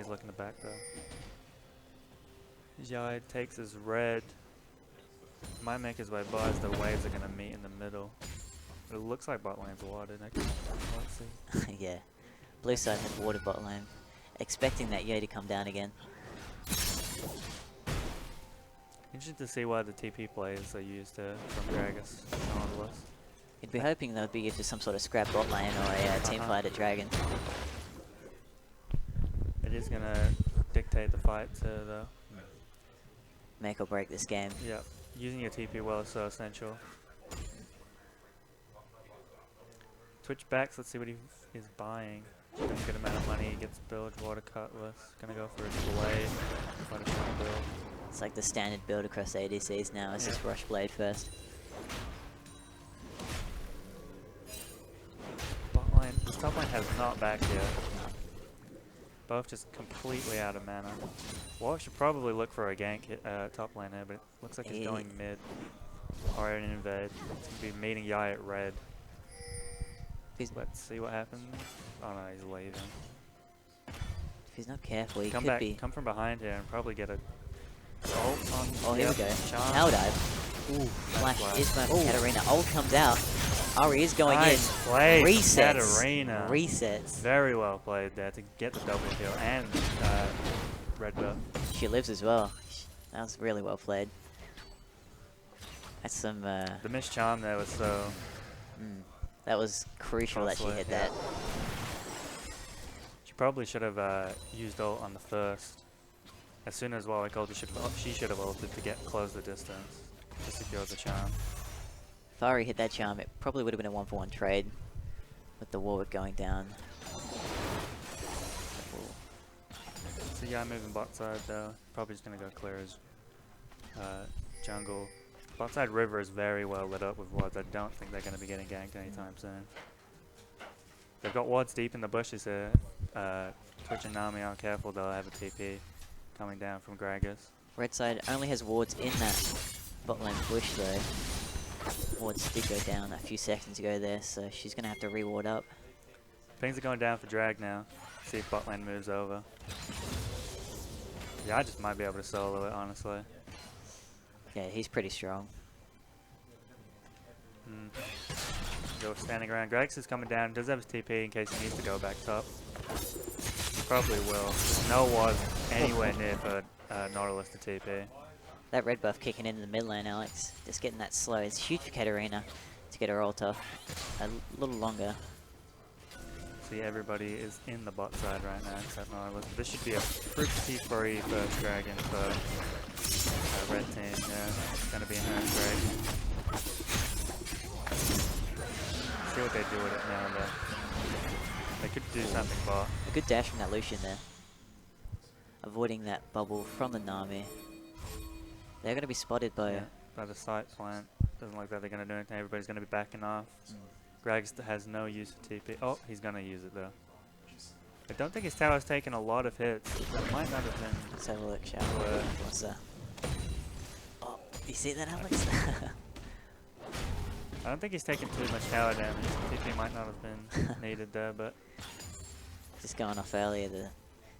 he's looking to back though. Yide takes his red. Might make his way by as the waves are going to meet in the middle. But it looks like bot lane's watered. Let's see. Yeah. Blue side has water bot lane. Expecting that Yo to come down again. Interesting to see why the TP plays are used from Gragas and Nautilus. You'd be hoping that would be if there's some sort of scrap bot lane or a team fight at Dragon. It is going to dictate the fight to the... Make or break this game. Yeah, using your TP well is so essential. Twitch backs, let's see what he is buying. A good amount of money, he gets build, water cutlass, gonna go for his blade, quite a strong build. It's like the standard build across ADCs now, it's just rush blade first. Bot lane, this top lane has not backed yet. Both just completely out of mana. Well, should probably look for a gank top lane here, but it looks like he's going mid. Or an invade. It's going to be meeting Yai at red. Let's see what happens. Oh no, he's leaving. If he's not careful, he come could be... Come from behind here and probably get a ult on... Oh, here we go. Tower dive. Ooh, flash is going for Katarina. Ult comes out. Ari is going in. Played. Resets. Katarina. Resets. Very well played there to get the double kill and red buff. She lives as well. That was really well played. That's some... the missed charm there was so... that was crucial that she hit that. She probably should have used ult on the first. As soon as Wally called, she should have ulted to close the distance to secure the charm. If Ari hit that charm, it probably would have been a 1-for-1 trade with the Warwick going down. So yeah, moving bot side though. Probably just gonna go clear his jungle. Bot side river is very well lit up with wards. I don't think they're gonna be getting ganked anytime soon. They've got wards deep in the bushes here. Twitch and Nami aren't careful, they'll have a TP coming down from Gragas. Red side only has wards in that bot lane bush though. Wards did go down a few seconds ago there, so she's going to have to reward up. Things are going down for drag now. See if bot lane moves over. Yeah, I just might be able to solo it, honestly. Yeah, he's pretty strong. Go standing around. Gragas is coming down. Does have his TP in case he needs to go back top. He probably will. No was anywhere near for Nautilus to TP. That red buff kicking into the mid lane, Alex. Just getting that slow. It's huge for Katarina to get her ult off a little longer. See, everybody is in the bot side right now except Nautilus. This should be a pretty free first dragon for red team. Yeah, it's going to be in her great. See what they do with it now though. They could do something bot. A good dash from that Lucian there. Avoiding that bubble from the Nami. They're going to be spotted by the site plant. Doesn't look like they're going to do anything. Everybody's going to be backing off. Gragas has no use for TP. Oh, he's going to use it though. I don't think his tower's taken a lot of hits. It might not have been. Let's have a look, shall we? What's that? Oh, you see that, Alex? I don't think he's taken too much tower damage. TP might not have been needed there, but... Just going off earlier, the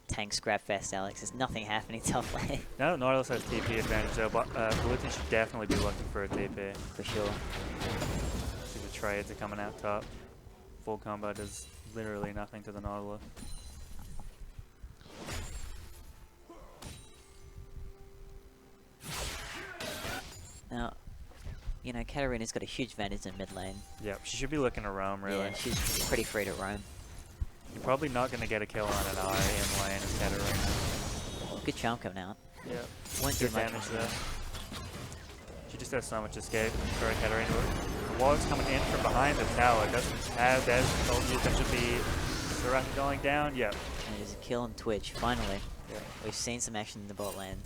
tank scrap fest, Alex. There's nothing happening top lane. No, Nautilus has TP advantage though, but blue team should definitely be looking for a TP. For sure. See the trades are coming out top. Full combo does literally nothing to the Nautilus. Now, you know, Katarina's got a huge advantage in mid lane. Yep, she should be looking to roam really. Yeah, she's pretty free to roam. You're probably not going to get a kill on an Eye in lane as Katarina. Good charm coming out. Yeah, Won't do good much damage there. She just has so much escape for Katarina. The wall's coming in from behind the tower. Doesn't have that. That should be Serath going down. Yep. And there's a kill on Twitch, finally. Yeah. We've seen some action in the bot lane.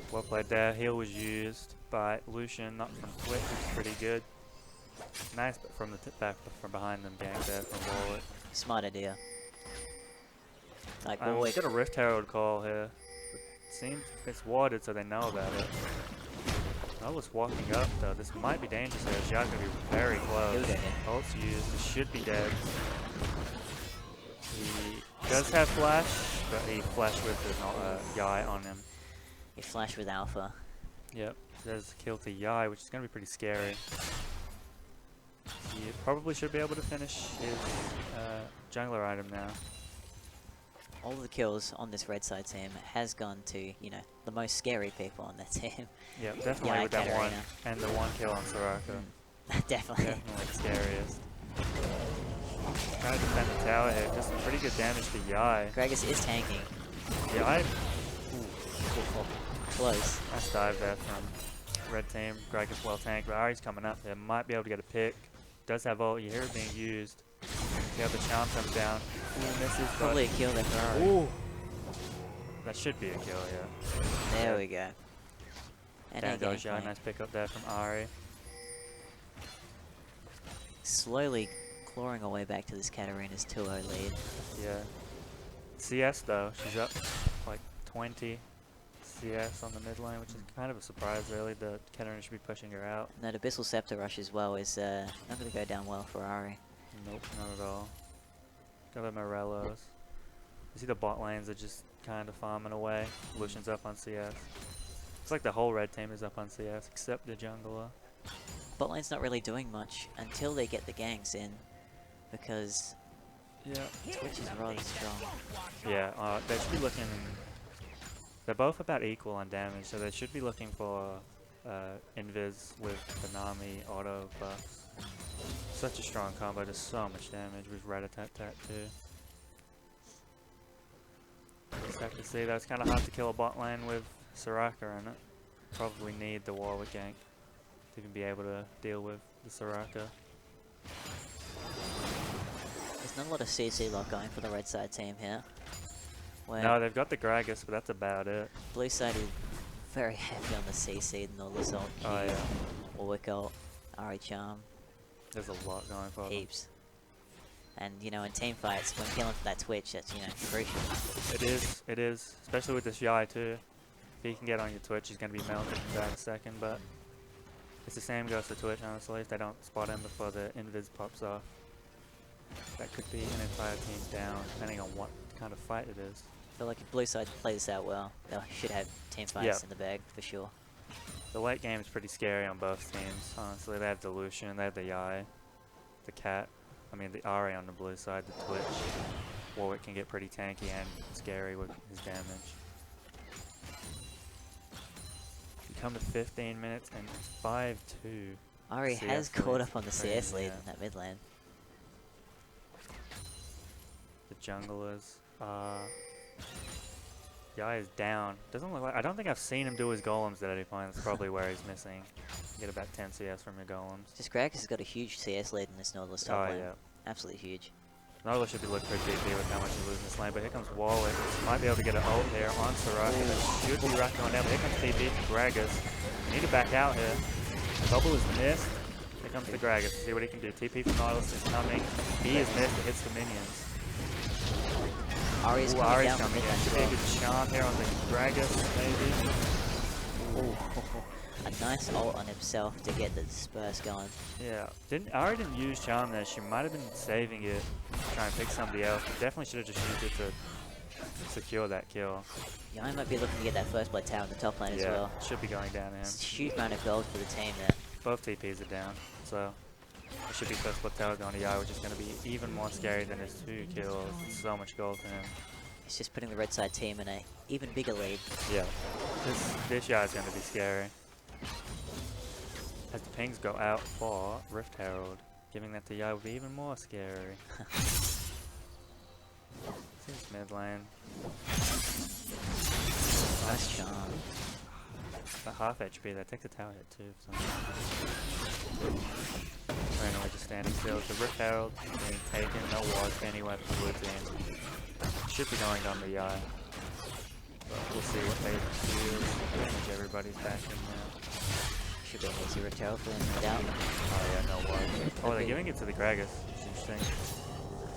Well played there. Heal was used by Lucian, not from Twitch, which is pretty good. Nice, but from the back from behind them, gank there from Warwick. Smart idea. Like We Warwick. got a Rift Herald call here. It seems it's warded, so they know about it. Noah's walking up though. This might be dangerous here. Xiao's gonna be very close. Ult's used. He should be dead. He does have flash, but he flash with the Yai on him. He flashed with Alpha. Yep, there's a kill to Yai, which is going to be pretty scary. He probably should be able to finish his jungler item now. All of the kills on this red side team has gone to, you know, the most scary people on their team. Yep, definitely Yai, with that one. Katarina. And the one kill on Soraka. Definitely. Definitely the scariest. Trying to defend the tower here. Just some pretty good damage to Yai. Gragas is tanking. Yai. Close. Nice dive there from red team. Gragas well tanked, but Ari's coming up there. Might be able to get a pick. Does have ult. You hear it being used. See how the charm comes down. Ooh, misses. Probably a kill there for Ari. Ooh. That should be a kill, yeah. There we go. And Down again, goes Yai. Nice pick up there from Ari. slowly clawing her way back to this Katarina's 2-0 lead. Yeah. CS though, she's up like 20 CS on the mid lane, which is kind of a surprise really. The Katarina should be pushing her out. That Abyssal Scepter rush as well is not going to go down well for Ari. Nope, not at all. Got the Morellos. You see the bot lanes are just kind of farming away. Lucian's up on CS. It's like the whole red team is up on CS except the jungler. Bot lane's not really doing much until they get the ganks in, because Yeah. Twitch is rather strong. Yeah, they should be looking. They're both about equal on damage, so they should be looking for Invis with Konami auto buffs. Such a strong combo, does so much damage with Rat-a-tat-tat too. Just have to see, that's kind of hard to kill a bot lane with Soraka in it. Probably need the Warwick gank to even be able to deal with the Soraka. There's not a lot of CC lock going for the red side team here. Where No, they've got the Gragas, but that's about it. blue side is very heavy on the CC, the Nautilus ult, Q, Oh yeah, Warwick ult, Ari Charm, there's a lot going for them. heaps. And you know, in team fights, when killing for that Twitch, that's, you know, crucial. It is, especially with this Yai too. If he can get on your Twitch, he's going to be melted in about a second, but it's the same goes for Twitch, honestly. If they don't spot him before the Invis pops off, that could be an entire team down, depending on what kind of fight it is. I feel like if blue side play this out well, they should have team fights in the bag for sure. The late game is pretty scary on both teams, honestly. They have the Lucian, they have the Yai, the Cat, the Ari on the blue side, the Twitch. Warwick can get pretty tanky and scary with his damage. You come to 15 minutes and it's 5-2. Ari CS has caught lead. up on the Crazy, CS lead yeah. in that mid lane. The junglers. Yai is down. Doesn't look like. I don't think I've seen him do his golems at any point. That's probably where he's missing. You get about 10 CS from your golems. Just Gragas has got a huge CS lead in this Nautilus top Oh lane. yeah. Absolutely huge. Nautilus should be looking for a GP with how much he's losing this lane, but here comes Warwick. Might be able to get an ult here on Soraka. That should be right going down, but here comes TP from Gragas. We need to back out here. The bubble is missed. Here comes the Gragas. See what he can do. TP from Nautilus is coming. He is missed. It hits the minions. Ari's Ooh, coming Ari's down from coming mid in. lane as Should be a well. good charm here on the Gragas, maybe. A nice ult on himself to get the disperse going. Yeah. Ari didn't use charm there. She might have been saving it to try and pick somebody else. But definitely should have just used it to secure that kill. Yai might be looking to get that first blood tower in the top lane as well. Should be going down to him. It's a huge amount of gold for the team there. Both TPs are down, so it should be first blood tower going to Yai, which is going to be even more scary than his 2 kills. It's so much gold for him. It's just putting the red side team in a even bigger lead. Yeah. This Yai is going to be scary. As the pings go out for Rift Herald, giving that to Yai would be even more scary. Seems mid lane. Nice charm. About half HP there. Take the tower hit too. Randomly just standing still. The Rift Herald being taken. No wards anywhere for the blue team. Should be going down the Yai. But we'll see what they do. I think everybody's back in now. Should be an easy return for them, no doubt. Oh yeah, no wards. Oh, they're giving it to the Gragas. It's interesting.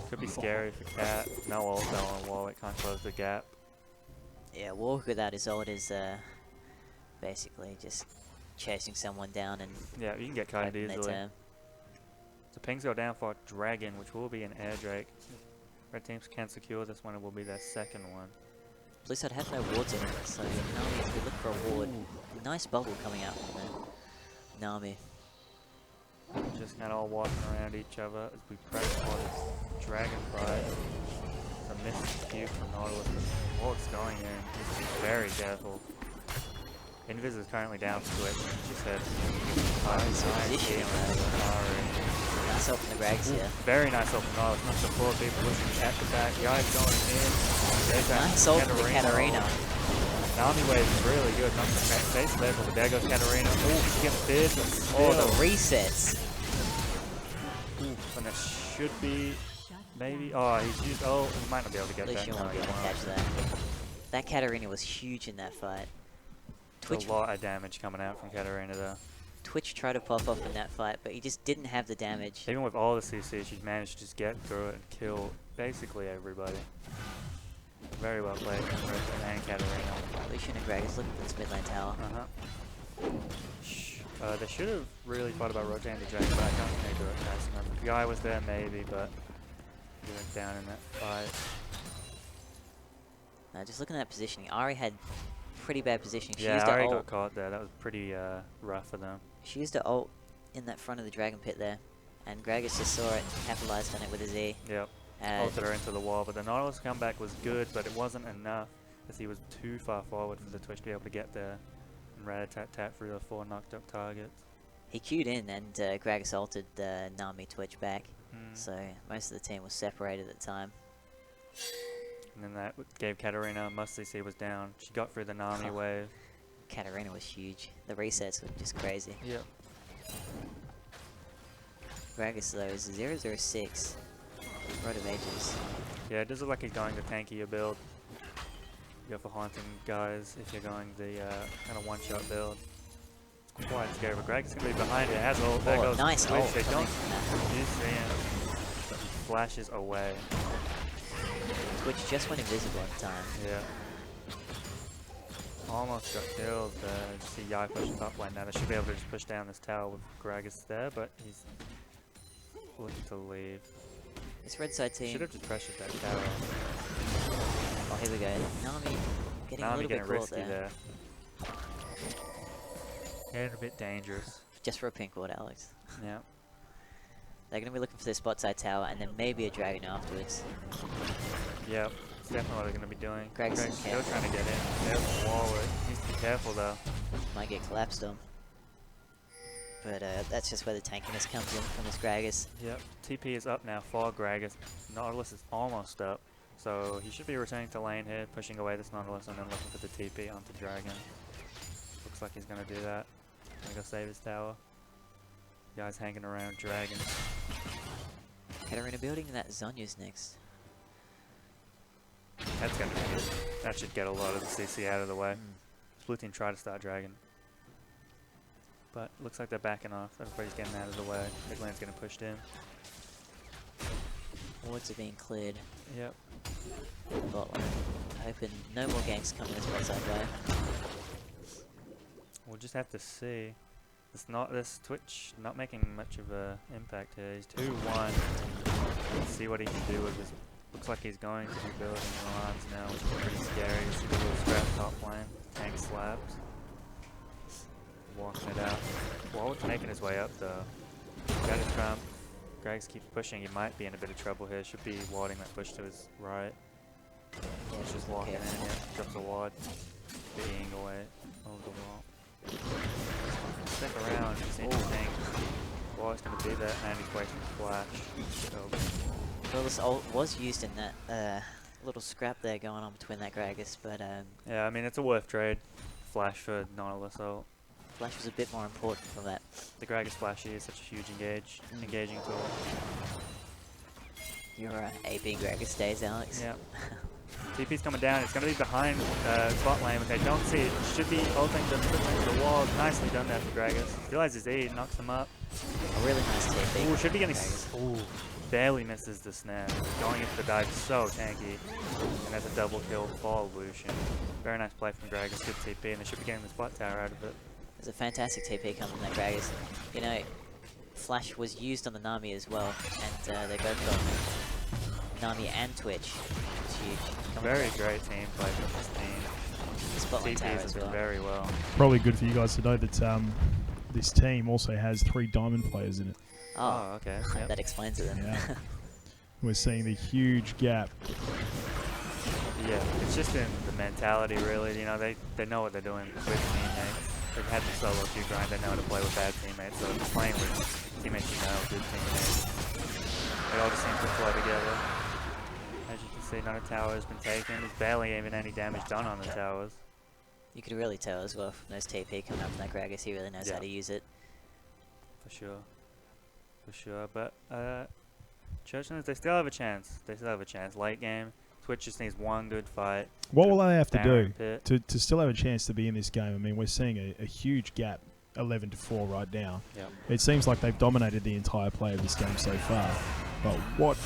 Could be scary for Cat. No ult though on Warwick. Can't close the gap. Yeah, Warwick without his ult is basically just chasing someone down and Yeah, you can get kited hoping they easily. turn. The pings go down for Dragon, which will be an air Drake. Red teams can secure this one. It will be their second one. Blue side have no wards in it, so Nami, if we look for a ward, nice bubble coming out from the Nami. Just kind of all walking around each other as we press for this dragon fight. It's a missed cue from Nautilus. What's going in? He's very careful. Invis is currently down for Twitch. She said, Nice help from the Grags here. Very nice help from Nautilus. Not the four people pushing at the back. Yai's going in. There's that Nice ult from the Katarina. Nami wave is really good. Not the face level, but there goes Katarina. Oh, she's getting bid. Oh, the resets. And that should be maybe. Oh, he's used. Oh, he might not be able to get At least that. you won't be able to catch that. That Katarina was huge in that fight. Twitch, a lot of damage coming out from Katarina though. Twitch tried to pop off in that fight, but he just didn't have the damage. Even with all the CC, she managed to just get through it and kill basically everybody. Very well played from Ripton and Katarina. Lucian and Greg is looking for this mid lane tower. They should have really thought about rotating the dragon, but I don't think they do it fast enough. If the guy was there, maybe, but he went down in that fight. Now, just looking at that positioning, Ari had pretty bad positioning. She Yeah, used her Ari ult. got caught there. That was pretty rough for them. She used her ult in that front of the dragon pit there, and Gragas just saw it and capitalized on it with his E. Yep. Ulted her into the wall, but the Nautilus comeback was good, but it wasn't enough as he was too far forward for the Twitch to be able to get there and rat-a-tat-tat through the 4 knocked up targets. He queued in and Gragas ulted the Nami Twitch back, so most of the team was separated at the time. And then that gave Katarina a must-see was down. She got through the Nami wave. Katarina was huge. The resets were just crazy. Yep. Gragas though is 006. Road of Ages. Yeah, it does look like he's going the tankier build. You go for haunting guys if you're going the kind of one-shot build. It's quite scary, but Greg's going to be behind it. Has ult. There goes nice Twitch. ult. They don't you see him, but he flashes away. Twitch just went invisible at the time. Yeah. Almost got killed. You see Yai pushing top lane now. They should be able to just push down this tower with Gragas there, but he's looking to leave. This red side team. Should have just pressured that tower. Oh, here we go. Nami getting a little bit caught risky there. Getting a bit dangerous. Just for a pink ward, Alex. Yeah. They're going to be looking for their spot side tower and then maybe a dragon afterwards. Yep. That's definitely what they're going to be doing. Greg's still trying to get in. There's the wall. Needs to be careful though. Might get collapsed on. But that's just where the tankiness comes in from this Gragas. Yep. TP is up now for Gragas. Nautilus is almost up. So he should be returning to lane here, pushing away this Nautilus and then looking for the TP onto Dragon. Looks like he's going to do that. Gonna go save his tower. Guys hanging around Dragon. Katarina building that Zonya's next. That's going to be good. That should get a lot of the CC out of the way. Blue team try to start Dragon. But looks like they're backing off. Everybody's getting out of the way. Big lane's getting pushed in. Wards are being cleared. Yep. Bot lane. Hoping no more ganks come in this bot side way. We'll just have to see. This Twitch not making much of a impact here. He's 2-1. Let's see what he can do with this. Looks like he's going to be building lines now, which is pretty scary. You see the little scrap top lane. Tank slabs. Walking it out. Wald's making his way up though. Got his trump. Greg's keeps pushing. He might be in a bit of trouble here. Should be warding that push to his right. He's just walking in. Yeah, drops a ward. Being away over the wall. Stick around. It's interesting. Ward's going to be there and he's waiting for flash. Well, this ult was used in that little scrap there going on between that Gragas, but yeah, I mean it's a worth trade. Flash for Nautilus ult. Flash was a bit more important for that. The Gragas flashy is such a huge engaging tool. You're AB Gragas days, Alex. Yep. TP's coming down. It's going to be behind spot lane, but they don't see it. It should be ulting to the wall. Nicely done there for Gragas. Realizes E, knocks him up. A really nice TP. Ooh, should be getting. Ooh, barely misses the snare. Going into the dive, so tanky. And that's a double kill for Lucian. Very nice play from Gragas. Good TP, and they should be getting the spot tower out of it. There's a fantastic TP coming from that Gragas. You know, Flash was used on the Nami as well, and they both got Nami and Twitch. It's huge. Very great team play from this team. Spotlight tower TP's as been well. very well. Probably good for you guys to know that this team also has 3 diamond players in it. Oh, okay. Yep. that explains it then. Yeah. We're seeing the huge gap. Yeah, it's just in the mentality, really. You know, they know what they're doing with teammates. They've had to solo queue grind. They know how to play with bad teammates. So playing with teammates you know, good teammates, they all just seem to flow together. As you can see, none of tower has been taken. There's barely even any damage done on the towers. You could really tell as well from those TP coming up from that Gragas. He really knows how to use it. For sure. For sure. But Churchlands, they still have a chance. They still have a chance. Late game. Twitch just needs one good fight. What will they have to Pit. do to still have a chance to be in this game? I mean, we're seeing a huge gap, 11-4 right now. Yep. It seems like they've dominated the entire play of this game so far. But what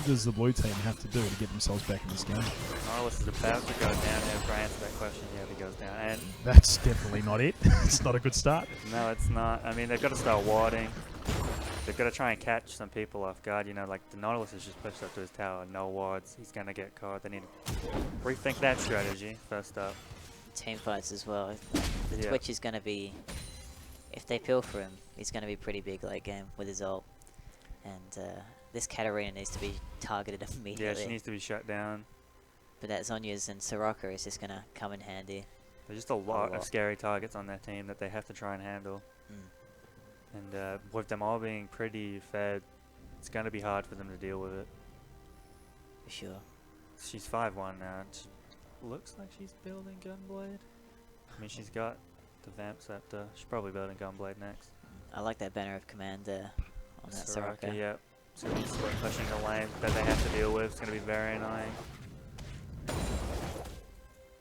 does the blue team have to do to get themselves back in this game? Norlis is about to go down here. For answer that question, yeah, he goes down. And That's definitely not it. It's not a good start. no, it's not. I mean, they've got to start warding. They've got to try and catch some people off guard. You know, like the Nautilus has just pushed up to his tower. No wards. He's going to get caught. They need to rethink that strategy first up. Team fights as well. The Yeah. Twitch is going to be, if they pilfer him, he's going to be pretty big late game with his ult. And this Katarina needs to be targeted immediately. Yeah, she needs to be shut down. But that Zonya's and Soraka is just going to come in handy. There's just a lot of scary targets on their team that they have to try and handle. Mm. And with them all being pretty fed, it's going to be hard for them to deal with it. For sure. She's 5-1 now. And looks like she's building Gunblade. I mean, she's got the Vamp Scepter. She's probably building Gunblade next. I like that banner of command there on that Soraka. Yep. So he's pushing the lane that they have to deal with. It's going to be very annoying.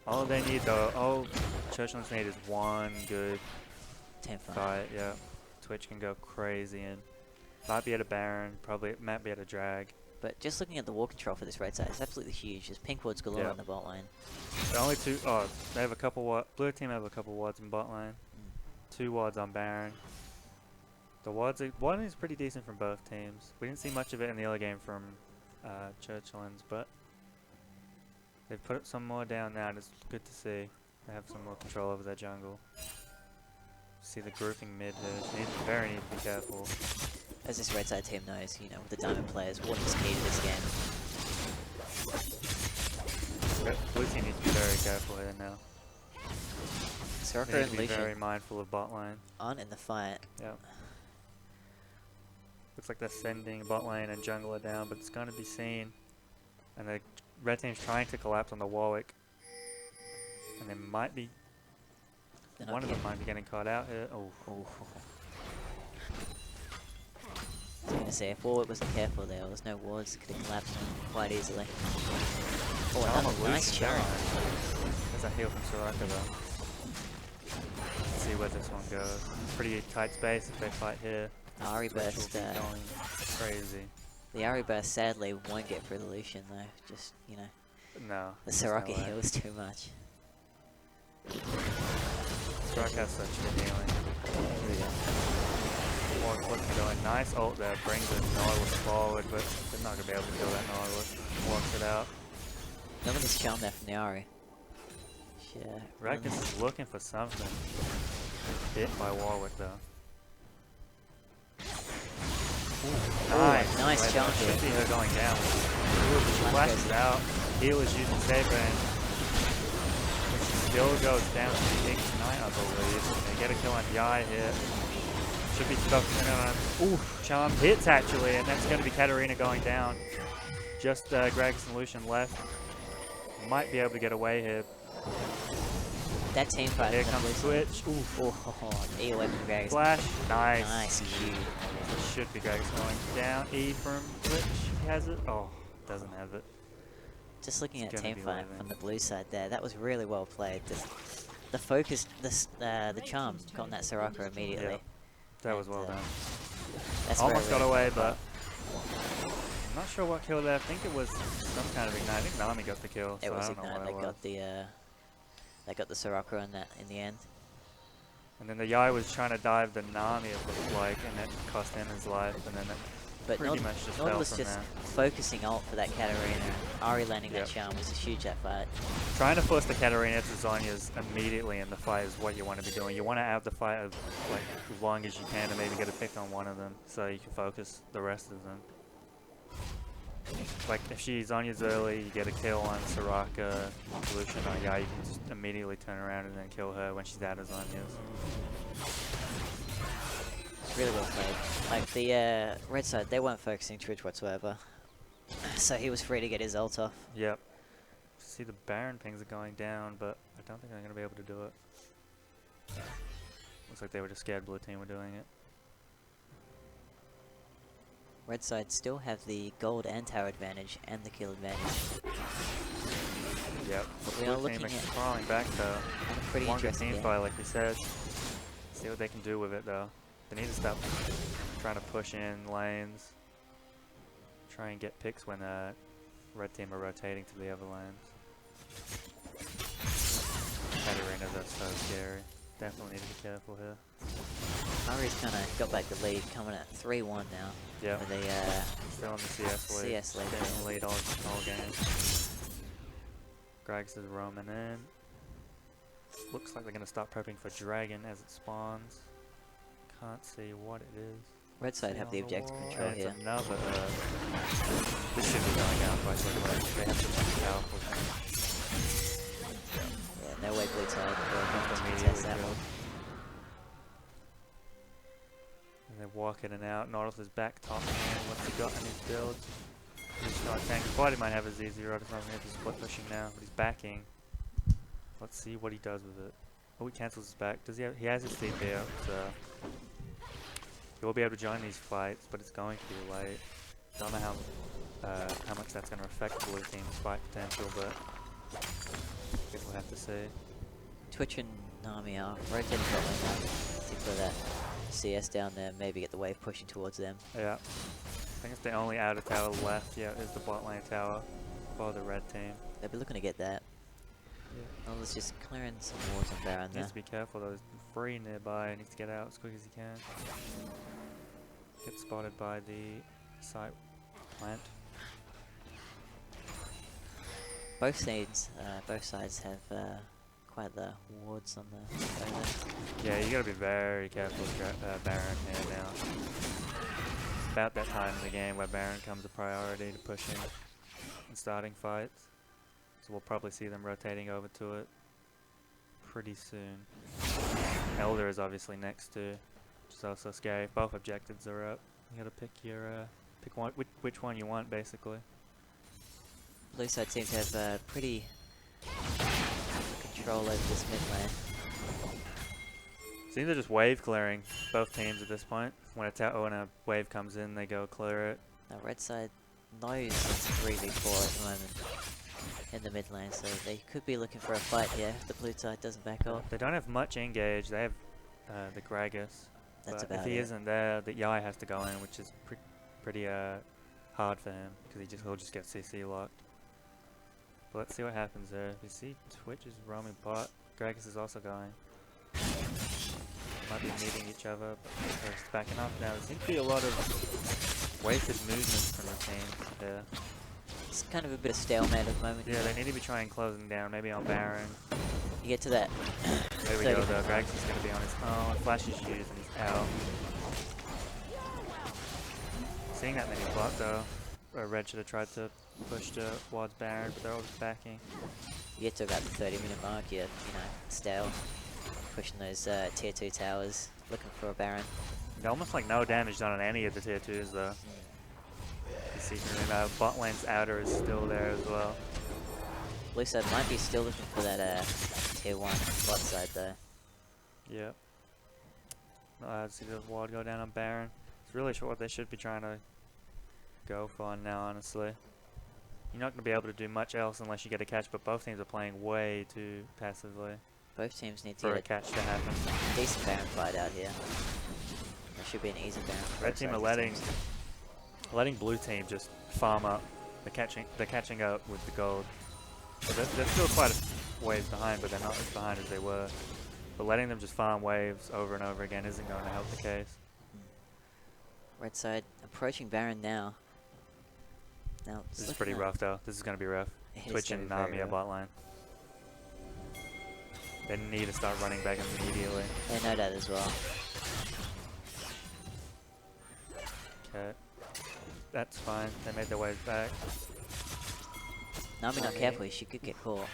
All they need, though, all Churchlands need is one good Team fight. fight. Yeah. Twitch can go crazy and might be at a Baron, probably might be at a drag. But just looking at the wall control for this right side, it's absolutely huge. There's pink wards galore on the bot lane. The only two, they have a couple blue team have a couple wards in bot lane. 2 wards on Baron. The wards, one is pretty decent from both teams. We didn't see much of it in the early game from Churchlands, but they've put some more down now and it's good to see. They have some more control over their jungle. See the grouping mid here. Very need to be careful. As this red side team knows, you know, with the diamond players, warding's key to this game. Blue team needs to be very careful here now. They Soraka need and to be very Lucian mindful of bot lane. aren't in the fight. Yeah. Looks like they're sending bot lane and jungler down, but it's going to be seen. And the red team's trying to collapse on the Warwick. And they might be... One of them might be getting caught out here. Oh. I was going to say, if Warwick wasn't careful there, there's no wards, could have collapsed him quite easily. Oh, another nice charm. There's a heal from Soraka though. Let's see where this one goes. Pretty tight space if they fight here. Ari burst. Going crazy. The Ari burst sadly won't get through the Lucian though. Just, you know, No. the Soraka heals too much. Soraka has such good healing. Here we go. Warwick looking going. Nice ult there. Brings the Nautilus forward, but they're not going to be able to kill that Nautilus. Walks it out. Look at this charm there from the Ari. Yeah. Ragnus is looking for something. Hit by Warwick though. Nice. Nice charm Should here. be her going down. She flashes out. Heal is using Saber and she still goes down to the Ignite, I believe. They get a kill on Yai here. Should be focusing on oof, charm hits actually, and that's going to be Katarina going down. Just Gragas and Lucian left. Might be able to get away here. That team fight. Here comes Switch. Oof. Oh, E away from Gragas. Flash. Nice. Nice Q. Should be Gragas going down. E from Twitch. He has it. Oh, doesn't have it. Just looking It's at gonna team be fight living. from the blue side there, that was really well played. The focus, the charm got on that Soraka immediately. Yeah, that was well done. That's Almost got really away, but I'm not sure what killed there. I think it was some kind of Ignite. I think Nami got the kill. It So was I don't know Ignite. what They it was. got the they got the Soraka on that in the end. And then the Yai was trying to dive the Nami, it looked like, and it cost him his life. And then But Pretty much just Nautilus fell from just there. focusing ult for that Katarina. Ari landing Yep. that charm was huge, that fight. Trying to force the Katarina to Zhonya's immediately in the fight is what you want to be doing. You want to have the fight like as long as you can to maybe get a pick on one of them so you can focus the rest of them. Like if she Zhonya's early, you get a kill on Soraka, Lucian, or yeah, you can just immediately turn around and then kill her when she's out of Zhonya's. It's really well played. Like the red side, they weren't focusing Twitch whatsoever. So he was free to get his ult off. Yep. See the Baron pings are going down, but I don't think I'm going to be able to do it. Looks like they were just scared blue team were doing it. Red side still have the gold and tower advantage and the kill advantage. Yep. But we Blue are team looking are at crawling back though. a pretty One good interesting team game. fight, like we said. See what they can do with it though. They need to stop trying to push in lanes. Try and get picks when red team are rotating to the other lanes. Katarinas are so scary. Definitely need to be careful here. Ari's kind of got back the lead, coming at 3-1 now. Yeah. With a Still on the CS lead. CS lead. Getting the lead all game. Grags is roaming in. Looks like they're going to start prepping for Dragon as it spawns. Can't see what it is. Red side See have on the objective wall. control It's here. another. This should be going down quite quickly. They have such a powerful team. Yeah, no way blue side will have to Immediately contest that killed. one. And they walk in and out. Nautilus is back top hand. What's he got in his build? He's not tanking. Thought he might have a ZZ rod. It's not going to be split pushing now, but he's backing. Let's see what he does with it. Oh, he cancels his back. Does he have? He has his TP out, so he will be able to join these fights, but it's going to be late. Don't know how much that's going to affect the blue team's fight potential, but I guess we'll have to see. Twitch and Nami are rotating top lane now. See for that CS down there, maybe get the wave pushing towards them. Yeah. I think it's the only outer tower left, yeah, is the bot lane tower for the red team. They'll be looking to get that. Yeah. Oh, let's just clearing some walls on Baron there. Needs to be careful though, there's free nearby, needs to get out as quick as he can. Get spotted by the site plant. Both sides have quite the wards on the over. Yeah, you gotta be very careful with Baron here now. About that time in the game where Baron comes a priority to push in and starting fights. So we'll probably see them rotating over to it pretty soon. Elder is obviously next to, which is also scary. Both objectives are up. You gotta pick your pick one, which one you want basically. Blue side seems to have pretty control over this mid lane. Seems they're just wave clearing both teams at this point. When a wave comes in, they go clear it. Now red side knows it's 3v4 at the moment in the mid lane, so they could be looking for a fight here if the blue side doesn't back off. They don't have much engage. They have the Gragas. That's But about if he it. isn't there, the Yai has to go in, which is pretty hard for him because he'll just get CC locked. But let's see what happens there. You see Twitch is roaming bot. Gragas is also going. Might be meeting each other, but they're just backing up now. There seems to be a lot of wasted movements from the team there. It's kind of a bit of stalemate at the moment. Yeah, they need to be trying closing down, maybe on Baron. You get to that. There we go though, Gragas is going to be on his own. Flash is used and he's out. Seeing that many bot though, Red should have tried to push towards Baron, but they're all just backing. You get to about the 30-minute mark, you're, stale. Pushing those tier 2 towers, looking for a Baron. Almost like no damage done on any of the tier 2s though. You see, bot lane's outer is still there as well. Blue side might be still looking for that tier 1 bot side though. Yep. See the ward go down on Baron. It's really sure what they should be trying to go for now, honestly. You're not going to be able to do much else unless you get a catch, but both teams are playing way too passively Both teams need to for a get catch to happen. a decent Baron fight out here. That should be an easy Baron. for Red both team are sides, it seems. letting blue team just farm up. They're catching up with the gold. So they're still quite a ways behind, but they're not as behind as they were. But letting them just farm waves over and over again isn't going to help the case. Red side approaching Baron now. Now This is pretty rough though. This is going to be rough. It is Twitch gonna and be very Nami at rough. bot line. They need to start running back immediately. They know that as well. Okay. That's fine. They made their way back. Nami not careful, she could get caught.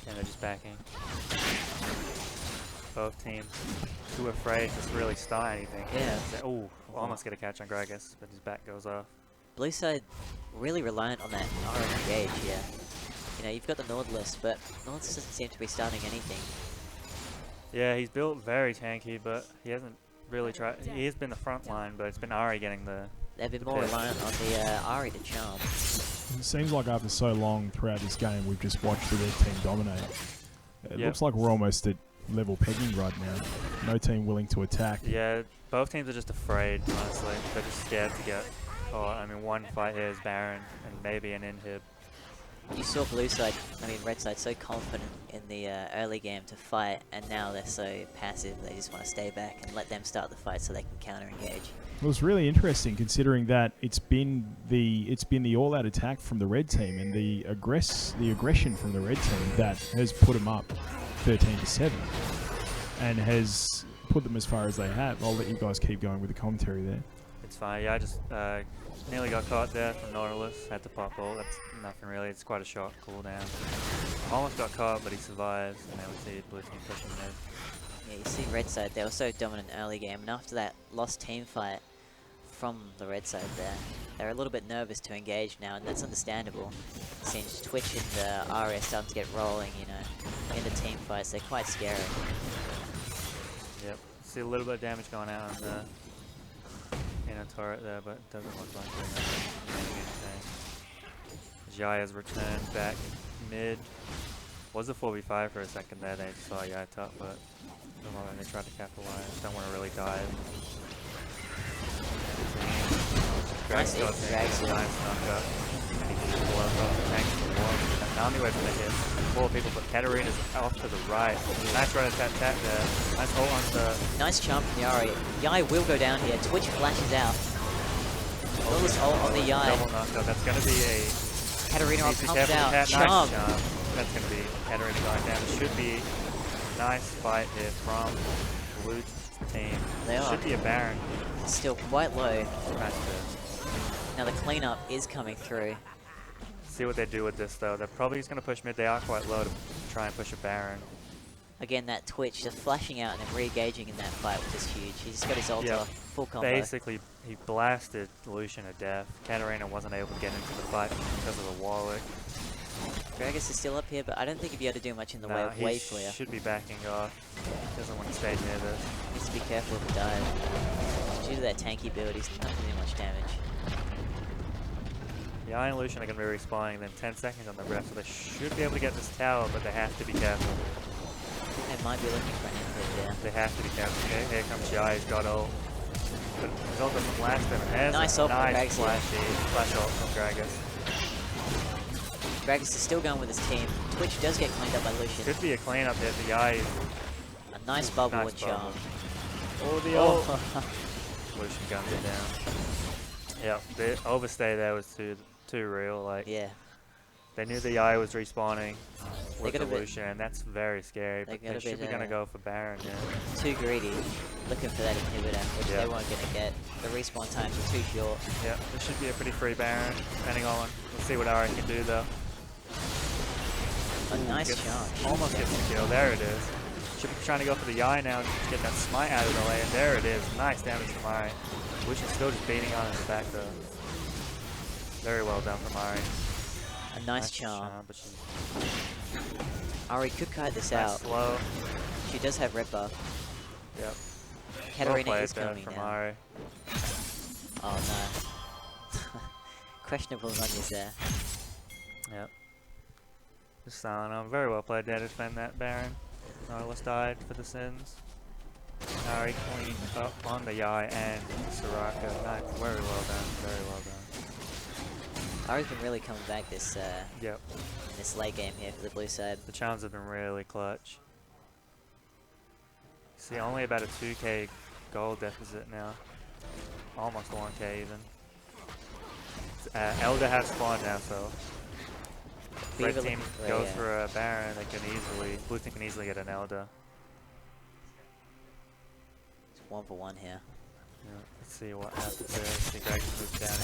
And they're just backing. Both teams too afraid to really start anything. Yeah. Oh, almost get a catch on Gragas, but his back goes off. Blue side really reliant on that RN engage here. You know, you've got the Nautilus, but Nautilus doesn't seem to be starting anything. Yeah, he's built very tanky, but he hasn't really tried. He has been the front line, but it's been Ari getting the. They've been more pick. reliant on the Ari to charm. It seems like after so long throughout this game, we've just watched the red team dominate. It looks like we're almost at level pegging right now. No team willing to attack. Yeah, both teams are just afraid, honestly. They're just scared to get. Oh, I mean, one fight here is Baron and maybe an inhib. You saw blue side, red side so confident in the early game to fight, and now they're so passive. They just want to stay back and let them start the fight so they can counter engage. It was really interesting considering that it's been the all-out attack from the red team and the aggression from the red team that has put them up 13-7 and has put them as far as they have. I'll let you guys keep going with the commentary there. It's fine. Yeah, I just nearly got caught there from Nautilus. Had to pop ult. That's nothing really. It's quite a short cooldown. Almost got caught, but he survives. And now we see blue team pushing mid. Yeah, you see red side, they were so dominant early game, and after that lost team fight from the red side there, they're a little bit nervous to engage now, and that's understandable. Since Twitch and Ari are starting to get rolling, you know, in the team fights, they're quite scary. Yep. See a little bit of damage going out on the inner turret there, but it doesn't look like they're doing anything. Jai has returned back mid. Was a 4v5 for a second there. They just saw Jai top, but the moment they tried to capitalize, don't want to really dive. Nice got drags it. nice knockup. And he can blow across the tank to the wall. And Nami waits for the hit. 4 people, but Katarina's off to the right. Nice run attack there. Nice ult on the. Nice charm from Yari. Yai will go down here. Twitch flashes out. Nautilus ult on the Yai. Double knockup. That's going to be a. Katarina Easy comes careful out. nice Charm. charm. That's going to be Katarina going down. It should be a nice fight here from blue team. They are. Should be a Baron. Still quite low. Right there. Now the cleanup is coming through. See what they do with this though. They're probably just going to push mid. They are quite low to try and push a Baron. Again, that Twitch just flashing out and then re-engaging in that fight was just huge. He just got his ult off, full combo. Basically, he blasted Lucian to death. Katarina wasn't able to get into the fight because of the Warwick. Gragas is still up here, but I don't think he'll be able to do much in the way of he wave clear. should be backing off. Doesn't want to stay near this. Needs to be careful of the dive. Due to that tanky build, he's not doing much damage. The Iron Lucian are going to be respawning then 10 seconds on the ref, so they should be able to get this tower, but they have to be careful. They might be looking for an input there. They have to be careful. Okay, here comes Jai, he's got ult. But his ult doesn't last him. There's Nice a ult from nice Gragas. flash ult from Gragas. Gragas is still going with his team. Twitch does get cleaned up by Lucian. Could be a cleanup here for Jai. A nice bubble Nice with charm. Oh, the ult. Lucian guns it down. Yep, the overstay there was too real. Like, Yeah. they knew the Jai was respawning with got the a bit- Lucian, and that's very scary. they But got they a should bit, be going to go for Baron, yeah. Too greedy, looking for that inhibitor, which Yeah. they weren't going to get. The respawn times are too short. Yeah, this should be a pretty free Baron, depending on. We'll see what Ari can do though. A nice Gets- charm. Almost gets the kill. There it is. Should be trying to go for the Yai now to get that smite out of the way, and there it is. Nice damage from Ari. Lucian's still just beating on in the back though. Very well done from Ari. A nice charm. But she's Ari could kite this nice out. slow. She does have red buff. Yep. Katarina well is played there coming from now. Ari. Oh no. Questionable onions there. Yep. Just silent on. Very well played there to defend that Baron. Nautilus died for the sins. Ari cleaned up on the Yai and Soraka. Nice. Very well done. Very well done. Ari's been really coming back this Yep. in this late game here for the blue side. The charms have been really clutch. See, only about a 2k gold deficit now. Almost 1k even. Elder has spawned now, so red team goes for a Baron. They can easily, blue team can easily get an Elder. It's 1-for-1 here. Yeah, let's see what happens there. I think Dragon moves down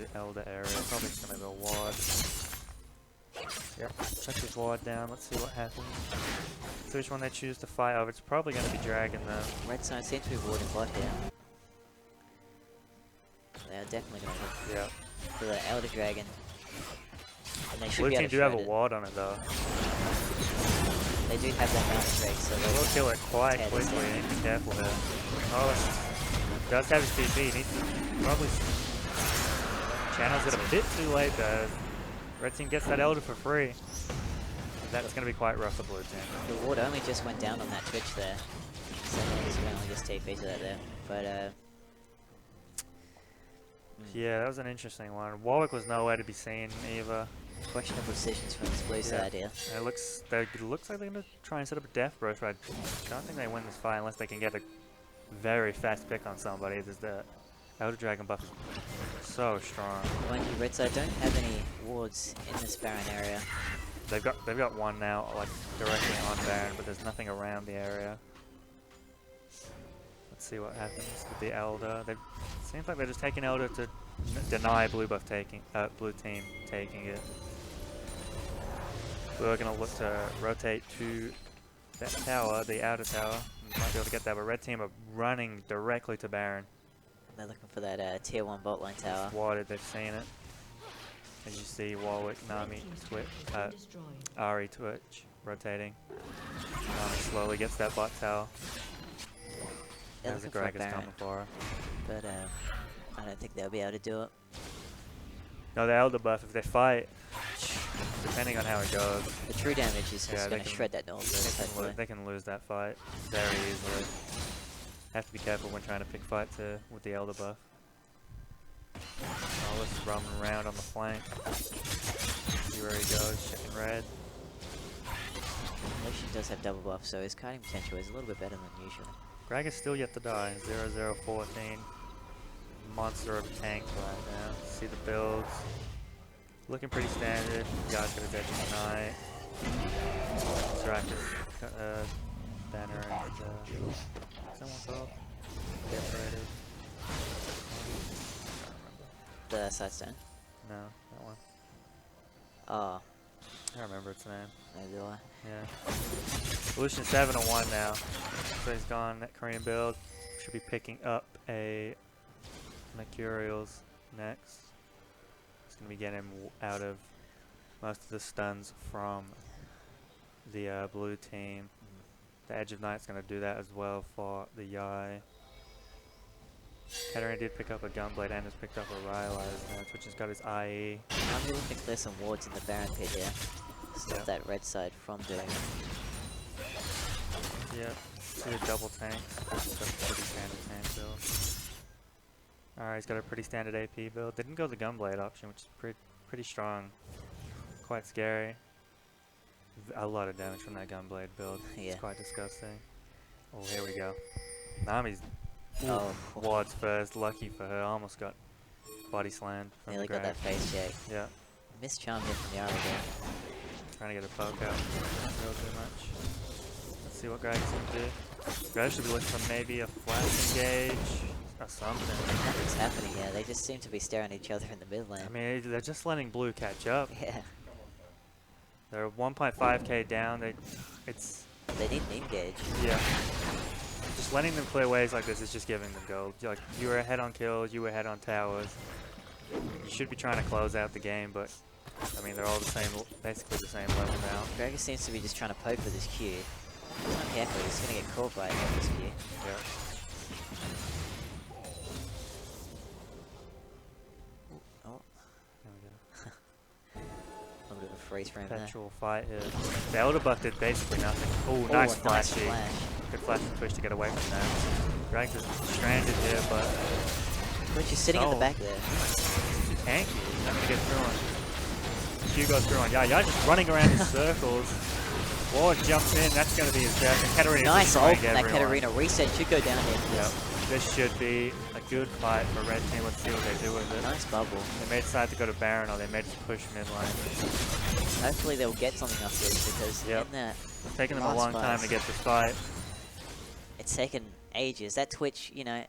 into Elder area. Probably just gonna go ward. Yep, check his ward down. Let's see what happens. So which one they choose to fight over. It's probably gonna be Dragon though. Red side seems to be warding bot here. They're definitely going to look for the Elder Dragon. And they should Blue be able team to do have a shred it. ward on it though. They do have that mountain strike, so They will kill it quite tear this quickly. down. You need to be careful there. Oh, does have his TP. He needs to probably channels it a bit too late though. Red team gets that Elder for free. That's going to be quite rough for blue team. The ward only just went down on that Twitch there. So he's going to just TP to that there. But, yeah, that was an interesting one. Warwick was nowhere to be seen either. questionable decisions from this blue side here. And it looks like they're going to try and set up a death brush, but I don't think they win this fight unless they can get a very fast pick on somebody. There's the Elder Dragon buff is so strong. Mind you, red side don't have any wards in this Baron area. They've got one now, like directly on Baron, but there's nothing around the area. Let's see what happens with the Elder. It seems like they're just taking Elder to deny blue team taking it. We're gonna look to rotate to that tower, the outer tower. We might be able to get that, but red team are running directly to Baron. They're looking for that tier 1 bot line tower. Watered, they've seen it. As you see, Warwick, Nami, Twitch, Ari, Twitch, rotating. Nami slowly gets that bot tower. They're As the looking for a Greg is Baron, coming for her. but I don't think they'll be able to do it. No, the Elder buff, if they fight, depending on how it goes, The true damage is Yeah, just they going to can- shred that Northwest, hopefully. they can lose that fight very easily. Have to be careful when trying to pick fights with the Elder buff. Oh, let's roam around on the flank. See where he goes, checking red. Lucian does have double buff, so his kiting potential is a little bit better than usual. Greg is still yet to die. 0-0-14. Monster of a tank right now. See the builds. Looking pretty standard. Guy's got a dead tonight. Striker's banner and someone's off. Decorated. The side stone. No, that one. Oh, I remember its name. maybe do I. Yeah. Lucian 7-1 now. So he's gone that Korean build. Should be picking up a Mercurials next. It's going to be getting him out of most of the stuns from the blue team. The Edge of Night's going to do that as well for the Yai. Katarina did pick up a Gunblade and has picked up a Rylai's, which has got his IE. I'm really looking to clear some wards in the Baron pit here. Stop that red side from doing it. Yep, see the double tanks. That's a pretty standard tank build. Alright, he's got a pretty standard AP build. They didn't go the Gunblade option, which is pretty strong. Quite scary. A lot of damage from that Gunblade build. Yeah. It's quite disgusting. Oh, here we go. Nami's Oh, wards first. Lucky for her. Almost got body slammed from nearly the got Greg. that face check. Yeah, Missed charm here from Yara again. trying to get a poke out. Not real too much. Let's see what Greg's gonna do. Greg should be looking for maybe a flash engage or something. Nothing's happening here. They just seem to be staring at each other in the mid lane. I mean, they're just letting blue catch up. Yeah. They're 1.5k down. They They need an engage. yeah. Just letting them clear waves like this is just giving them gold. Like, you were ahead on kills, you were ahead on towers. You should be trying to close out the game, but I mean, they're all the same, basically the same level now. Gregor seems to be just trying to poke for this Q. He's not careful, he's going to get caught by this Q. Yeah. Oh, There we go. a little bit of a freeze frame there. Perpetual fight here. The Elder buff did basically nothing. Oh, nice a flashy. flash. Good flash and twitch to get away from that. Dragons is stranded here, but Twitch is sitting at the Oh. back there. tanky. He's not gonna get through on. Q goes through on. Yeah, just running around in circles. Ward jumps in. That's going to be his death. And Katarina Nice ult. destroying That everyone. Katarina reset should go down here. Yep. This should be a good fight for Red Team. Let's see what they do with it. Nice bubble. They may decide to go to Baron, or they may just push mid lane. Hopefully they'll get something off this, because Yep. in that It's taken them a last long time phase, to get this fight. it's taken ages. That Twitch, you know,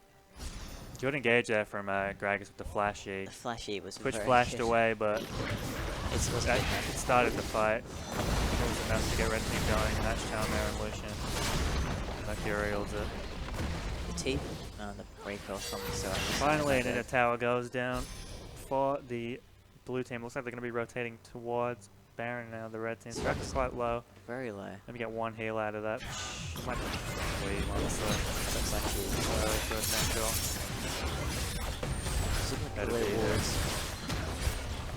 Good engage there from Gragas with the flashy. the flashy was Twitch very flashed good. away, but It was that, good enough. it started the fight. It was enough to get Red Team going. That's Charm there and Lucian. Mercurial's it. The T, the recoil from the side. Finally, and a tower goes down for the blue team. Looks like they're going to be rotating towards Baron now. The red team. Strike is quite low. Very low. Let me get one heal out of that. Might leave, honestly. Looks like she's First angle. super Better blue be there. walls.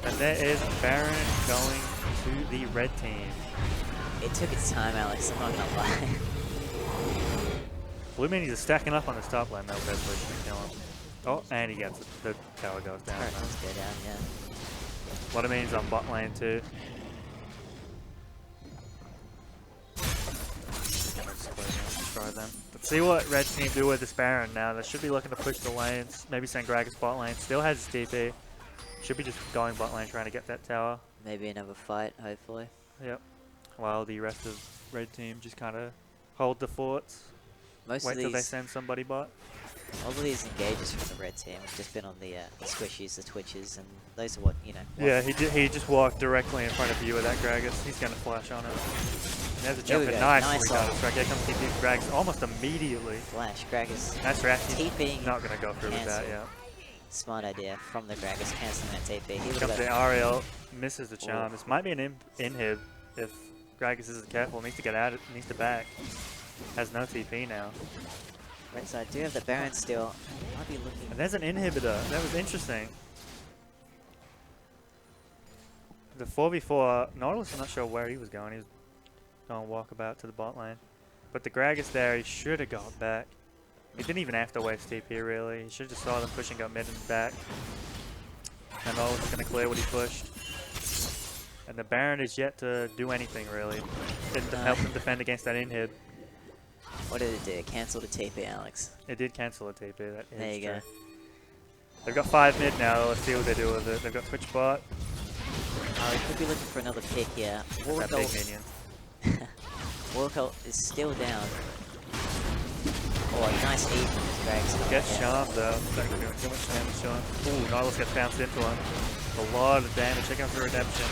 And there is Baron going to the red team. It took its time, Alex. I'm not gonna lie. Blue minis are stacking up on this top lane. That red push to kill him. Oh, and he gets it. The tower goes down. Turret does go down, yeah. A lot of minis on bot lane too. Destroy them. Let's see what red team do with this Baron now. They should be looking to push the lanes. Maybe send Gragas bot lane. Still has his TP. Should be just going bot lane trying to get that tower. Maybe another fight, hopefully. Yep. While the rest of red team just kind of hold the forts. Most Wait of till they these, send somebody bot. all of these engages from the red team have just been on the squishies, the twitches, and those are what, you know. what- Yeah, he just walked directly in front of you with that Gragas. He's going to flash on it. And there's a There we jump in. go. Nice. Nice Nice ult. strike. Here comes TP from Gragas almost immediately. Flash, Gragas. That's right. He's TPing. not going to go through with that, Cancel. yeah. Smart idea from the Gragas, cancelling that TP. He would Comes have the Ariel, misses the charm. Ooh. This might be an inhib if Gragas isn't careful. Needs to get out, needs to back. Has no TP now. red side do have the Baron still. Might be looking. And there's an inhibitor. That was interesting. The 4v4, Nautilus, I'm not sure where he was going. He was going walkabout to the bot lane. But the Gragas there, he should have got back. He didn't even have to waste TP really. He should have just saw them pushing, got mid and back. And Nautilus is going to clear what he pushed. And the Baron is yet to do anything really. Didn't help him defend against that inhib. What did it do? Cancel the TP, Alex. It did cancel a TP. That There is you go. true. They've got 5 mid now. Let's see what they do with it. They've got Twitch bot. He could be looking for another pick here. That big minion. Warcult is still down. Oh, a nice E from his Gragas. Gets charmed though. They're doing too much damage to him. Ooh, Nautilus gets bounced into him. A lot of damage. Check out the redemption.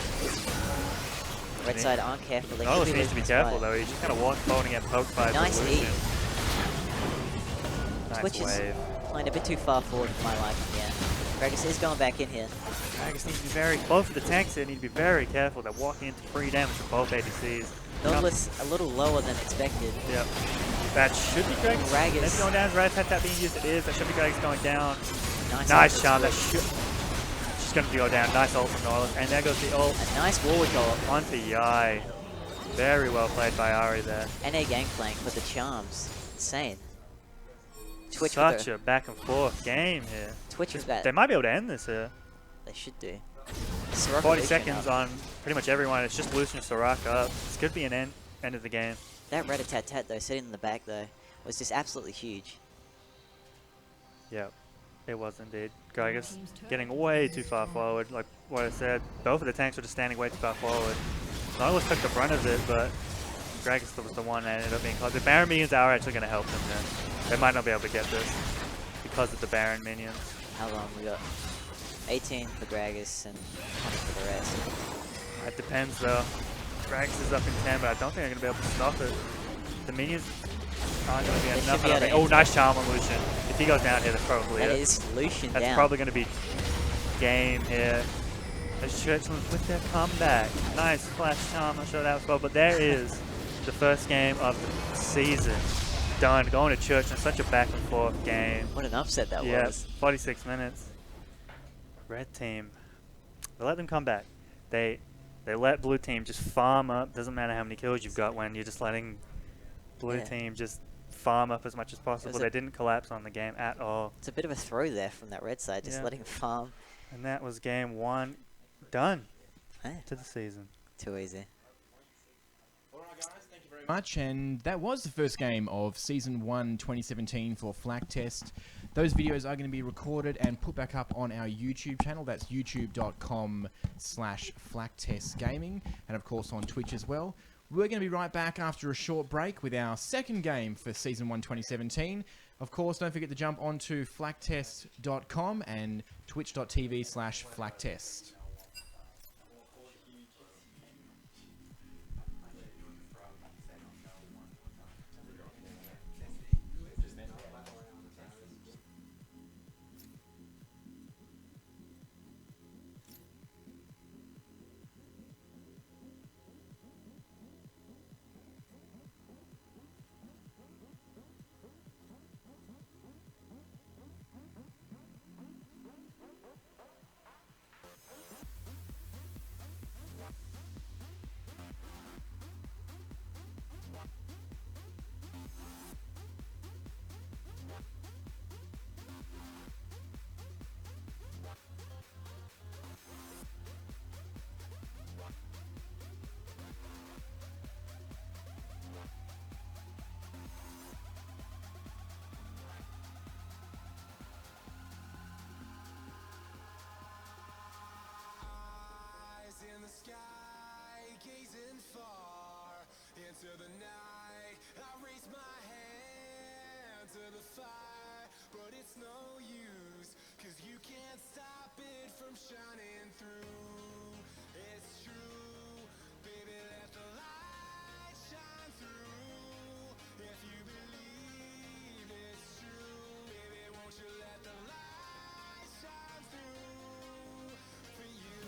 Red side aren't careful. They Nautilus could be needs to be losing this careful fight. though. He's just kind of folding and poked by Nice the E. Lucian. Nice Twitch is wave. playing a bit too far forward for my liking, yeah. Gragas is going back in here. Gragas needs to be both of the tanks here need to be very careful. They're walking into free damage from both ADCs. Nautilus a little lower than expected. Yep. That should be Gragas. Gragas. It's going down. Right, that being used. It is. That should be Gragas going down. Nice ult. Charm. That should. She's going to go down. Nice ult from Nautilus. And there goes the ult A nice Warwick ult. onto Yai. Very well played by Ari there. NA Gangplank for the charms. Insane. Twitch Such a back and forth game here. Twitch was bad. They might be able to end this here. They should do. Soraka 40 Lucian seconds up. on pretty much everyone. It's just Lucian and Soraka up. This could be an end of the game. That rat-a-tat-tat though, sitting in the back though, was just absolutely huge. Yep, it was indeed. Gragas getting way too far forward. Like what I said, both of the tanks were just standing way too far forward. Nautilus took the brunt of it, but Gragas was the one that ended up being caught. The Baron minions are actually going to help them then. They might not be able to get this because of the Baron minions. How long we got? 18 for Gragas and 20 for the rest. It depends though. Gragas is up in 10, but I don't think they're going to be able to stop it. The minions aren't going to be They enough. should be able to Oh, end nice charm on Lucian. If he goes down here, that's probably That it. is Lucian That's down. probably going to be game here. The Churchlands with their comeback. Nice flash charm. Not sure that was well, but there is the first game of the season. Done. Going to Churchland. Such a back and forth game. What an upset that Yeah, was. 46 minutes. Red team. They let them come back. They let blue team just farm up. Doesn't matter how many kills you've got when you're just letting blue team just farm up as much as possible. They didn't collapse on the game at all. It's a bit of a throw there from that red side, just Yeah. letting farm. And that was game 1 done Hey, to the season. too easy. Alright guys, much, and that was the first game of Season 1 2017 for Flaktest. Those videos are going to be recorded and put back up on our YouTube channel. That's youtube.com/Flaktest Gaming, and of course on Twitch as well. We're going to be right back after a short break with our second game for Season 1 2017. Of course, don't forget to jump onto flaktest.com and twitch.tv/Flaktest. In the sky, gazing far into the night, I raise my hand to the fire, but it's no use, 'cause you can't stop it from shining through. It's true, baby, let the light shine through. If you believe it's true, baby, won't you let the light shine through for you.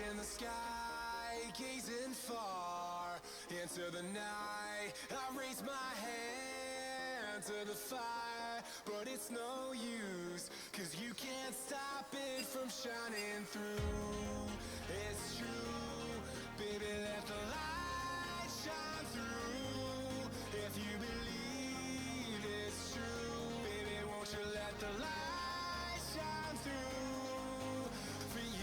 In the sky, gazing far into the night, I raise my hand to the fire, but it's no use, 'cause you can't stop it from shining through. It's true, baby, let the light shine through. If you believe it's true, baby, won't you let the light shine through for you.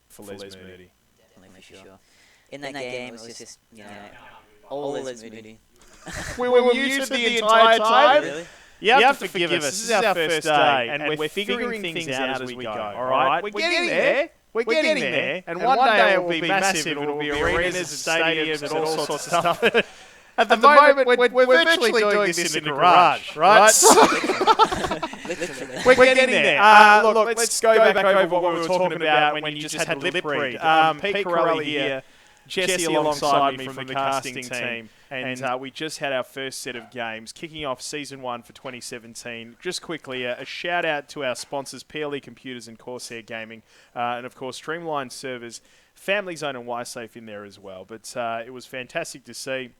for Les Moody. Definitely, for sure. In that game, it was just, you know, all Les Moody. We were muted the entire time. Really? You have to forgive us. This is our first day, and we're figuring things out as we go. All right, we're getting there. We're getting there, and one day it will be massive. It will be arenas and stadiums and all sorts of stuff. At the moment, we're virtually doing this in the garage, right? Literally. We're getting there. Look, let's go back over what we were talking about when you just had the lip read. Pete Corelli here, Jesse alongside me from the casting team, and we just had our first set of games, kicking off Season 1 for 2017. Just quickly, a shout-out to our sponsors, PLE Computers and Corsair Gaming, and of course, Streamline Servers, Family Zone and ySafe in there as well. But it was fantastic to see.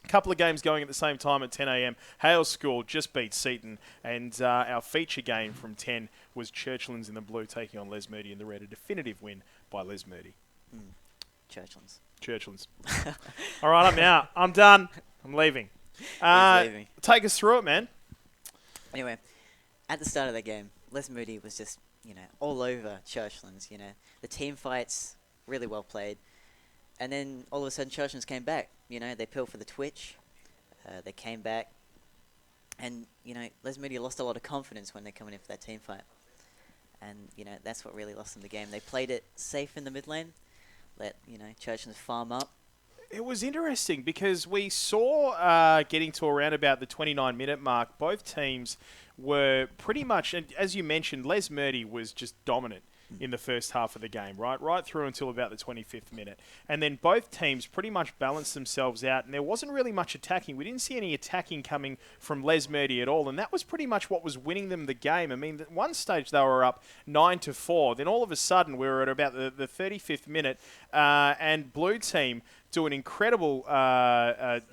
A couple of games going at the same time at 10 a.m. Hale School just beat Seton, and our feature game from 10 was Churchlands in the blue taking on Les Moody in the red. A definitive win by Les Moody. Churchlands. All right, I'm out. I'm done. I'm leaving. Leaving. Take us through it, man. Anyway, at the start of the game, Les Moody was just, you know, all over Churchlands. You know, the team fights really well played, and then all of a sudden Churchlands came back. You know, they peeled for the twitch. They came back, and you know, Les Moody lost a lot of confidence when they're coming in for that team fight, and you know that's what really lost them the game. They played it safe in the mid lane, let Churchlands farm up. It was interesting because we saw getting to around about the 29-minute mark, both teams were pretty much, and as you mentioned, Les Moody was just dominant in the first half of the game, right through until about the 25th minute. And then both teams pretty much balanced themselves out, and there wasn't really much attacking. We didn't see any attacking coming from Les Moody at all, and that was pretty much what was winning them the game. I mean, at one stage they were up 9-4. Then all of a sudden we were at about the 35th minute, and Blue Team do an incredible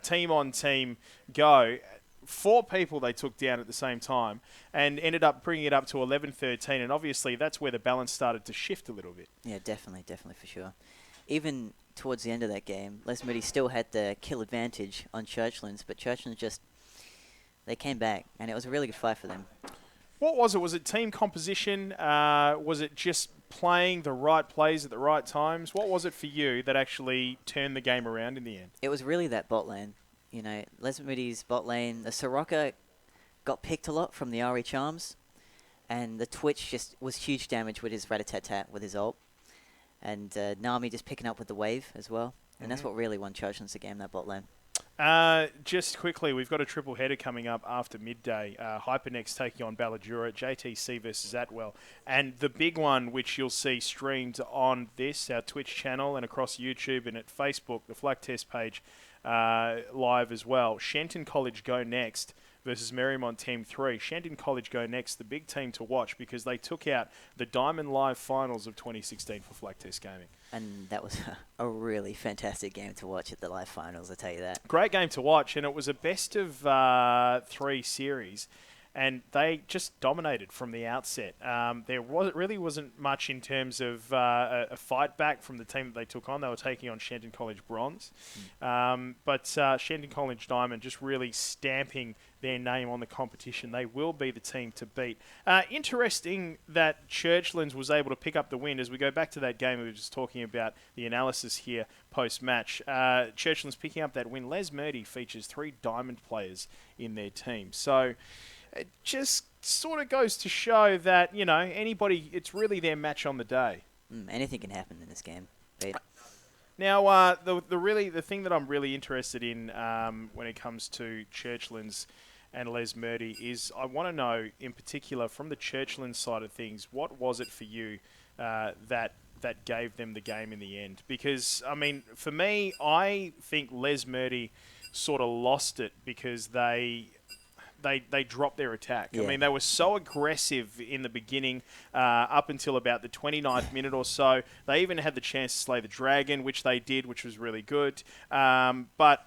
team-on-team go. 4 people they took down at the same time and ended up bringing it up to 11-13, and obviously that's where the balance started to shift a little bit. Yeah, definitely for sure. Even towards the end of that game, Les Moody still had the kill advantage on Churchlands, but Churchlands they came back, and it was a really good fight for them. What was it? Was it team composition? Was it just playing the right plays at the right times? What was it for you that actually turned the game around in the end? It was really that bot lane. You know, Les Moody's bot lane, the Soraka got picked a lot from the RE Charms, and the Twitch just was huge damage with his rat-a-tat-tat with his ult, and Nami just picking up with the wave as well, and that's what really won Churchlands the game, that bot lane. Just quickly, we've got a triple header coming up after midday. Hypernext taking on Balladura, JTC versus Atwell, and the big one, which you'll see streamed on our Twitch channel and across YouTube and at Facebook, the Flaktest page, live as well. Shenton College go next versus Marymount Team 3. Shenton College go next, the big team to watch because they took out the Diamond Live Finals of 2016 for Flaktest Gaming. And that was a really fantastic game to watch at the live finals, I tell you that. Great game to watch, and it was a best of 3 series. And they just dominated from the outset. There really wasn't much in terms of a fight back from the team that they took on. They were taking on Shenton College Bronze. But Shenton College Diamond just really stamping their name on the competition. They will be the team to beat. Interesting that Churchlands was able to pick up the win. As we go back to that game we were just talking about, the analysis here post-match. Churchlands picking up that win. Les Moody features 3 Diamond players in their team. So it just sort of goes to show that, you know, anybody, it's really their match on the day. Anything can happen in this game, Pete. Now, the thing that I'm really interested in when it comes to Churchlands and Les Moody is I want to know, in particular, from the Churchlands side of things, what was it for you that gave them the game in the end? Because, I mean, for me, I think Les Moody sort of lost it because they dropped their attack. Yeah. I mean, they were so aggressive in the beginning up until about the 29th minute or so. They even had the chance to slay the dragon, which they did, which was really good. But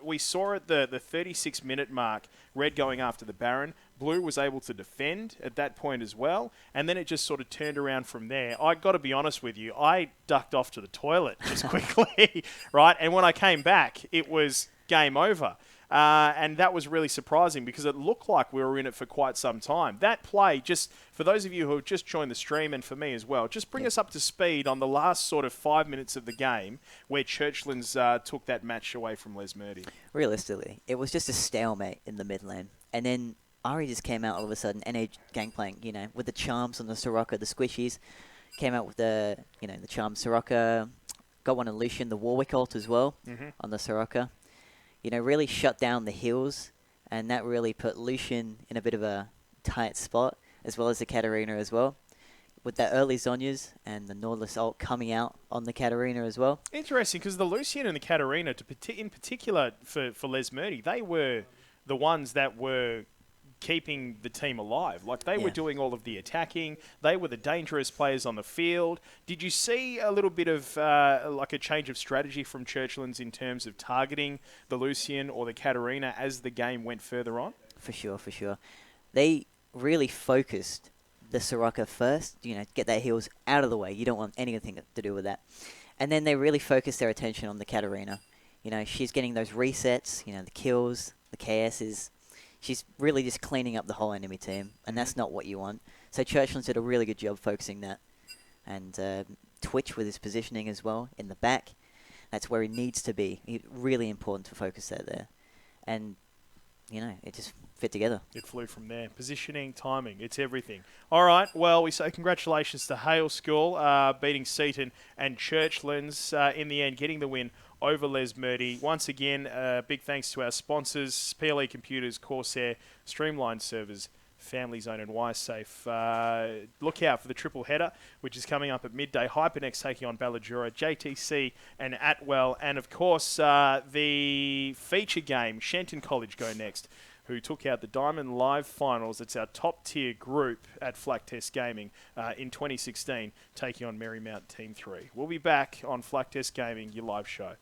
we saw at the 36-minute mark, Red going after the Baron. Blue was able to defend at that point as well. And then it just sort of turned around from there. I got to be honest with you, I ducked off to the toilet just quickly, right? And when I came back, it was game over. And that was really surprising because it looked like we were in it for quite some time. That play, just for those of you who have just joined the stream and for me as well, just bring us up to speed on the last sort of 5 minutes of the game where Churchlands took that match away from Les Murdy. Realistically, it was just a stalemate in the mid lane. And then Ari just came out all of a sudden, NA Gangplank, you know, with the charms on the Soraka, the squishies, came out with the, you know, the charm Soraka, got one on Lucian, the Warwick ult as well on the Soraka. You know, really shut down the heals, and that really put Lucian in a bit of a tight spot, as well as the Katarina as well. With the early Zonyas and the Nautilus ult coming out on the Katarina as well. Interesting, because the Lucian and the Katarina, in particular for Les Murdy, they were the ones that were keeping the team alive. Like, they were doing all of the attacking. They were the dangerous players on the field. Did you see a little bit of like a change of strategy from Churchlands in terms of targeting the Lucian or the Katarina as the game went further on? For sure, for sure. They really focused the Soraka first, you know, get their heals out of the way. You don't want anything to do with that. And then they really focused their attention on the Katarina. You know, she's getting those resets, you know, the kills, the KSs. She's really just cleaning up the whole enemy team, and that's not what you want. So Churchlands did a really good job focusing that. And Twitch with his positioning as well in the back, that's where he needs to be. Really important to focus that there. And, you know, it just fit together. It flew from there. Positioning, timing, it's everything. All right, well, we say congratulations to Hale School, beating Seaton and Churchlands in the end, getting the win over Les Murdy. Once again, big thanks to our sponsors, PLE Computers, Corsair, Streamline Servers, Family Zone and ySafe. Look out for the triple header, which is coming up at midday. Hypernext taking on Balladura, JTC and Atwell. And, of course, the feature game, Shenton College go next, who took out the Diamond Live Finals. It's our top-tier group at Flaktest Gaming in 2016, taking on Marymount Team 3. We'll be back on Flaktest Gaming, your live show.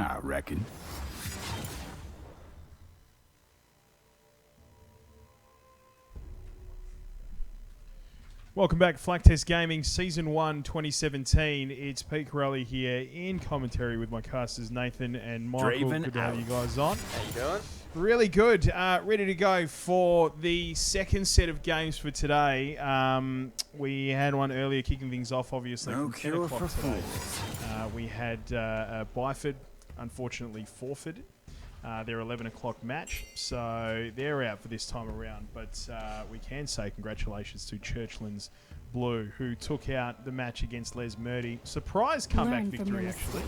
I reckon. Welcome back, Flaktest Gaming Season 1 2017. It's Pete Corelli here in commentary with my casters Nathan and Michael. Draven Good to have out. you guys on. How you doing? Really good. Ready to go for the second set of games for today. We had one earlier kicking things off, obviously, No from 10 cure o'clock for today. fools. We had Byford, unfortunately, forfeited their 11 o'clock match. So they're out for this time around. But we can say congratulations to Churchland's Blue, who took out the match against Les Murdy. Surprise comeback Learn from victory, your actually,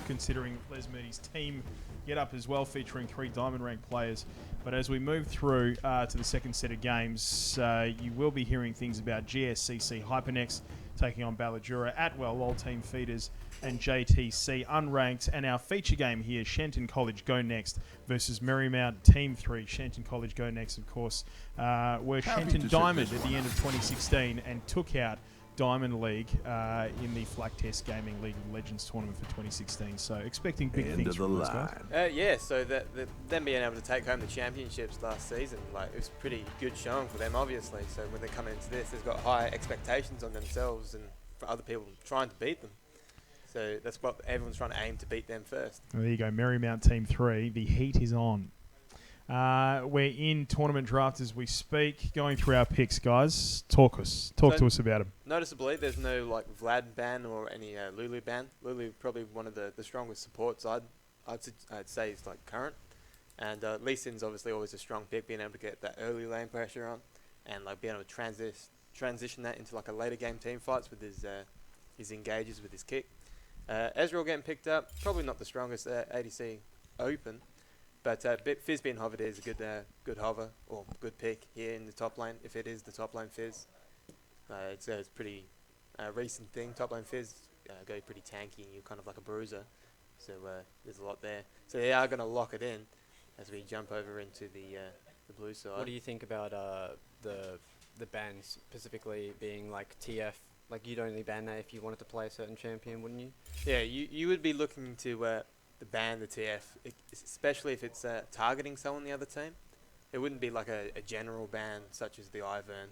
considering Les Murdy's team get up as well, featuring 3 diamond rank players. But as we move through to the second set of games, you will be hearing things about GSCC Hypernex taking on Balladura, Atwell, Lol Team Feeders, and JTC Unranked. And our feature game here, Shenton College Go Next versus Merrymount Team 3. Shenton College Go Next, of course, were Happy Shenton to set Diamond this at the one end of 2016 and took out Diamond League in the Flaktest Gaming League of Legends tournament for 2016. So expecting big End things of the from those guys. line. Yeah, so them being able to take home the championships last season, like it was pretty good showing for them, obviously. So when they come into this, they've got high expectations on themselves and for other people trying to beat them. So that's what everyone's trying to aim to beat them first. Well, there you go, Merrymount Team 3. The heat is on. We're in tournament draft as we speak, going through our picks, guys. Talk to us about them. Noticeably, there's no like Vlad ban or any Lulu ban. Lulu probably one of the strongest supports I'd say is like current. And Lee Sin's obviously always a strong pick, being able to get that early lane pressure on, and like being able to transition that into like a later game team fights with his engages with his kick. Ezreal getting picked up, probably not the strongest ADC open, but Fizz being hovered is a good hover or good pick here in the top lane. If it is the top lane Fizz, it's a pretty recent thing. Top lane Fizz go pretty tanky, and you're kind of like a bruiser, so there's a lot there. So they are going to lock it in as we jump over into the blue side. What do you think about the bans specifically being like TF? Like you'd only ban that if you wanted to play a certain champion, wouldn't you? Yeah, you would be looking to ban the TF, especially if it's targeting someone on the other team. It wouldn't be like a general ban such as the Ivern,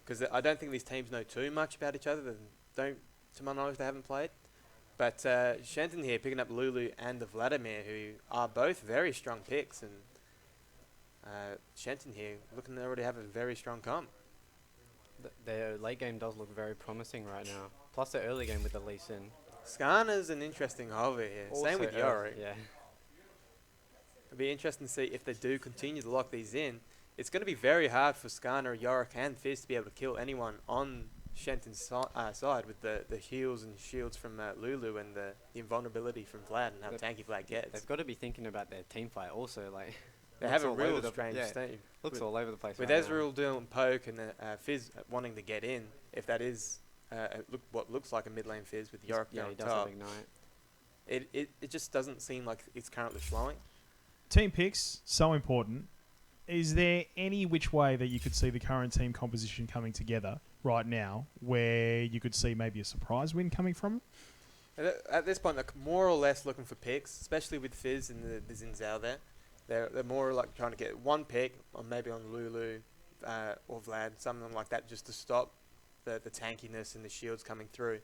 because I don't think these teams know too much about each other. To my knowledge, they haven't played. But Shenton here picking up Lulu and the Vladimir, who are both very strong picks, and Shenton here looking to already have a very strong comp. Their late game does look very promising right now. Plus their early game with the Lee Sin. Skarner's an interesting hover here. Same with Yorick. Yeah. It'll be interesting to see if they do continue to lock these in. It's going to be very hard for Skarner, Yorick, and Fizz to be able to kill anyone on Shenton's side with the heals and shields from Lulu and the invulnerability from Vlad and how tanky Vlad gets. They've got to be thinking about their team fight also. Like They have a real strange team. Looks all over the place. With right Ezreal doing poke and Fizz wanting to get in, if that is what looks like a mid lane Fizz with Yorick yeah, on he does top, have ignite. it just doesn't seem like it's currently flowing. Team picks, so important. Is there any which way that you could see the current team composition coming together right now where you could see maybe a surprise win coming from? At this point, they're more or less looking for picks, especially with Fizz and the Xin Zhao there. They're more like trying to get one pick, or maybe on Lulu or Vlad, something like that, just to stop the tankiness and the shields coming through,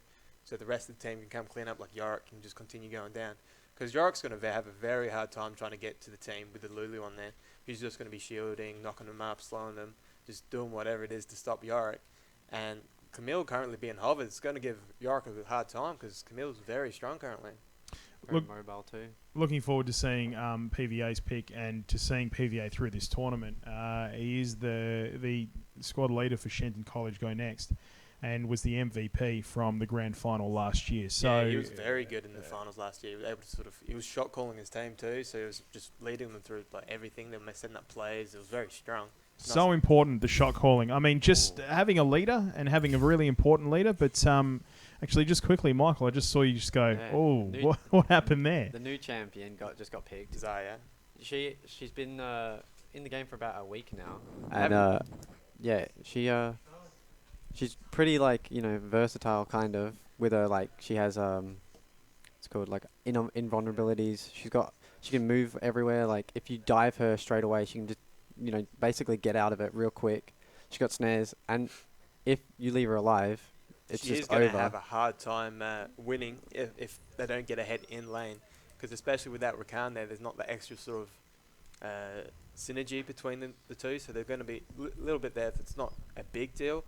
so the rest of the team can come clean up, like Yorick can just continue going down. Because Yorick's going to have a very hard time trying to get to the team with the Lulu on there. He's just going to be shielding, knocking them up, slowing them, just doing whatever it is to stop Yorick. And Camille currently being hovered, it's going to give Yorick a hard time because Camille's very strong currently. Very mobile too. Looking forward to seeing PVA's pick and to seeing PVA through this tournament. He is the squad leader for Shenton College Go Next and was the MVP from the grand final last year. So yeah, he was very good in the finals last year. He was able to he was shot calling his team too, so he was just leading them through like everything. They were setting up plays. It was very strong. So important, the shot calling. I mean, just having a leader and having a really important leader. But actually, just quickly, Michael, I just saw you just go, Yeah. oh, what happened there? The new champion just got picked. Zaya. She's been in the game for about a week now, and yeah, she's pretty like versatile kind of. With her like she has so what's it called, like invulnerabilities. She can move everywhere. Like if you dive her straight away, she can just basically get out of it real quick. She got snares, and if you leave her alive, it's She is just going to over. have a hard time winning if they don't get ahead in lane, because especially with that Rakan there's not the extra sort of synergy between the two, so they're going to be a little bit there. It's not a big deal.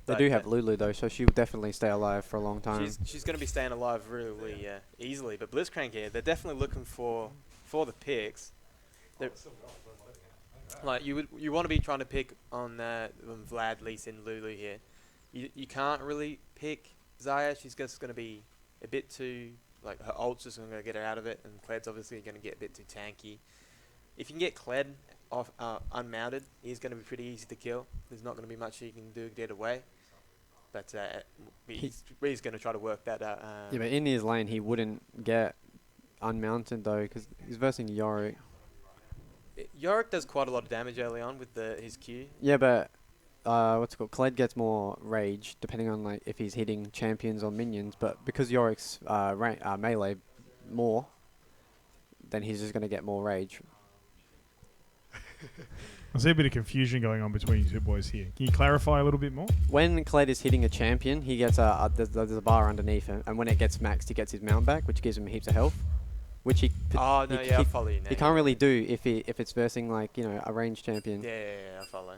They but do have Lulu though, so she will definitely stay alive for a long time. She's going to be staying alive really easily. But Blitzcrank here, they're definitely looking for the picks. Like you want to be trying to pick on Vlad, Lee Sin, Lulu here. You can't really pick Xayah. She's just going to be a bit too, like, her ult's just going to get her out of it, and Cled's obviously going to get a bit too tanky. If you can get Cled off unmounted, he's going to be pretty easy to kill. There's not going to be much you can do to get away. But he's going to try to work that out. Yeah, but in his lane, he wouldn't get unmounted though, because he's versing Yorick. Yorick does quite a lot of damage early on with his Q. Yeah, but what's it called? Kled gets more rage depending on like if he's hitting champions or minions. But because Yorick's melee more, then he's just gonna get more rage. I see a bit of confusion going on between you two boys here. Can you clarify a little bit more? When Kled is hitting a champion, he gets there's a bar underneath him, and when it gets maxed, he gets his mount back, which gives him heaps of health. Which he Oh no, I follow you now. he can't really do if it's versing like a ranged champion. Yeah, I follow.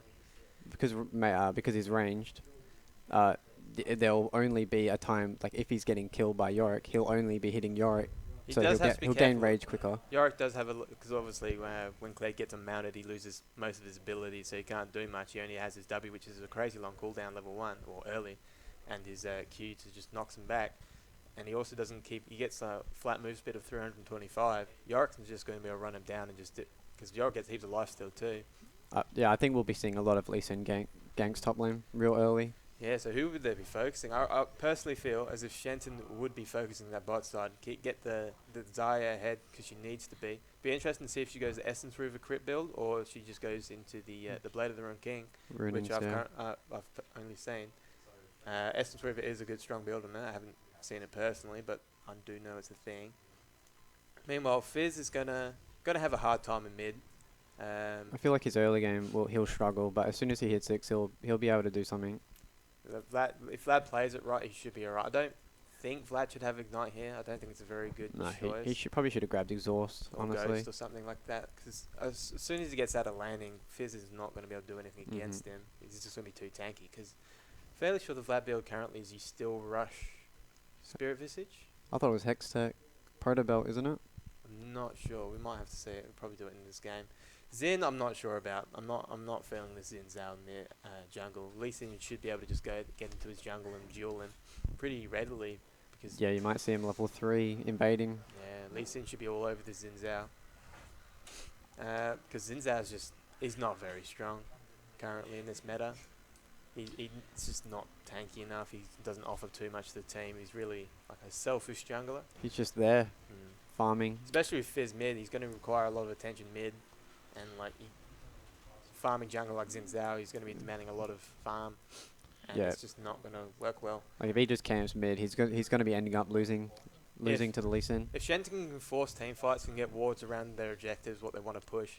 Because he's ranged. There'll only be a time like if he's getting killed by Yorick, he'll only be hitting Yorick, so he'll gain rage quicker. Yorick does have because obviously when Kled gets him mounted, he loses most of his abilities, so he can't do much. He only has his W, which is a crazy long cooldown, level 1 or early, and his Q to just knocks him back. And he also doesn't he gets a flat move speed of 325. Yorick's just going to be able to run him down and just because Yorick gets heaps of lifesteal too. Yeah, I think we'll be seeing a lot of Lee Sin ganks top lane real early. Yeah, so who would they be focusing? I personally feel as if Shenton would be focusing that bot side. Get the Xayah ahead because she needs to be. Be interesting to see if she goes the Essence River crit build or if she just goes into the Blade of the Rune King, which I've only seen. Essence River is a good strong build on that. I haven't seen it personally, but I do know it's a thing. Meanwhile, Fizz is gonna have a hard time in mid. I feel like his early game he'll struggle, but as soon as he hits 6, he'll be able to do something. If Vlad plays it right, he should be alright. I don't think Vlad should have Ignite here. I don't think it's a very good choice. He probably should have grabbed Exhaust, or honestly. Ghost or something like that. Because as soon as he gets out of landing, Fizz is not going to be able to do anything against him. He's just going to be too tanky. Because fairly sure the Vlad build currently is you still rush Spirit Visage. I thought it was Hextech. Proto Belt, isn't it? I'm not sure. We might have to see it. We'll probably do it in this game. Xin, I'm not sure about. I'm not feeling the Zin's out in the jungle. Lee Sin should be able to just get into his jungle and duel him pretty readily. Because yeah, you might see him level 3 invading. Yeah, Lee Sin should be all over the Xin Zhao. Because Xin Zhao's he's not very strong currently in this meta. He's just not tanky enough. He doesn't offer too much to the team. He's really like a selfish jungler. He's just there, farming. Especially with Fizz mid, he's going to require a lot of attention mid. And like farming jungle like Xin Zhao, he's going to be demanding a lot of farm. And it's just not going to work well. Like if he just camps mid, he's going to be ending up losing to the Lee Sin. If Shenton can force team fights and get wards around their objectives, what they want to push,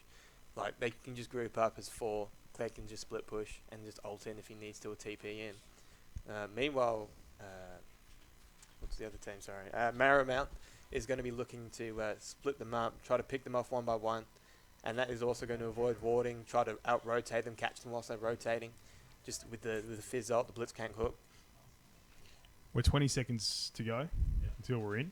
like they can just group up as 4. Clay can just split push and just ult in if he needs to, or TP in. Meanwhile, what's the other team? Sorry, Maramount is going to be looking to split them up, try to pick them off one by one, and that is also going to avoid warding, try to out-rotate them, catch them whilst they're rotating, just with the Fizz ult, the Blitzcrank hook. We're 20 seconds to go until we're in.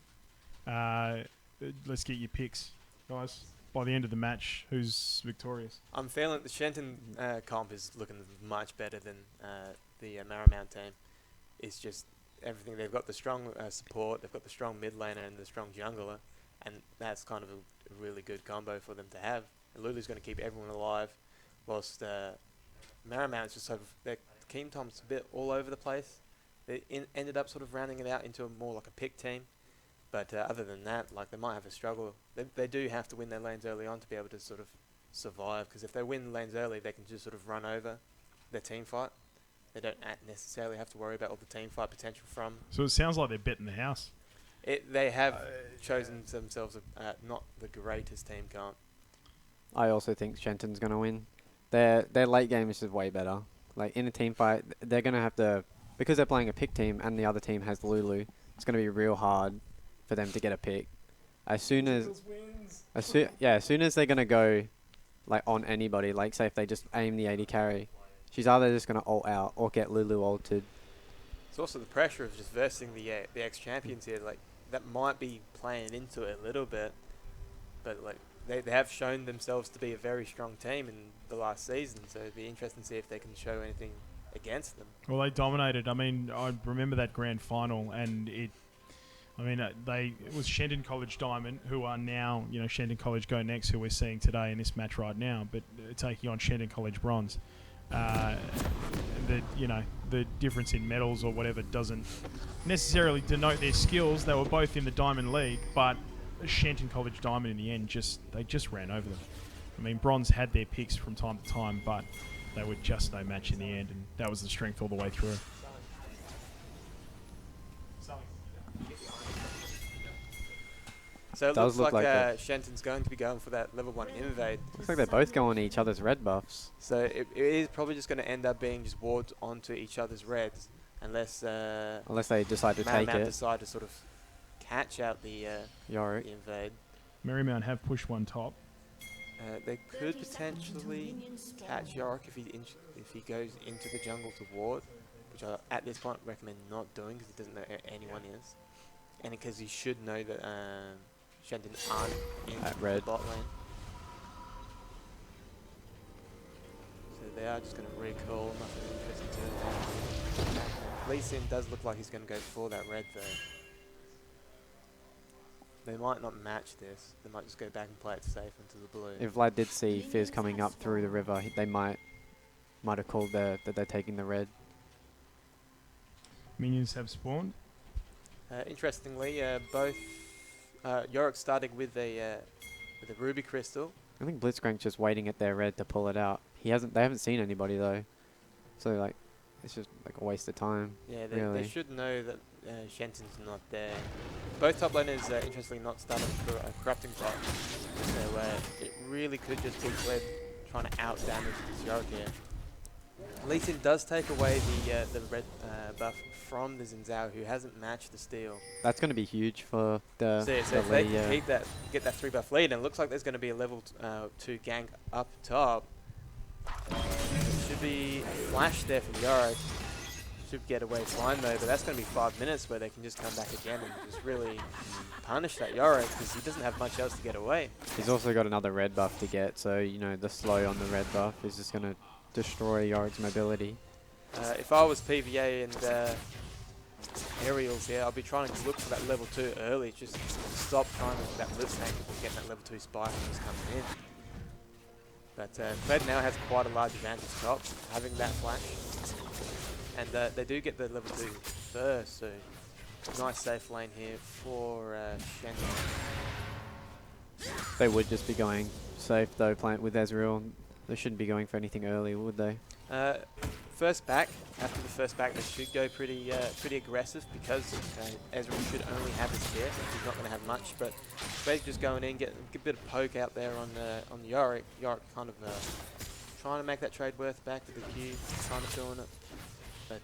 Let's get your picks, guys. By the end of the match, who's victorious? I'm feeling the Shenton comp is looking much better than the Maramount team. It's just everything. They've got the strong support, they've got the strong mid laner and the strong jungler, and that's kind of a really good combo for them to have. And Lulu's going to keep everyone alive, whilst Maramount's just sort of, their team Tom's a bit all over the place. They ended up sort of rounding it out into a more like a pick team. But other than that, like they might have a struggle. They do have to win their lanes early on to be able to sort of survive. Because if they win lanes early, they can just sort of run over their team fight. They don't necessarily have to worry about all the team fight potential from. So it sounds like they're betting the house. They have chosen themselves not the greatest team comp. I also think Shenton's going to win. Their late game is just way better. Like, in a team fight, they're going to have to... Because they're playing a pick team and the other team has Lulu, it's going to be real hard for them to get a pick. As soon as they're going to go like on anybody, like say if they just aim the AD carry, she's either just going to ult out or get Lulu ulted. It's also the pressure of just versing the ex-champions here. Like, that might be playing into it a little bit, but like they have shown themselves to be a very strong team in the last season, so it'd be interesting to see if they can show anything against them. Well, they dominated. I mean, I remember that grand final, and it was Shenton College Diamond, who are now, Shenton College Go Next, who we're seeing today in this match right now, but taking on Shenton College Bronze. The difference in medals or whatever doesn't necessarily denote their skills. They were both in the Diamond League, but Shenton College Diamond in the end they just ran over them. I mean, Bronze had their picks from time to time, but they were just no match in the end, and that was the strength all the way through. So it Does looks look like Shenton's going to be going for that level 1 invade. Looks like they're both going each other's red buffs. So it is probably just going to end up being just wards onto each other's reds, unless they decide to take it. decide to sort of catch out the Yorick. the invade. Marymount have pushed one top. They could potentially catch Yorick if he goes into the jungle to ward, which I at this point recommend not doing because he doesn't know anyone is, and because he should know that Shenton aren't in At red. the bot lane. So they are just going to recall, nothing interesting to it. Lee Sin does look like he's going to go for that red though. They might not match this. They might just go back and play it safe into the blue. If Vlad did see Fizz coming up through the river, they might have called that they're taking the red. Minions have spawned. Interestingly, both Yorick starting with a ruby crystal. I think Blitzcrank's just waiting at their red to pull it out. They haven't seen anybody though, so like it's just like a waste of time. Yeah, really. they should know that Shenton's not there. Both top laners interestingly not starting for a corrupting bot, so it really could just be Gleb trying to out damage this Yorick here. Lee Sin does take away the red buff from the Xin, who hasn't matched the steal. That's going to be huge for the So if they can keep get that 3 buff lead, and it looks like there's going to be a level 2 gank up top. There should be a flash there from Yorick. Should get away fine though, but that's going to be 5 minutes where they can just come back again and just really punish that Yorick because he doesn't have much else to get away. He's also got another red buff to get, so the slow on the red buff is just going to destroy Yorick's mobility. If I was PVA and Aerials here, I'll be trying to look for that level 2 early, just stop trying to that blitz tank and get that level 2 spike and just coming in. But Kled now has quite a large advantage top, having that flash. And they do get the level 2 first, so nice safe lane here for Shenton. They would just be going safe though, playing with Ezreal. They shouldn't be going for anything early, would they? First back, after the first back, they should go pretty aggressive because Ezreal should only have his spear. He's not going to have much, but basically just going in, get a bit of poke out there on Yorick. Yorick kind of trying to make that trade worth back to the queue, kind of doing it. But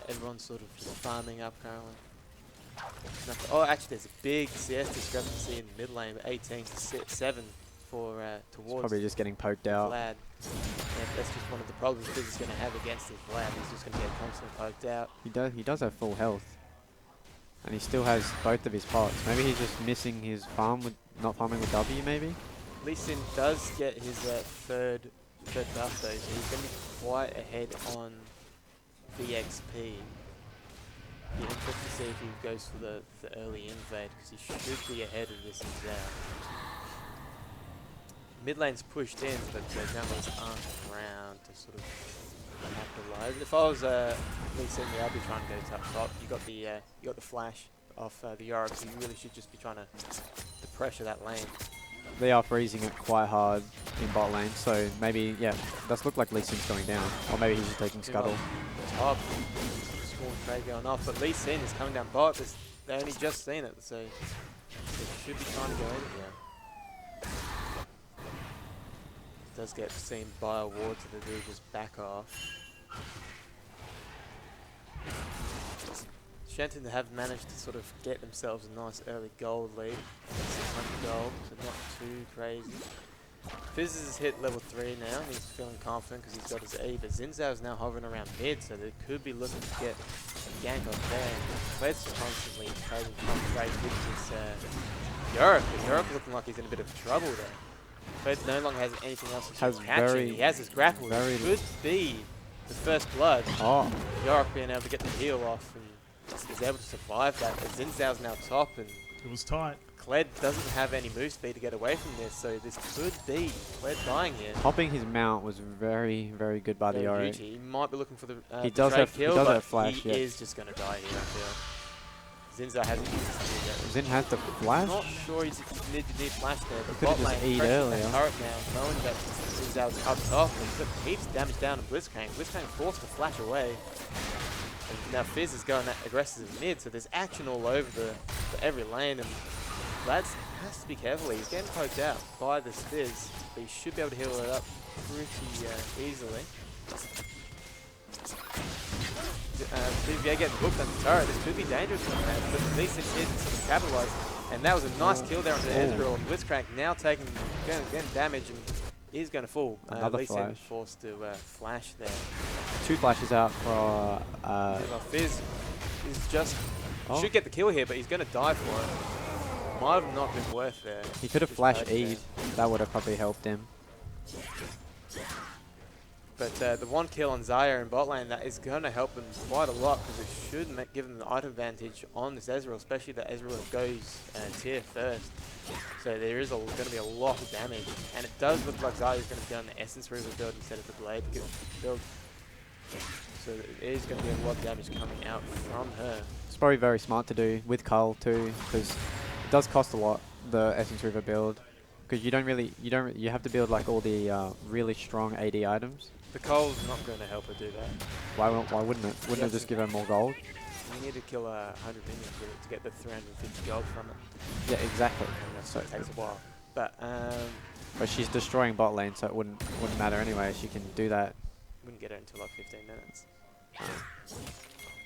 everyone's sort of just farming up currently. Oh, actually, there's a big CS discrepancy in mid lane, 18 to 7 for towards. Probably just getting poked out. Vlad. Yeah, that's just one of the problems Fizz is going to have against his Vlad. He's just going to get constantly poked out. He does have full health, and he still has both of his pots. Maybe he's just missing his farm with not farming with W. Maybe. Lee Sin does get his third buff though, so he's going to be quite ahead on VXP. Be interested to see if he goes for the early invade because he should be ahead of this Xin. Mid lane's pushed in, but the junglers aren't around to sort of capitalize. If I was Lee Sin, I'd be trying to go top. You got the flash off the Yorick, so you really should just be trying to pressure that lane. They are freezing it quite hard in bot lane, so maybe, yeah, does look like Lee Sin's going down. Or maybe he's just taking Scuttle. Top, small trade going off, but Lee Sin is coming down bot. There's they only just seen it, so they should be trying to go in here. Does get seen by a ward, so they do just back off. Shenton have managed to sort of get themselves a nice early gold lead. 600 gold, so not too crazy. Fizz has hit level 3 now, and he's feeling confident because he's got his E, but Zinzao is now hovering around mid, so they could be looking to get a gank off there. Fled's just constantly trading trade with his Yorick, but Yorick looking like he's in a bit of trouble there. Fed no longer has anything else to catch him. He has his grapple. It could be the first blood. Oh. Yorick being able to get the heal off and is able to survive that. But Zinzao's now top and It was tight. Kled doesn't have any move speed to get away from this, so this could be Kled dying here. Popping his mount was very, very good by the Very Yorick. huge. He might be looking for the He does have flash, he is just going to die here, I feel. Zinzao hasn't used his skill yet. Zin has the flash? I'm not sure he's need flash there, but could've bot just lane E'd pressing earlier. that turret now, knowing that Zinzao's up top, and he's got heaps of damage down on Blitzcrank. Blitzcrank forced to flash away. And now Fizz is going aggressive mid, so there's action all over for every lane, and Vlad has to be careful. He's getting poked out by this Fizz, but he should be able to heal it up pretty easily. BVA getting hooked on the turret. This could be dangerous for him, but at least it's hit and sort of capitalized. And that was a nice kill there onto Ezreal. Blitzcrank now getting damage and is going to fall. Another Lee Sin flash. forced to flash there. 2 flashes out for Fizz is just should get the kill here, but he's going to die for it. Might have not been worth there. he could have flash E'd. That would have probably helped him. But the one kill on Xayah in bot lane, that is going to help them quite a lot because it should give them the item advantage on this Ezreal, especially that Ezreal goes tier first. So there is going to be a lot of damage. And it does look like Xayah is going to be on the Essence Reaver build instead of the Blade build. So there is going to be a lot of damage coming out from her. It's probably very smart to do with Cull too, because it does cost a lot, the Essence River build. Because you have to build like all the really strong AD items. The Cole's not going to help her do that. Why wouldn't it? Wouldn't it just give her more gold? You need to kill 100 minions with it to get the 350 gold from it. Yeah, exactly. And so it takes a while. But she's destroying bot lane, so it wouldn't matter anyway. She can do that. wouldn't get it until like 15 minutes.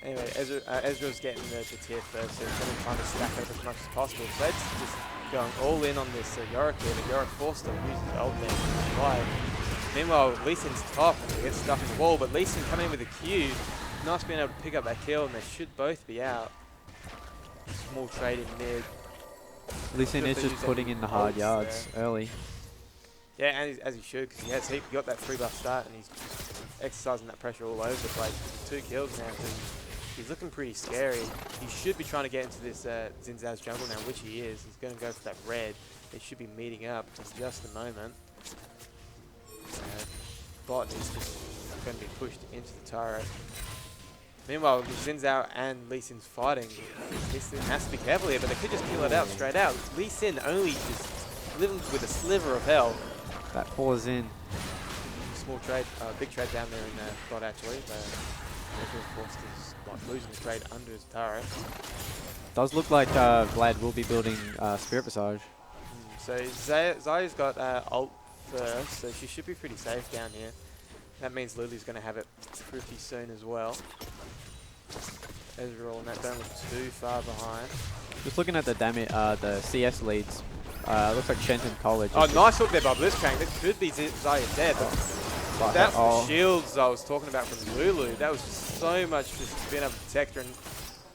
Anyway, Ezreal's getting the tier first, so he's going to try to stack up as much as possible. Fled's just going all in on this Yorick here, but Yorick forced to use his ult there to survive. Meanwhile, Lee Sin's top, he gets stuck in the wall, but Lee Sin coming in with a Q. Nice being able to pick up that kill, and they should both be out. Small trade in mid. Lee Sin is just putting in the hard yards early. Yeah, and as he should, because he got that 3-buff start, and he's exercising that pressure all over the place. 2 kills now, so he's looking pretty scary. He should be trying to get into this Zinzao's jungle now, which he is. He's going to go for that red. They should be meeting up in just a moment. Bot is just going to be pushed into the turret. Meanwhile, Zinzao and Lee Sin's fighting. Lee Sin has to be careful here, but they could just kill it out straight out. Lee Sin only just living with a sliver of health. That pours in. Small trade, big trade down there in bot actually. Ezreal forced is like losing the trade under his turret. Does look like Vlad will be building Spirit Visage. So Xayah's got ult first, so she should be pretty safe down here. That means Lily's going to have it pretty soon as well. Ezreal and that don't look too far behind. Just looking at the damage, the CS leads. Looks like Shenton College. Oh, nice hook there by Blitzcrank. That could be Xayah dead. But that's the shields I was talking about from Lulu. That was just so much just being able to protect her, and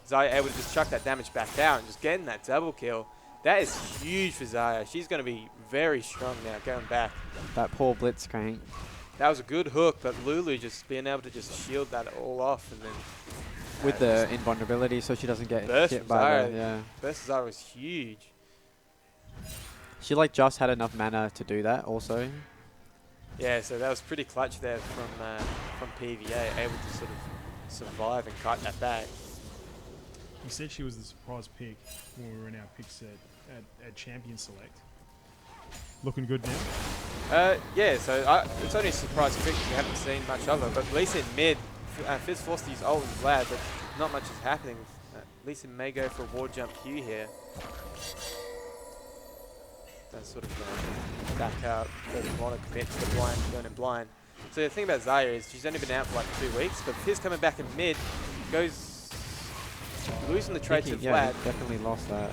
Xayah able to just chuck that damage back out and just getting that double kill. That is huge for Xayah. She's going to be very strong now going back. That poor Blitzcrank. That was a good hook, but Lulu just being able to just shield that all off and then with the invulnerability, so she doesn't get burst hit by the Burst Xayah was huge. She like just had enough mana to do that also. Yeah, so that was pretty clutch there from PVA, able to sort of survive and cut that back. You said she was the surprise pick when we were in our pick set at Champion Select. Looking good now? Yeah, so it's only a surprise pick because we haven't seen much of her, but Lee Sin mid, Fizz forced to use ult and Vlad, but not much is happening Lee Sin may go for a ward jump Q here. That's sort of back up, doesn't want to commit to the blind, going in blind. So the thing about Zaya is she's only been out for like 2 weeks, but Fizz coming back in mid, goes losing the trade to Yeah, Vlad. he definitely lost that.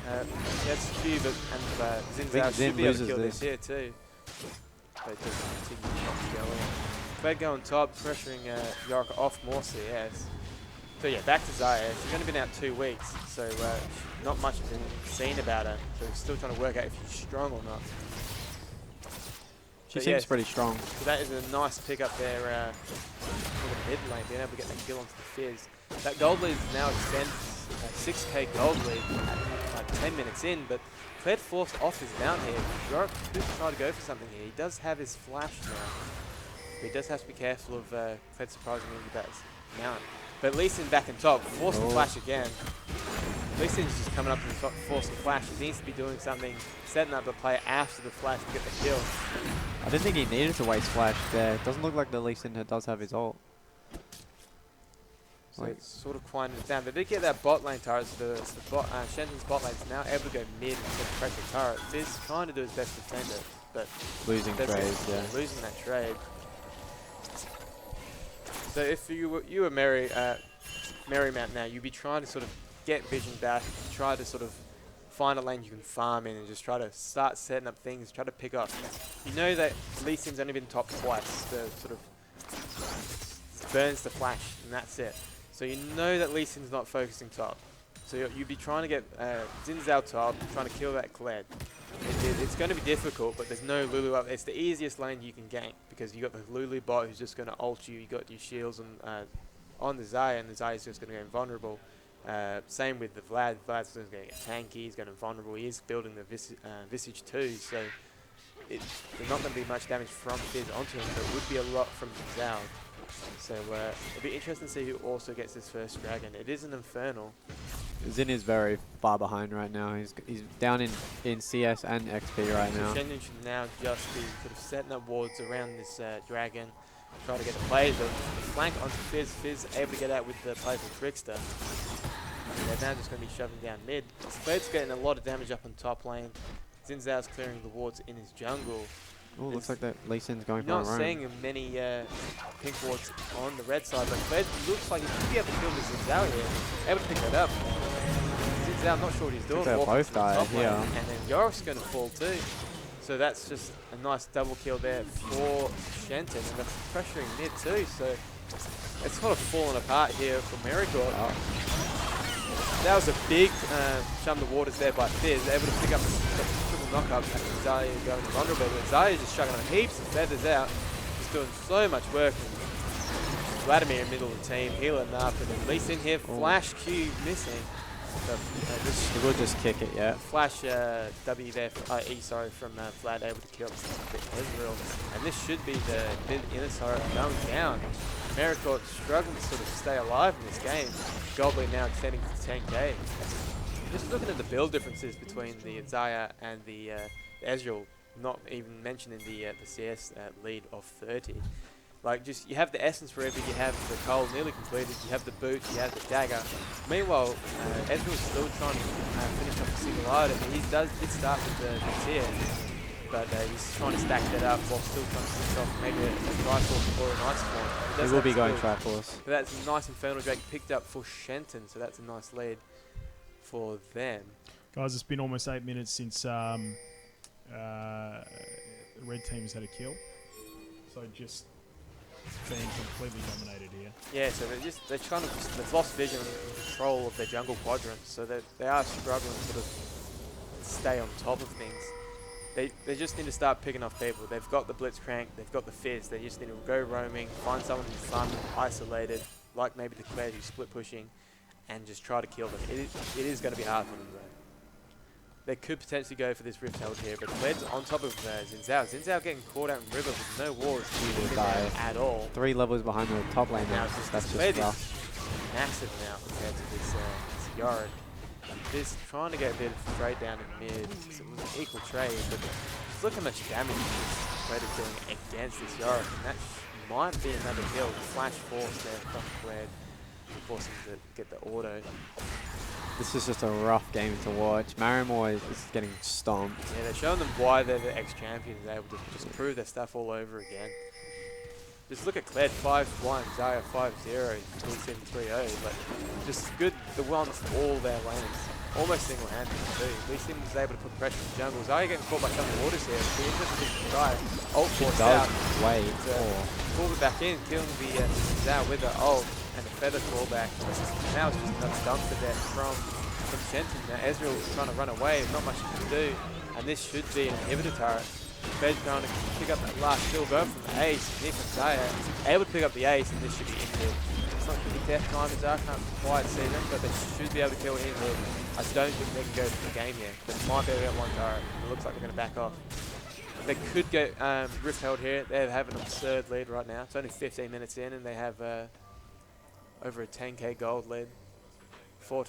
That's Q, but and Xin Zhao Zin should be able to loses kill this. this here too. But it doesn't continue not to go in. Vlad going top, pressuring York off more CS. So yeah, back to Zaya. She's only been out 2 weeks, so not much has been seen about her. So we're still trying to work out if she's strong or not. She But seems yeah, pretty strong. So that is a nice pick up there for the mid lane, being able to get that kill onto the Fizz. That gold lead is now extended, 6k gold lead at like 10 minutes in, but Kled forced off his mount here. York could try to go for something here. He does have his flash now, but he does have to be careful of Kled surprising him with that mount. But Lee Sin back in top, force the flash again. Lee Sin's just coming up to the top, forcing flash. He needs to be doing something, setting up the play after the flash to get the kill. I didn't think he needed to waste flash there. It doesn't look like the Lee Sin does have his ult. So it's sort of quieting it down. They did get that bot lane turret, so the Shenton's bot lane's now able to go mid and pressure turret. Fizz trying to do his best to defend it, but Losing trades, yeah. losing that trade. So if you were Marymount now, you'd be trying to sort of get vision back, try to sort of find a lane you can farm in and just try to start setting up things, try to pick up. You know that Lee Sin's only been top twice, the sort of burns the flash and that's it. So you know that Lee Sin's not focusing top. So you'd be trying to get Xin Zhao top, trying to kill that Kled. It's going to be difficult, but there's no Lulu up. It's the easiest lane you can gank because you got the Lulu bot who's just going to ult you. You got your shields on the Zaya, and the Zaya's just going to go invulnerable. Same with the Vlad. Vlad's going to get tanky. He's going to invulnerable. He is building the Visage too, so there's not going to be much damage from Fizz onto him, but it would be a lot from Zhao. So it'll be interesting to see who also gets this first dragon. It is an Infernal. Xin is very far behind right now. He's down in CS and XP right now. So Shenton should now just be sort of setting up wards around this dragon, try to get the play. The flank onto Fizz. Fizz able to get out with the playful Trickster. And they're now just going to be shoving down mid. Splade's getting a lot of damage up on top lane. Xin Zhao's clearing the wards in his jungle. Oh, looks like that Lee Sin's going for a Not roam. seeing many pink wards on the red side, but Kled looks like he should be able to kill the Xin Zhao here. Able to pick that up. Xin Zhao, not sure what he's doing. They're walking both to the died top here. lane, and then Yorick's going to fall too. So that's just a nice double kill there for Shenton, and that's pressuring mid too. So it's kind of falling apart here for Marigold. That was a big shun the waters there by Fizz, able to pick up the triple knockup after Zaya going vulnerable. But Zaya just chucking on heaps of feathers out, just doing so much work. And Vladimir in the middle of the team, healing up, and then Lee Sin here, flash Q missing. So, He will just kick it, yeah. flash W there, E sorry, from Vlad, able to kill Ezreal. And this should be the mid inner turret going down. Marigold struggling to sort of stay alive in this game. Goblin now extending to 10k. Just looking at the build differences between the Zaya and the Ezreal, not even mentioning the CS lead of 30. Like, just you have the essence forever, you have the coal nearly completed, you have the boot, you have the dagger. Meanwhile, Ezreal's still trying to finish off a single item. He did start with the tier, but he's trying to stack that up while still trying to finish off maybe a Triforce or an Ice Form. He will be going Triforce. But that's a nice Infernal Drake picked up for Shenton, so that's a nice lead for them. Guys, it's been almost 8 minutes since the red team's had a kill. So just being completely dominated here. Yeah, so they've lost vision and control of their jungle quadrants, so they are struggling to sort of stay on top of things. They just need to start picking off people. They've got the Blitzcrank, they've got the Fizz, they just need to go roaming, find someone who's fun, isolated, like maybe the Claire who's split pushing, and just try to kill them. It is going to be hard for them though. They could potentially go for this Rift Held here, but Kled's on top of Xin Zhao. Xin Zhao getting caught out in River with no walls at all. 3 levels behind the top lane now. That's just rough. Massive now compared to this Yard. This trying to get a bit of trade down in mid. It was an equal trade, but just look how much damage this Kled is doing against this Yard. And that might be another kill. Flash force there from Kled, forcing to get the auto. This is just a rough game to watch. Marimore is getting stomped. Yeah, they're showing them why they're the ex-champions. They're able to just prove their stuff all over again. Just look at Kled 5-1, Zaya 5-0, Lee Sin 3-0. Like, just good the ones all their lanes. Almost single-handed too. Lee Sin was able to put pressure on the jungle. Zaya getting caught by some waters here. Be interesting to try. Ult She force does out. wait to for. pull it back in, killing the Zao with the ult and the feather callback. Now it's just another dumpster death from Shenton. Now Ezreal's trying to run away, there's not much he can do, and this should be an inhibitor turret. Fed's trying to pick up that last kill, go from the ace, Nick and Zaya able to pick up the ace, and this should be inhibited. It's not going to be death time, as I can't quite see them, but they should be able to kill him. I don't think they can go for the game here. They might be able to get one turret, and it looks like they're going to back off. They could go Rift held here. They have an absurd lead right now. It's only 15 minutes in, and they have over a 10k gold lead.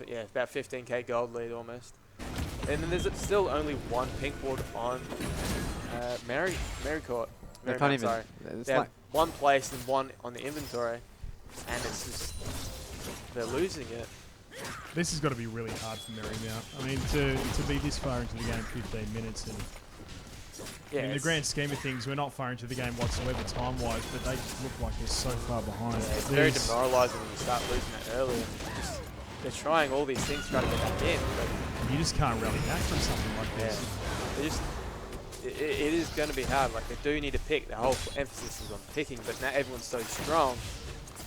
Yeah, about 15k gold lead almost. And then there's still only one pink ward on Mary Court. They can't even. Sorry. It's They have like one place and one on the inventory, and it's just they're losing it. This has got to be really hard for Marymount. I mean, to be this far into the game, 15 minutes, and Yeah, in the grand scheme of things, we're not far into the game whatsoever time-wise, but they look like they're so far behind. it's very There's- demoralising when you start losing it early. They're trying all these things to try to get back in, but you just can't rally back from something like yeah, this. they just it is going to be hard. Like, they do need to pick. The whole emphasis is on picking, but now everyone's so strong,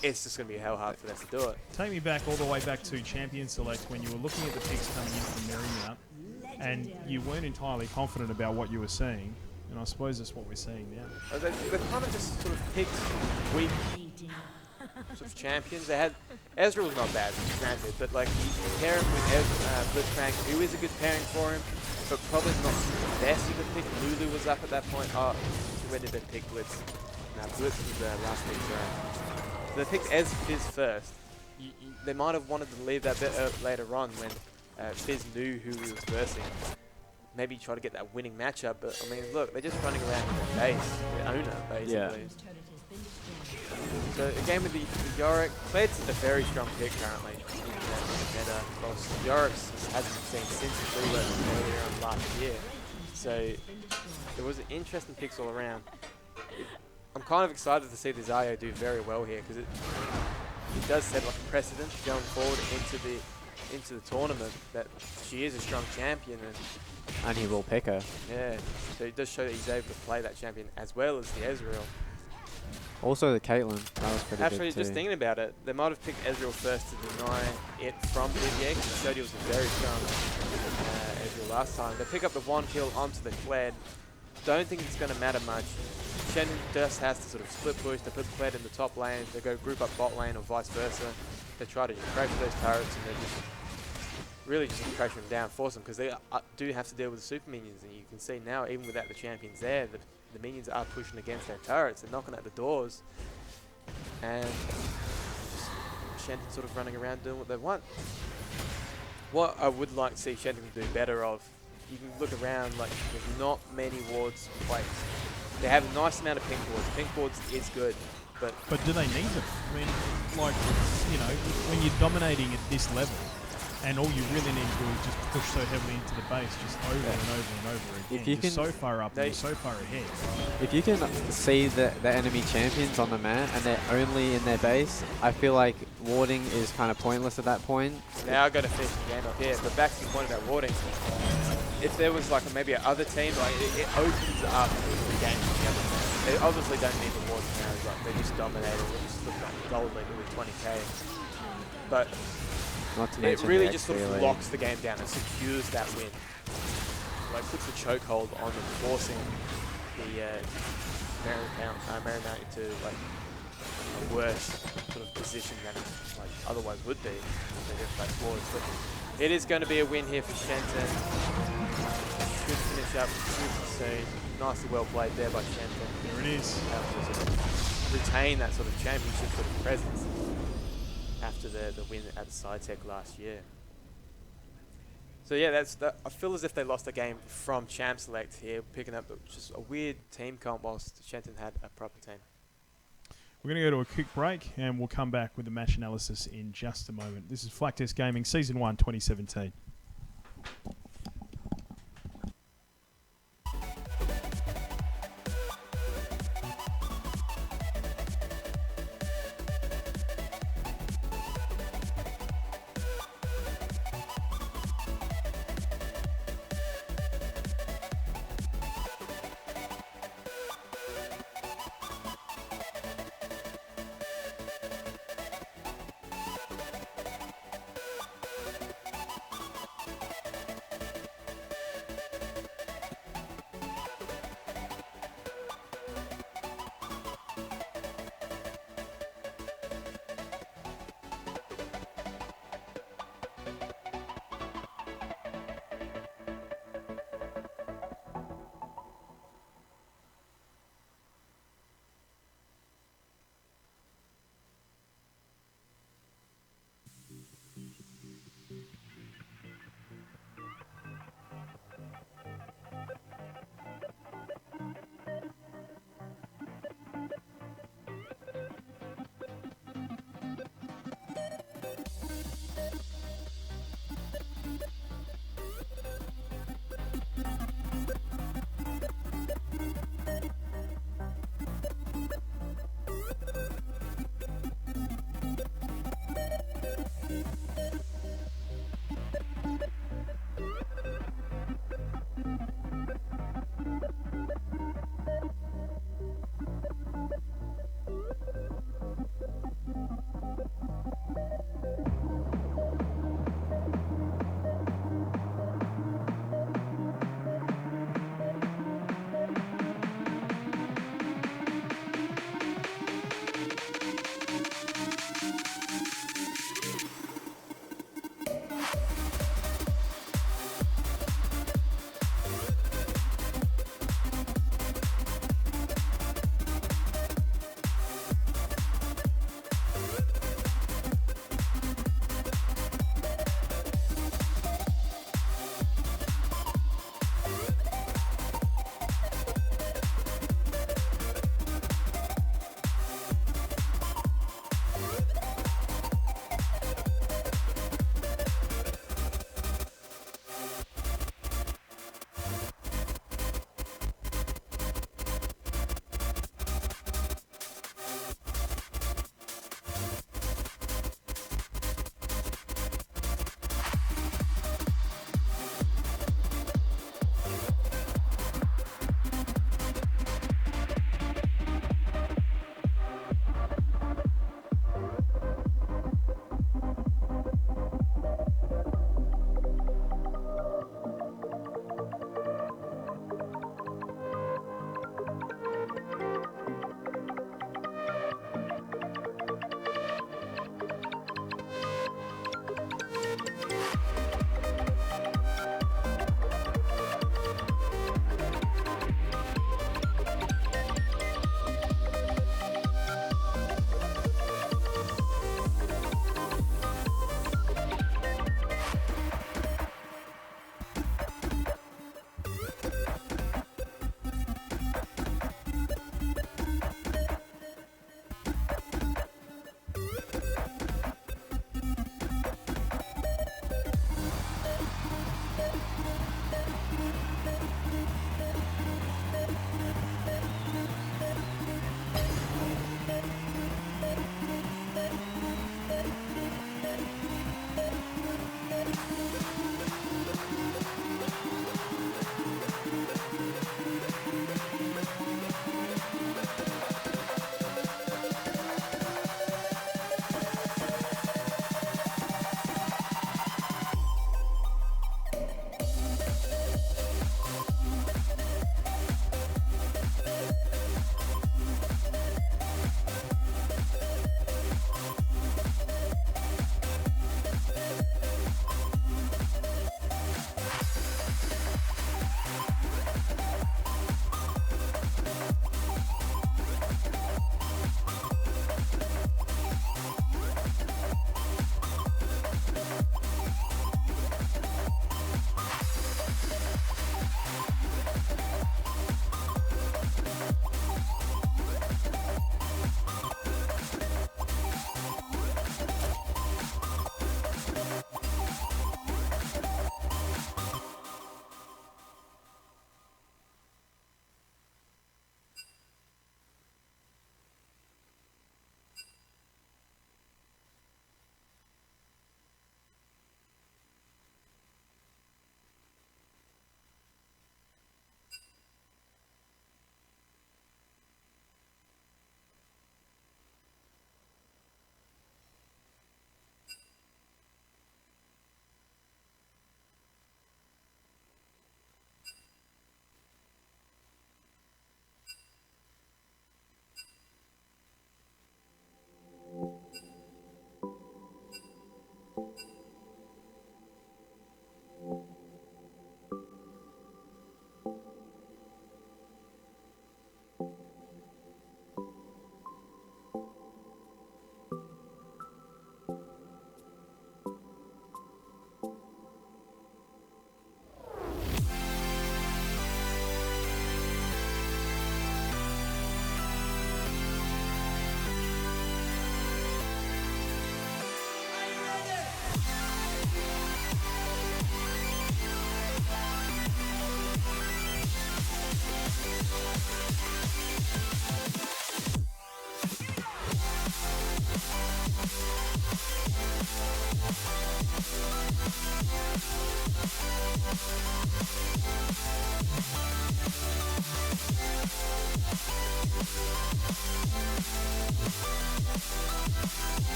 it's just going to be hell hard for them to do it. Take me back all the way back to Champion Select when you were looking at the picks coming in from Marymount, and you weren't entirely confident about what you were seeing, and I suppose that's what we're seeing now. They kind of just sort of picked weak sort of champions. They had Ezreal was not bad, granted, but like you pair him with Blitzcrank, who is a good pairing for him, but probably not the best you could pick. Lulu was up at that point. Oh, where did they pick Blitz? No, Blitz was the last pick. So they picked Fizz first. They might have wanted to leave that bit later on when Fizz knew who he was versing. Maybe try to get that winning matchup, but I mean, look, they're just running around with their base, their owner, basically. Yeah. So a game with the Yorick. Kled's a very strong pick currently in the meta. Of course, Yorick hasn't been seen since the rework earlier on last year. So there was interesting picks all around. I'm kind of excited to see the Zio do very well here because it does set like a precedent going forward into the tournament that she is a strong champion, And he will pick her. yeah, so it does show that he's able to play that champion as well as the Ezreal. Also the Caitlyn. That was pretty Actually, good too. just thinking about it, they might have picked Ezreal first to deny it from BBA because it showed he was a very strong Ezreal last time. They pick up the one kill onto the Kled. Don't think it's going to matter much. Shen just has to sort of split push. They put Kled in the top lane. They go group up bot lane or vice versa. They try to pressure those turrets and they just really just pressure them down, force them because they do have to deal with the super minions. And you can see now, even without the champions there, the minions are pushing against their turrets. They're knocking at the doors. And just Shenton sort of running around doing what they want. What I would like to see Shenton do better of, you can look around, like, there's not many wards placed. They have a nice amount of pink wards. Pink wards is good, but But do they need them? I mean, like, you know, when you're dominating at this level, and all you really need to do is just push so heavily into the base, just over and over and over again. If you you're can- so far up and you're so far ahead. If you can see the enemy champions on the map and they're only in their base, I feel like warding is kind of pointless at that point. now I've got to finish the game up here. But back to the point about warding, if there was like maybe another team, like it opens up the game for the other team. They obviously don't need the wards now. Like they just dominated. They just look like gold league with 20k. But Not to it mention really the just sort of XP lead. locks the game down and secures that win. Like puts a chokehold on them, forcing the Marymount into like a worse sort of position than it like otherwise would be if they just play forwards. But it is going to be a win here for Shenton. Should finish up super soon. Nicely well played there by Shenton. There it is. Able to sort of retain that sort of championship sort of presence after the win at Scitech last year. So yeah, I feel as if they lost the game from Champ Select here, picking up just a weird team comp whilst Shenton had a proper team. We're going to go to a quick break, and we'll come back with the match analysis in just a moment. This is Flaktest Gaming Season 1 2017.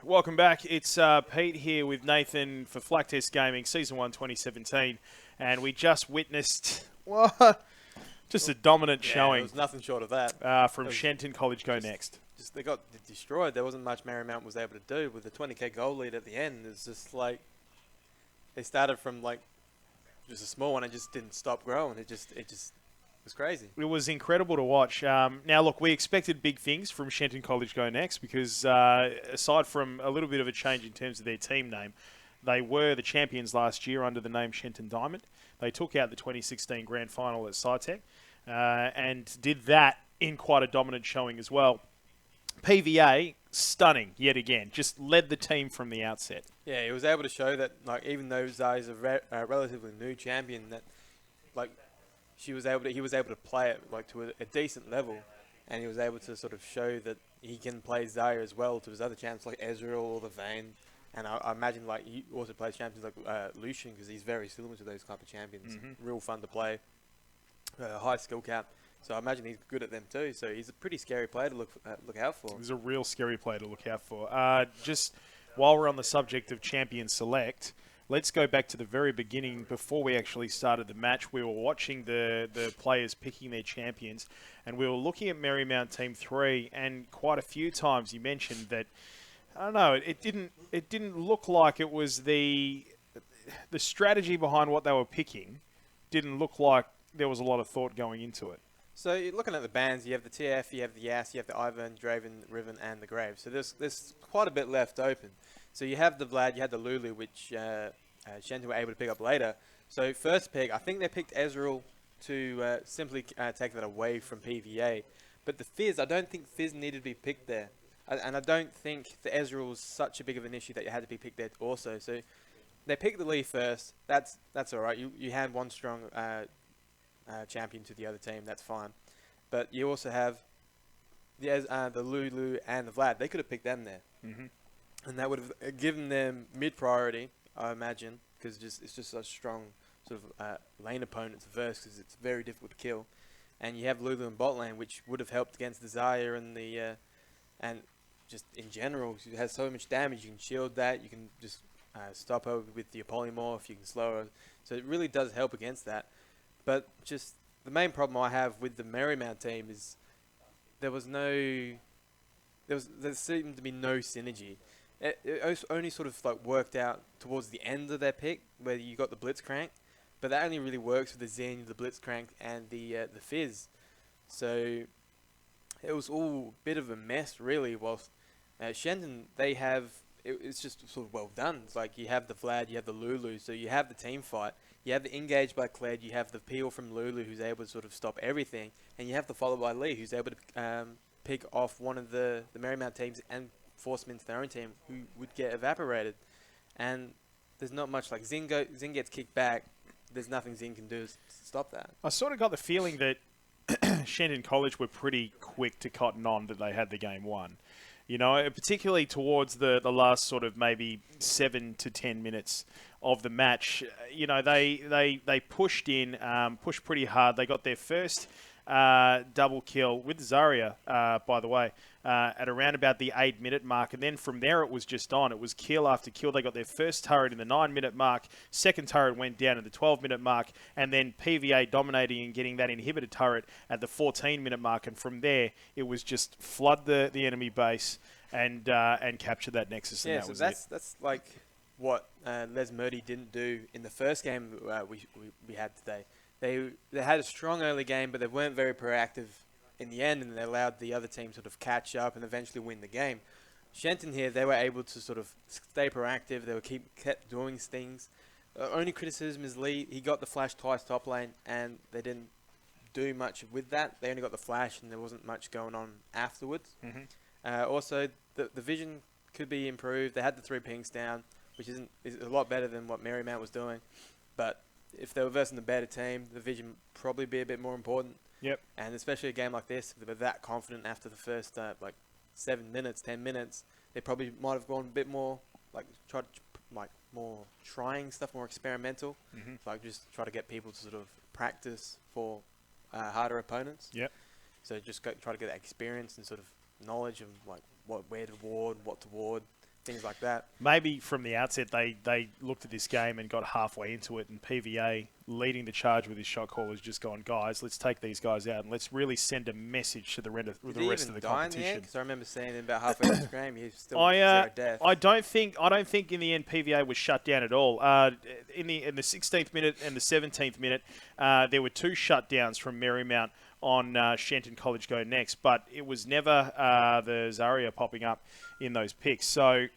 Welcome back. It's Pete here with Nathan for Flaktest Gaming Season 1 2017. And we just witnessed, just a dominant Yeah, showing there was nothing short of that. from It was Shenton College Go Next. Just they got destroyed. There wasn't much Marymount was able to do with the 20k goal lead at the end. It's just like they started from like just a small one and just didn't stop growing. It just was crazy. It was incredible to watch. Now, look, we expected big things from Shenton College Go Next because aside from a little bit of a change in terms of their team name, they were the champions last year under the name Shenton Diamond. They took out the 2016 Grand Final at Scitech and did that in quite a dominant showing as well. PVA, stunning yet again, just led the team from the outset. Yeah, he was able to show that like even though Zai is a relatively new champion, that like he was able to play it like to a decent level, and he was able to sort of show that he can play Zaya as well to his other champs like Ezreal or the Vayne. And I imagine like he also plays champions like Lucian because he's very similar to those type of champions. Real fun to play, high skill cap. So I imagine he's good at them too. So he's a pretty scary player to look out for. He's a real scary player to look out for. Just while we're on the subject of Champion Select, let's go back to the very beginning before we actually started the match. We were watching the players picking their champions, and we were looking at Marymount Team 3, and quite a few times you mentioned that, I don't know, it didn't look like it was the strategy behind what they were picking didn't look like there was a lot of thought going into it. So you're looking at the bans, you have the TF, you have the Yas, you have the Ivan, Draven, Riven, and the Grave. So there's quite a bit left open. So you have the Vlad, you had the Lulu, which Shenton were able to pick up later. So first pick, I think they picked Ezreal to simply take that away from PVA. But the Fizz, I don't think Fizz needed to be picked there. And I don't think the Ezreal was such a big of an issue that you had to be picked there also. So they picked the Lee first. That's all right. You had one strong champion to the other team. That's fine. But you also have the Lulu and the Vlad. They could have picked them there. And that would have given them mid-priority, I imagine, because it's just a strong sort of lane opponent to verse because it's very difficult to kill. And you have Lulu in bot lane, which would have helped against the Zarya and the... and just in general, she has so much damage. You can shield that. You can just stop her with your polymorph. You can slow her. So it really does help against that. But just the main problem I have with the Marymount team is there seemed to be no synergy. It only sort of like worked out towards the end of their pick where you got the Blitzcrank, but that only really works with the Zen, the Blitzcrank, and the Fizz. So it was all a bit of a mess, really. Whilst Shenton, it's just sort of well done. It's like you have the Vlad, you have the Lulu, so you have the team fight. You have the engage by Kled, you have the peel from Lulu, who's able to sort of stop everything, and you have the follow by Lee, who's able to pick off one of the Marymount teams and force them into their own team, who would get evaporated. And there's not much, like Zin gets kicked back. There's nothing Zin can do to stop that. I sort of got the feeling that Shenton College were pretty quick to cotton on that they had the game won. You know, particularly towards the last sort of maybe 7 to 10 minutes of the match. You know, they pushed pretty hard. They got their first double kill with Zarya, by the way, at around about the 8-minute mark. And then from there, it was just on. It was kill after kill. They got their first turret in the 9-minute mark. Second turret went down at the 12-minute mark. And then PVA dominating and getting that inhibitor turret at the 14-minute mark. And from there, it was just flood the enemy base and capture that Nexus. Yeah, and so was that's like what Les Murdy didn't do in the first game we had today. They had a strong early game, but they weren't very proactive in the end, and they allowed the other team sort of catch up and eventually win the game. Shenton here, they were able to sort of stay proactive. They kept doing things. Only criticism is Lee. He got the flash twice top lane, and they didn't do much with that. They only got the flash, and there wasn't much going on afterwards. Also, the vision could be improved. They had the 3 pings down, which is a lot better than what Marymount was doing, but if they were versing the better team, the vision probably be a bit more important. Yep. And especially a game like this, if they were that confident after the first 7 minutes, 10 minutes, they probably might have gone a bit more more trying stuff, more experimental. Like just try to get people to sort of practice for harder opponents. Yep. So just try to get that experience and sort of knowledge of like where to ward, what to ward, things like that. Maybe from the outset they looked at this game and got halfway into it, and PVA leading the charge with his shot callers just gone, guys, let's take these guys out and let's really send a message to the rest Did he of even the die in the end? competition. 'Cause I remember seeing him about halfway through the game. He's still I zero death. I don't think in the end PVA was shut down at all. In the 16th minute and the 17th minute, there were 2 shutdowns from Marymount on Shenton College Go Next, but it was never the Zarya popping up in those picks. So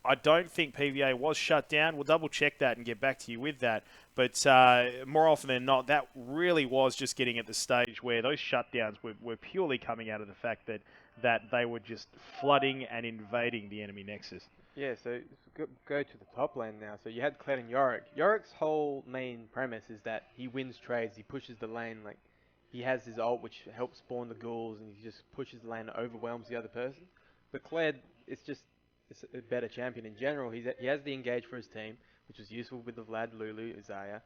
I don't think PVA was shut down. We'll double check that and get back to you with that. But more often than not, that really was just getting at the stage where those shutdowns were purely coming out of the fact that they were just flooding and invading the enemy nexus. Yeah, so go to the top lane now. So you had Kled and Yorick. Yorick's whole main premise is that he wins trades, he pushes the lane, like he has his ult which helps spawn the ghouls, and he just pushes the lane and overwhelms the other person. But Kled, it's a better champion in general. He has the engage for his team, which was useful with the Vlad, Lulu, Isaiah,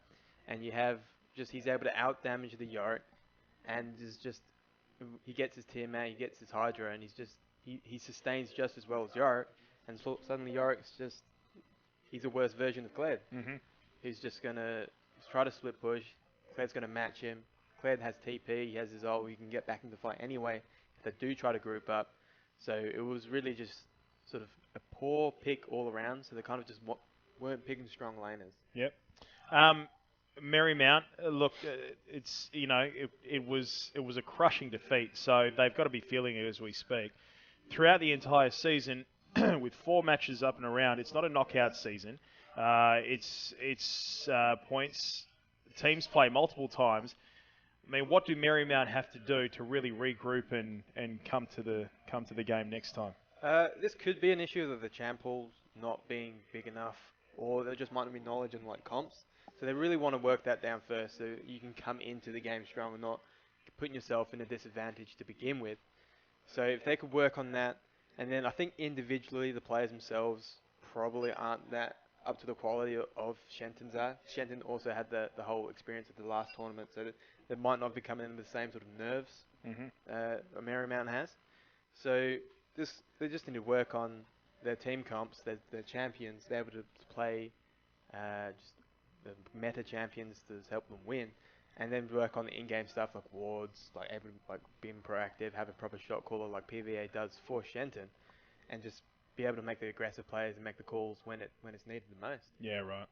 and you have he's able to out damage the Yorick, and he gets his Tiamat, he gets his Hydra, and he sustains just as well as Yorick, and so suddenly Yorick's he's a worse version of Kled. Mm-hmm. He's just gonna try to split push. Kled's gonna match him. Kled has TP, he has his ult, he can get back into the fight anyway if they do try to group up. So it was really just sort of a poor pick all around, so they kind of just weren't picking strong laners. Yep. Marymount, look, it's it was a crushing defeat, so they've got to be feeling it as we speak. Throughout the entire season, with 4 matches up and around, it's not a knockout season. It's points. Teams play multiple times. I mean, what do Marymount have to do to really regroup and come to the game next time? This could be an issue of the champ pools not being big enough, or there just might not be knowledge in like comps. So they really want to work that down first, so you can come into the game strong and not putting yourself in a disadvantage to begin with. So if they could work on that, and then I think individually the players themselves probably aren't that up to the quality of Shenton's are. Shenton also had the whole experience of the last tournament, so they might not be coming in with the same sort of nerves Marymount has. So they just need to work on their team comps, their champions. They're able to play just the meta champions to help them win, and then work on the in-game stuff like wards, like able to being proactive, have a proper shot caller like PVA does for Shenton, and just be able to make the aggressive plays and make the calls when it's needed the most. Yeah, right.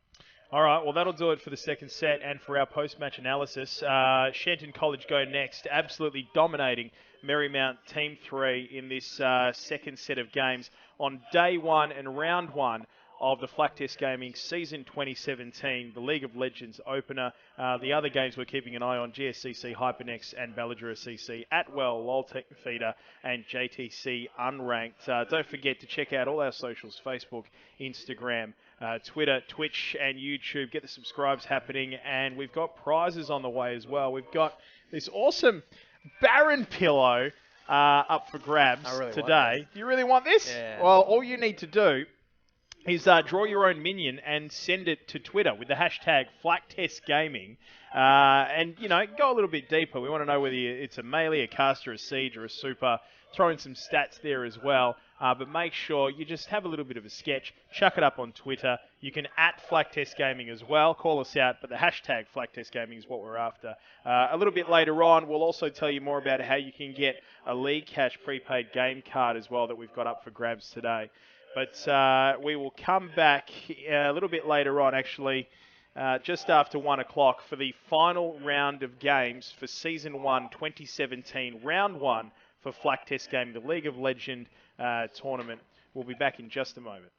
All right, well, that'll do it for the second set and for our post-match analysis. Shenton College Go Next, absolutely dominating Marymount Team 3 in this second set of games on day 1 and round 1 of the Flaktest Gaming Season 2017, the League of Legends opener. The other games we're keeping an eye on, GSCC, Hypernex and Balladura CC, Atwell, Loltech Feeder and JTC Unranked. Don't forget to check out all our socials, Facebook, Instagram, Twitter, Twitch and YouTube. Get the subscribes happening, and we've got prizes on the way as well. We've got this awesome Baron pillow up for grabs today. Do you really want this? Yeah. Well, all you need to do is draw your own minion and send it to Twitter with the hashtag Flaktest Gaming. And, go a little bit deeper. We want to know whether it's a melee, a caster, a siege, or a super. Throw in some stats there as well. But make sure you just have a little bit of a sketch. Chuck it up on Twitter. You can @Flaktest Gaming as well. Call us out, but the hashtag Flaktest Gaming is what we're after. A little bit later on, we'll also tell you more about how you can get a League Cash prepaid game card as well that we've got up for grabs today. But we will come back a little bit later on, actually, just after 1 o'clock for the final round of games for Season 1 2017, Round 1 for Flaktest Gaming, the League of Legend tournament. We'll be back in just a moment.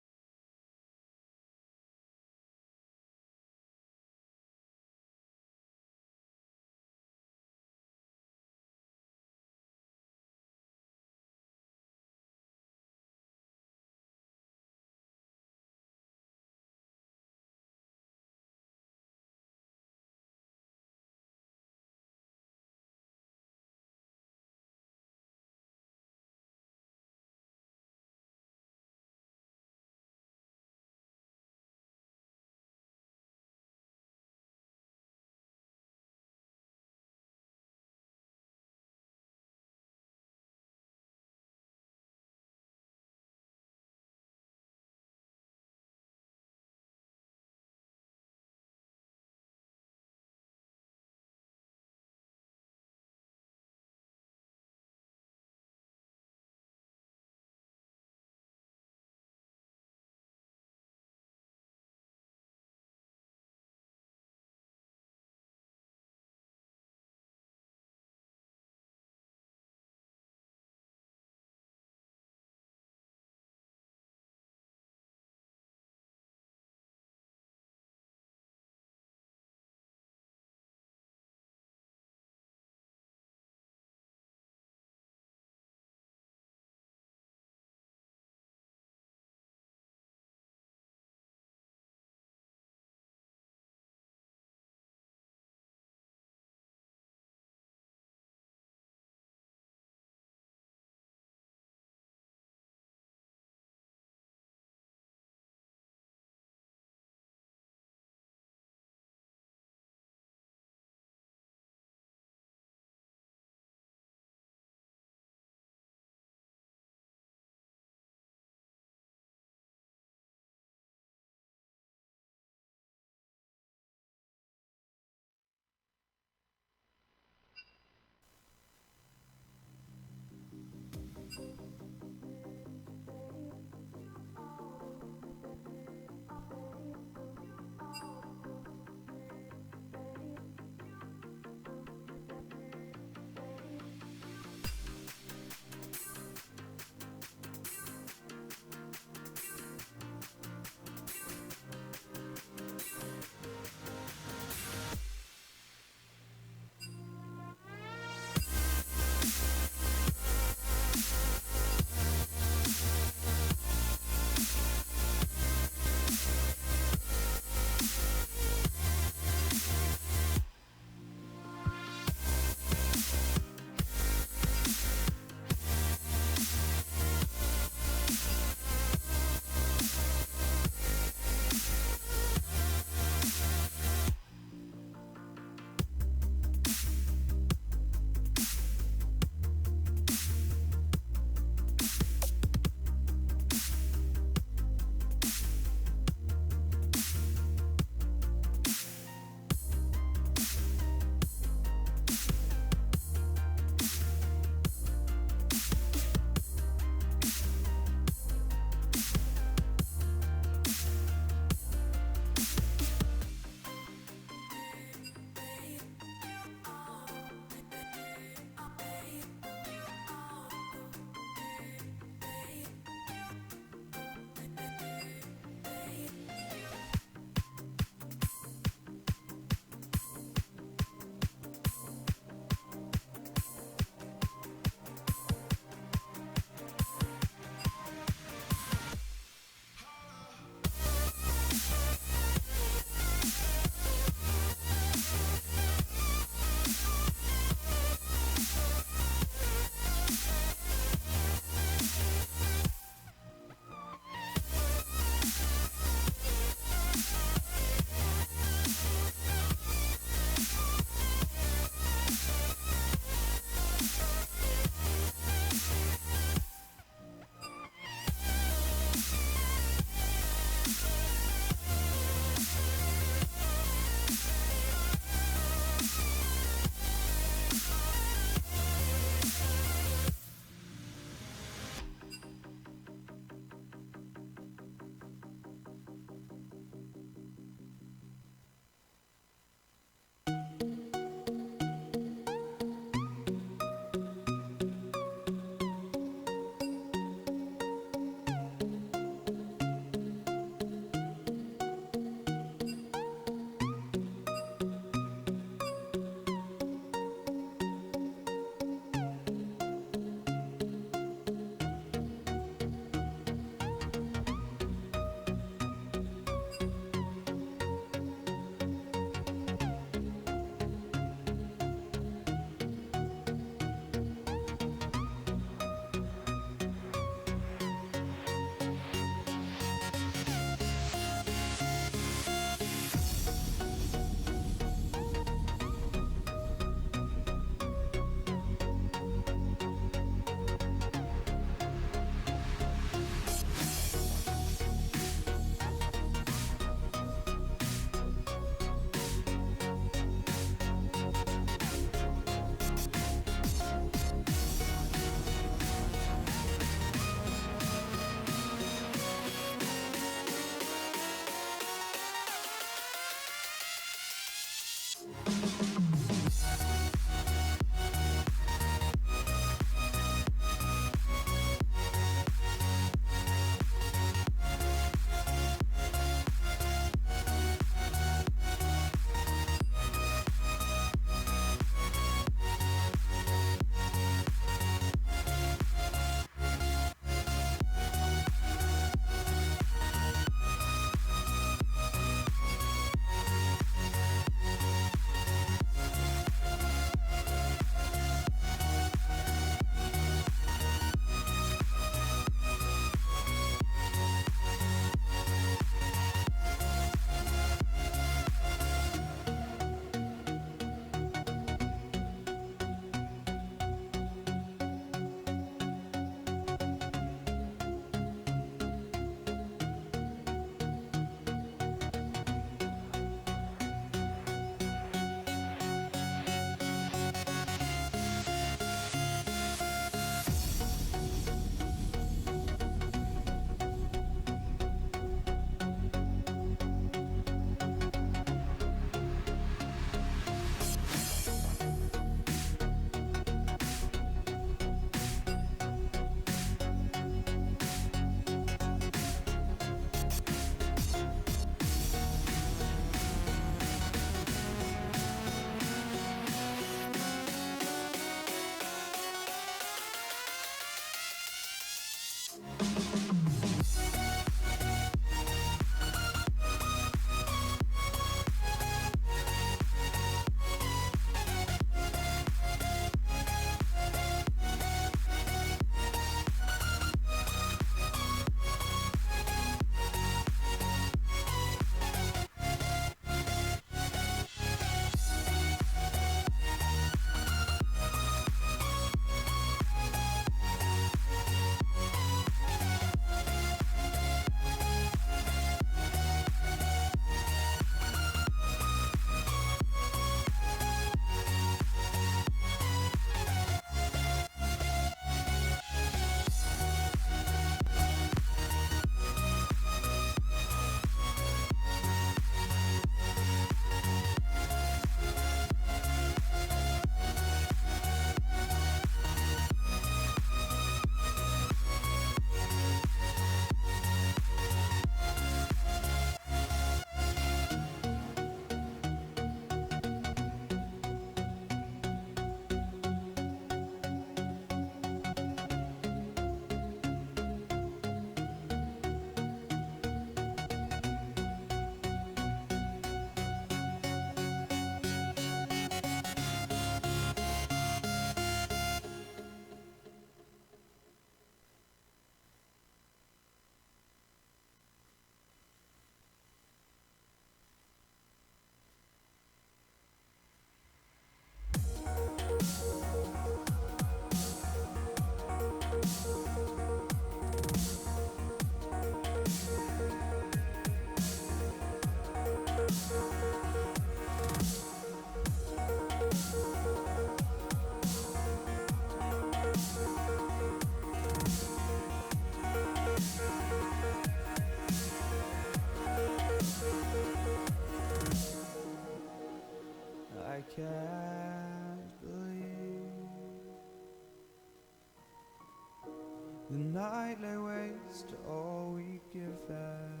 The night lay waste to all we give out.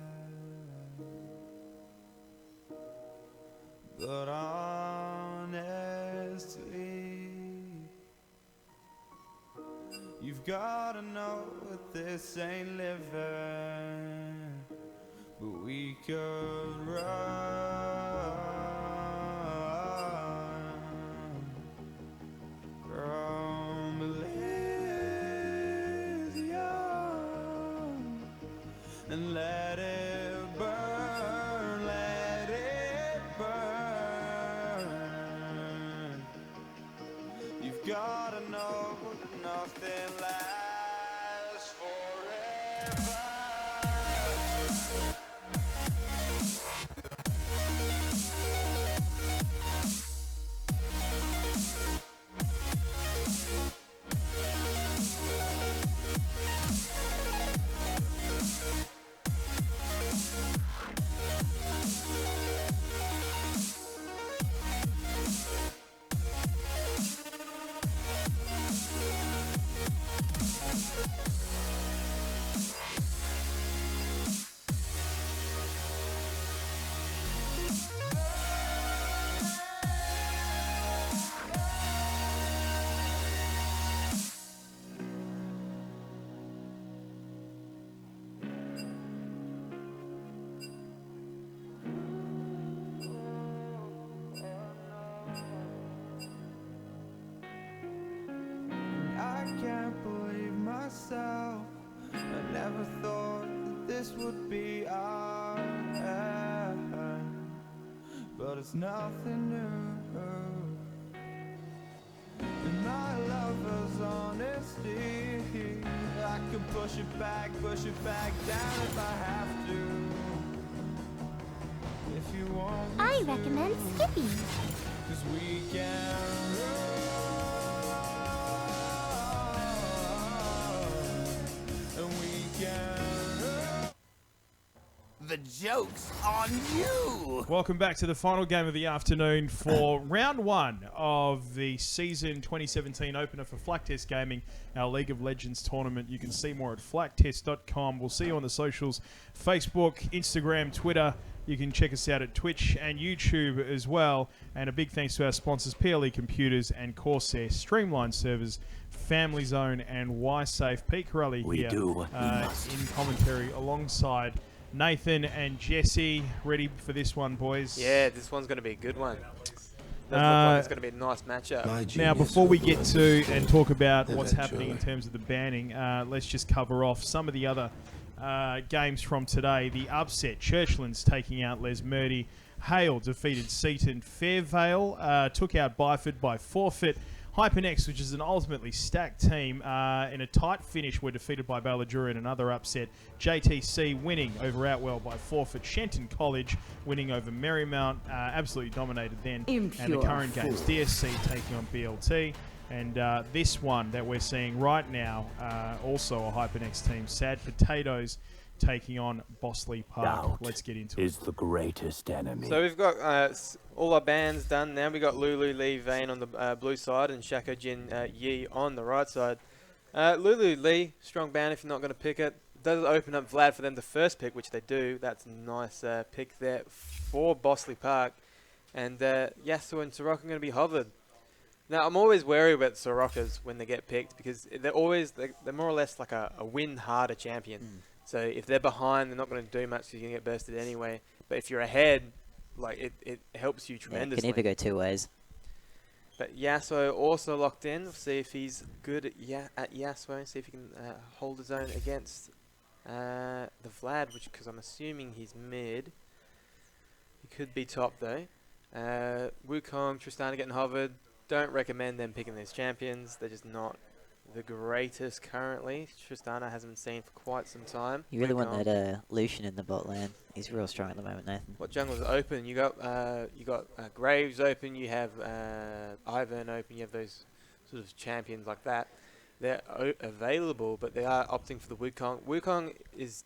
But honestly, you've gotta know that this ain't living. But we could run from Elysium and let it burn, let it burn. You've gotta know that nothing lasts forever. I can't believe myself. I never thought that this would be our end, but it's nothing new. And my lover's honesty, I could push it back down if I have to. If you want me I to, recommend Skippy. 'cause we can the joke's on you! Welcome back to the final game of the afternoon for round one of the season 2017 opener for Flaktest Gaming, our League of Legends tournament. You can see more at flaktest.com. We'll see you on the socials, Facebook, Instagram, Twitter. You can check us out at Twitch and YouTube as well. And a big thanks to our sponsors, PLE Computers and Corsair, Streamline Servers, Family Zone, and ySafe. Pete Corelli here in commentary alongside Nathan and Jesse. Ready for this one, boys? Yeah, this one's going to be a good one. Does look like it's going to be a nice matchup. Now, before we get to and talk about what's happening in terms of the banning, let's just cover off some of the other games from today. The upset, Churchlands taking out Les Murdy. Hale defeated Seaton. Fairvale took out Byford by forfeit. Hypernext, which is an ultimately stacked team, in a tight finish, were defeated by Balladura in another upset. JTC winning over Outwell by forfeit. Shenton College winning over Merrymount, absolutely dominated then. And the current games, DSC taking on BLT. And this one that we're seeing right now, also a Hypernext team, Sad Potatoes taking on Bossley Park. Let's get into it. Is the greatest enemy. So we've got all our bands done now. We've got Lulu, Lee, Vane on the blue side and Shako Jin Yi on the right side. Lulu, Lee, strong band if you're not going to pick it. Does open up Vlad for them to first pick, which they do. That's a nice pick there for Bossley Park. And Yasuo and Soroka are going to be hovered. Now, I'm always wary about Sorokas when they get picked because they're more or less like a win harder champion. So if they're behind, they're not going to do much because you're going to get bursted anyway. But if you're ahead, like it helps you tremendously. It can either go two ways. But Yasuo also locked in. We'll see if he's good at Yasuo. See if he can hold his own against the Vlad, because I'm assuming he's mid. He could be top though. Wukong, Tristana getting hovered. Don't recommend them picking these champions. They're just not the greatest currently. Tristana hasn't been seen for quite some time. You really want that Lucian in the bot lane. He's real strong at the moment, Nathan. What jungle's open? You got Graves open. You have Ivern open. You have those sort of champions like that. They're available, but they are opting for the Wukong. Wukong is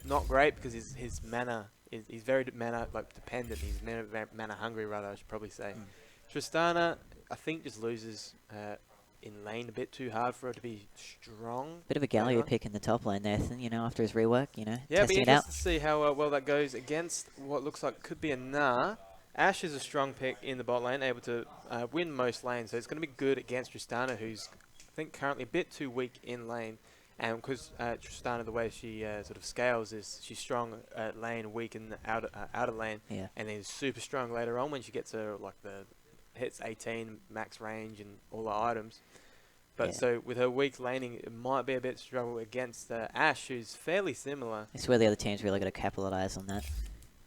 not great because his mana he's very mana dependent. He's mana hungry rather, I should probably say. Tristana, I think, just loses in lane a bit too hard for her to be strong. Bit of a later Galio on. pick in the top lane, Nathan, you know, after his rework, you know, Yeah, it'll be testing it out. interesting to see how well that goes against what looks like could be a Nah. Ashe is a strong pick in the bot lane, able to win most lanes, so it's going to be good against Tristana, who's, I think, currently a bit too weak in lane. And because Tristana, the way she sort of scales is she's strong at lane, weak in the outer lane, Yeah. and then super strong later on when she gets her, like, the hits 18, max range, and all the items. But Yeah. so with her weak laning, it might be a bit struggle against Ashe, who's fairly similar. It's where the other team's really got to capitalise on that.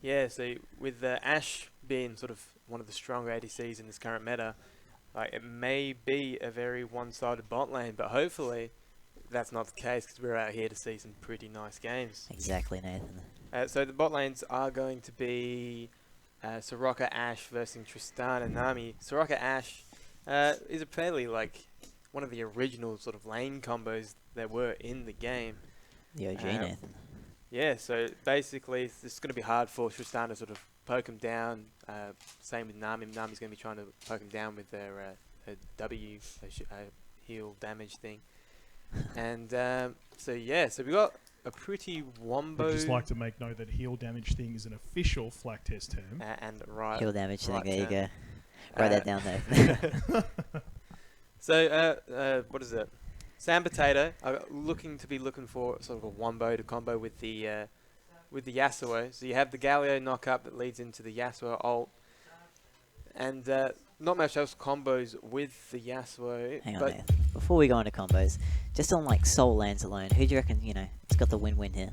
Yeah, so with Ashe being sort of one of the stronger ADCs in this current meta, like it may be a very one-sided bot lane, but hopefully that's not the case because we're out here to see some pretty nice games. Exactly, Nathan. So the bot lanes are going to be Soraka Ashe versus Tristana Nami. Soraka Ashe is a fairly like one of the original sort of lane combos there were in the game. The OG, Nathan. Yeah, so basically it's going to be hard for Tristana to sort of poke him down. Same with Nami. Nami's going to be trying to poke him down with her W, heal damage thing. And so yeah, so we got a pretty wombo. I'd just like to make note that heal damage thing is an official Flaktest term. And right. Kill damage right thing, there you turn. go. Write that down, Nathan. So what is it? Sam Potato are looking for sort of a wombo to combo with the Yasuo. So you have the Galio knock-up that leads into the Yasuo ult. And not much else combos with the Yasuo. Hang on, but Nathan. Before we go into combos, just on like soul lands alone, who do you reckon, you know, it's got the win-win here?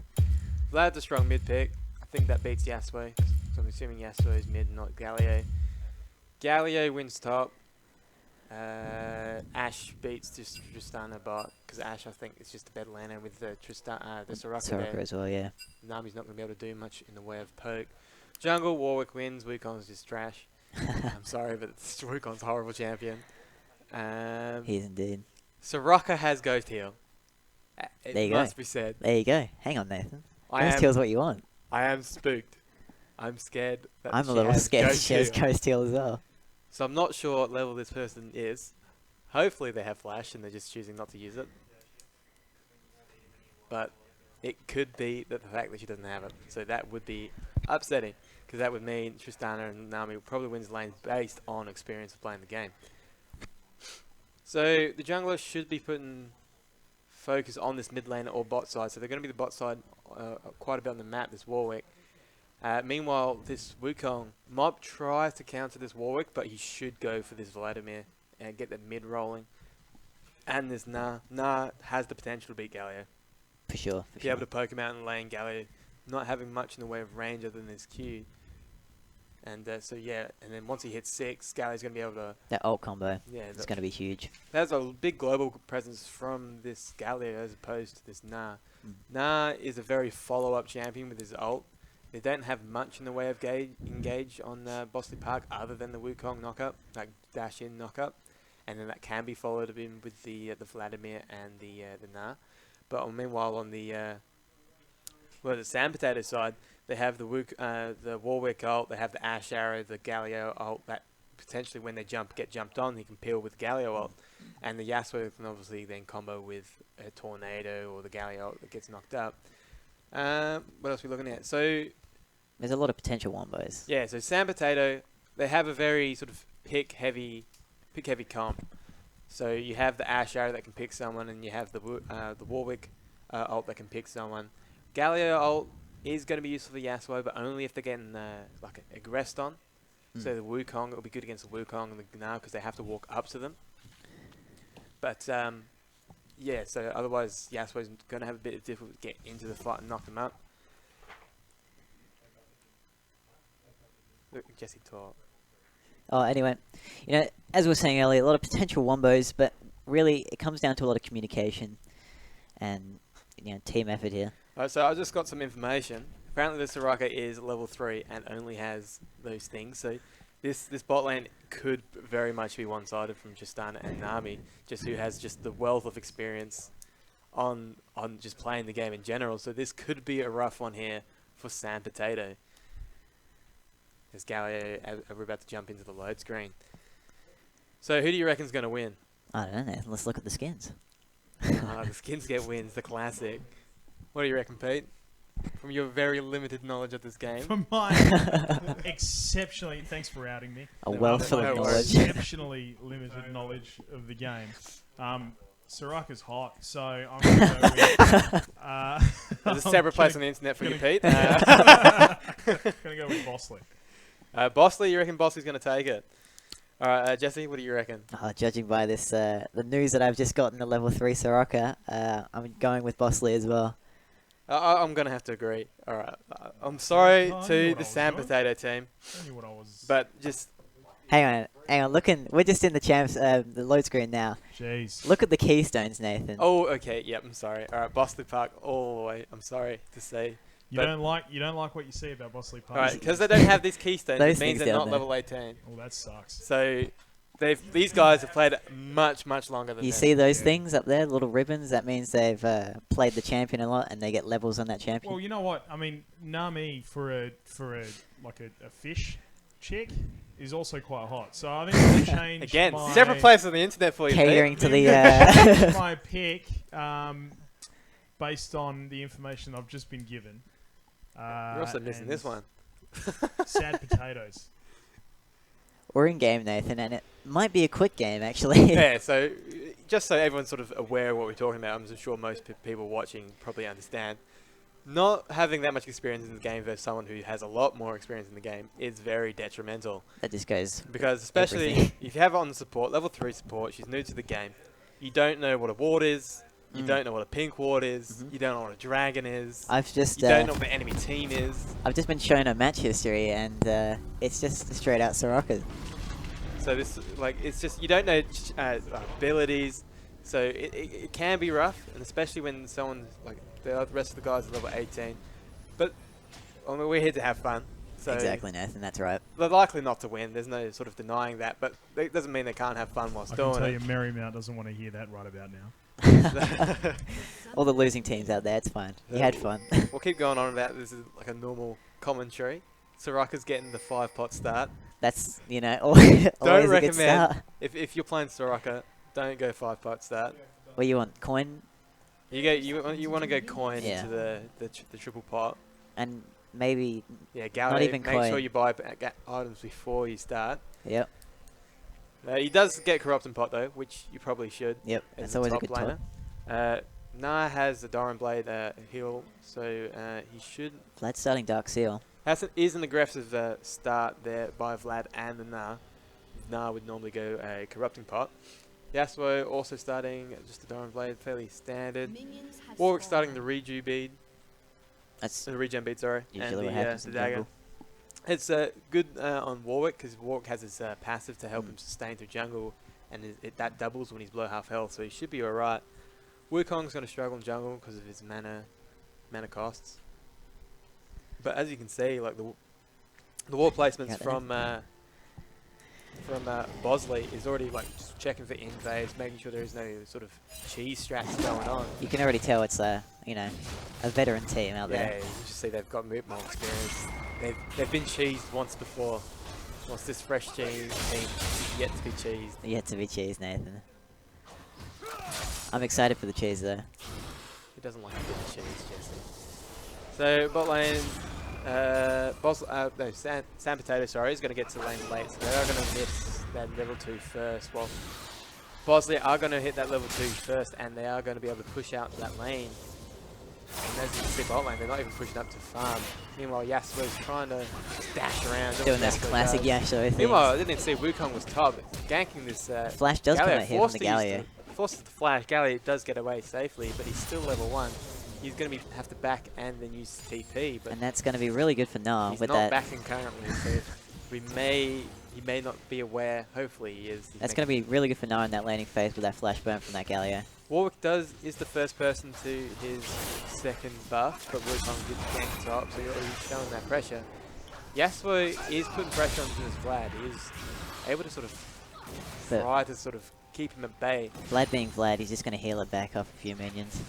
Vlad's a strong mid pick. I think that beats Yasuo. So I'm assuming Yasuo is mid, not Galio. Galio wins top. Ashe beats Tristana bot because Ashe, I think, is just a better laner with the Soraka Soraka there. as well, yeah. Nami's not going to be able to do much in the way of poke. Jungle, Warwick wins. Wukong's just trash. I'm sorry, but Wukong's a horrible champion. He is indeed. Soraka has Ghost Heal. It There you must go. be said. There you go. Hang on, Nathan. I Ghost Heal's what you want. am spooked. I'm scared that I'm she a little has scared Ghost she has Heal. Ghost Heal as well. So I'm not sure what level this person is. Hopefully they have flash and they're just choosing not to use it. But it could be that the fact that she doesn't have it. So that would be upsetting. Because that would mean Tristana and Nami probably wins lanes based on experience of playing the game. So the jungler should be putting focus on this mid lane or bot side. So they're going to be the bot side quite a bit on the map, this Warwick. Meanwhile, this Wukong might try to counter this Warwick, but he should go for this Vladimir and get that mid rolling. And this Nah. Nah has the potential to beat Galio. For sure. Be able to poke him out in lane. Galio not having much in the way of range other than his Q. And so yeah, and then once he hits 6, Galio's going to be able to... That ult combo Yeah, is going to be huge. there's a big global presence from this Galio as opposed to this Nah. Nah is a very follow-up champion with his ult. They don't have much in the way of engage on Bosley Park other than the Wukong knockup, like dash in knockup, and then that can be followed in with the Vladimir and the Nah. But meanwhile on the Sand Potato side, they have the Warwick ult, they have the Ashe arrow, the Galio ult that potentially when they get jumped on, he can peel with Galio ult, and the Yasuo can obviously then combo with a Tornado or the Galio ult that gets knocked up. What else are we looking at? So There's a lot of potential wombos. yeah, so Sand Potato, they have a very sort of pick heavy comp. So you have the Ashe arrow that can pick someone, and you have the Warwick ult that can pick someone. Galio ult is going to be useful for Yasuo, but only if they're getting like aggressed on. So the Wukong, it'll be good against the Wukong and the Gnar because they have to walk up to them. But yeah, so otherwise Yasuo's going to have a bit of difficulty to get into the fight and knock them up. Look, Jesse talk. Oh, anyway, you know, as we were saying earlier, a lot of potential wombos, but really it comes down to a lot of communication and, you know, team effort here. So I just got some information. Apparently the Soraka is level 3 and only has those things. So this bot lane could very much be one-sided from Tristana and Nami, just who has just the wealth of experience on just playing the game in general. So this could be a rough one here for Sand Potato. As Galio, we're about to jump into the load screen. So who do you reckon's going to win? I don't know. Let's look at the skins. The skins get wins, the classic. What do you reckon, Pete? From your very limited knowledge of this game. From my exceptionally, thanks for outing me. A wealth no of worries. knowledge. Exceptionally limited knowledge of the game. Soraka's hot, so I'm going to go with... There's a separate place on the internet for you, Pete. Going to go with Bosley. Bosley, you reckon Bosley's going to take it? All right, Jesse, what do you reckon? Judging by this, the news that I've just gotten the level 3 Soraka, I'm going with Bosley as well. I'm going to have to agree. All right. I'm sorry I knew to what the I was Sand doing. Potato team, I knew what I was... but just... Hang on. Looking, we're just in the champs, the load screen now. Jeez. Look at the keystones, Nathan. Oh, okay. Yep, I'm sorry. All right, Bosley Park all the way. I'm sorry to say. You but- don't like what you see about Bosley Park. All right, because they don't have these keystones, Those it means things they're down not there. level 18. Oh, that sucks. So these guys have played much longer than You them. see those Yeah. things up there, little ribbons? That means they've played the champion a lot, and they get levels on that champion. Well, you know what? I mean, Nami for a fish chick is also quite hot. So I think I'm going to change Again, my, separate place on the internet for you, Pete. Catering to the. change my pick based on the information I've just been given. You're also missing this one. Sad potatoes. We're in game, Nathan, and it might be a quick game actually. Yeah, so just so everyone's sort of aware of what we're talking about, I'm sure most people watching probably understand. Not having that much experience in the game versus someone who has a lot more experience in the game is very detrimental. That just goes. Because especially Everything. if you have it on the support, level 3 support, she's new to the game. You don't know what a ward is. You don't know what a pink ward is. You don't know what a dragon is. I've just. You don't know what the enemy team is. I've just been shown a match history, and it's just straight out Soraka. So this, like, it's just, you don't know abilities. So it can be rough, and especially when someone, like, the rest of the guys are level 18. But, I mean, we're here to have fun. So Exactly, Nathan. That's right. they're likely not to win. There's no sort of denying that. But it doesn't mean they can't have fun whilst I can doing tell it. you, Marymount doesn't want to hear that right about now. All the losing teams out there, it's fine. You had fun. We'll keep going on about this is like a normal commentary. Soraka's getting the 5-pot start. That's, always a good recommend- start. If you're playing Soraka, don't go 5-pot start. What you want? Coin? You want to go coin Yeah. into the triple pot. And maybe, Yeah, Galley, Not even make coin. sure you buy items before you start. yep, He does get corrupting pot though, which you probably should. yep. As That's always a top good laner. top. Nah has the Doran Blade heal, so he should. Vlad starting Dark Seal. Is an aggressive start there by Vlad and the Nah. Nah would normally go a corrupting pot. Yasuo also starting just the Doran Blade, fairly standard. Warwick starting the Reju bead, That's the regen bead, sorry, usually what and happens the in dagger. jungle. It's good on Warwick because Warwick has his passive to help him sustain through jungle, and that doubles when he's below half health, so he should be alright. Wukong's going to struggle in jungle because of his mana costs. But as you can see, like the wall placements from Bosley is already like just checking for invades, making sure there is no sort of cheese strats going on. You can already tell it's a veteran team out Yeah, there. you just see they've got more experience. They've been cheesed once before. Whilst this fresh cheese team is yet to be cheesed. Yet to be cheese, Nathan. I'm excited for the cheese though. Who doesn't like a bit of cheese, Jesse? So bot lane, Sand Potato, sorry, is going to get to lane late. So they are going to miss that level 2 first. While Bosley are going to hit that level 2 first, and they are going to be able to push out to that lane. And as you can see, bot lane, they're not even pushing up to farm. Meanwhile, Yasuo's trying to dash around. Doing those classic Yasuo things. Meanwhile, I didn't see Wukong was top, ganking this. Flash does come Galio out here from the Galio. forces the flash. Galio does get away safely, but he's still level 1. He's going to have to back and then use TP, but And that's going to be really good for Nah he's with not that. backing currently, so he may not be aware. Hopefully he is. That's going to be really good for Nah in that laning phase with that flash burn from that Galio. Warwick is the first person to his second buff, but Wukong did gank top, so he's showing that pressure. Yasuo is putting pressure on his Vlad. He is able to sort of But- try to sort of keep him at bay. Vlad being Vlad, he's just going to heal it back off a few minions.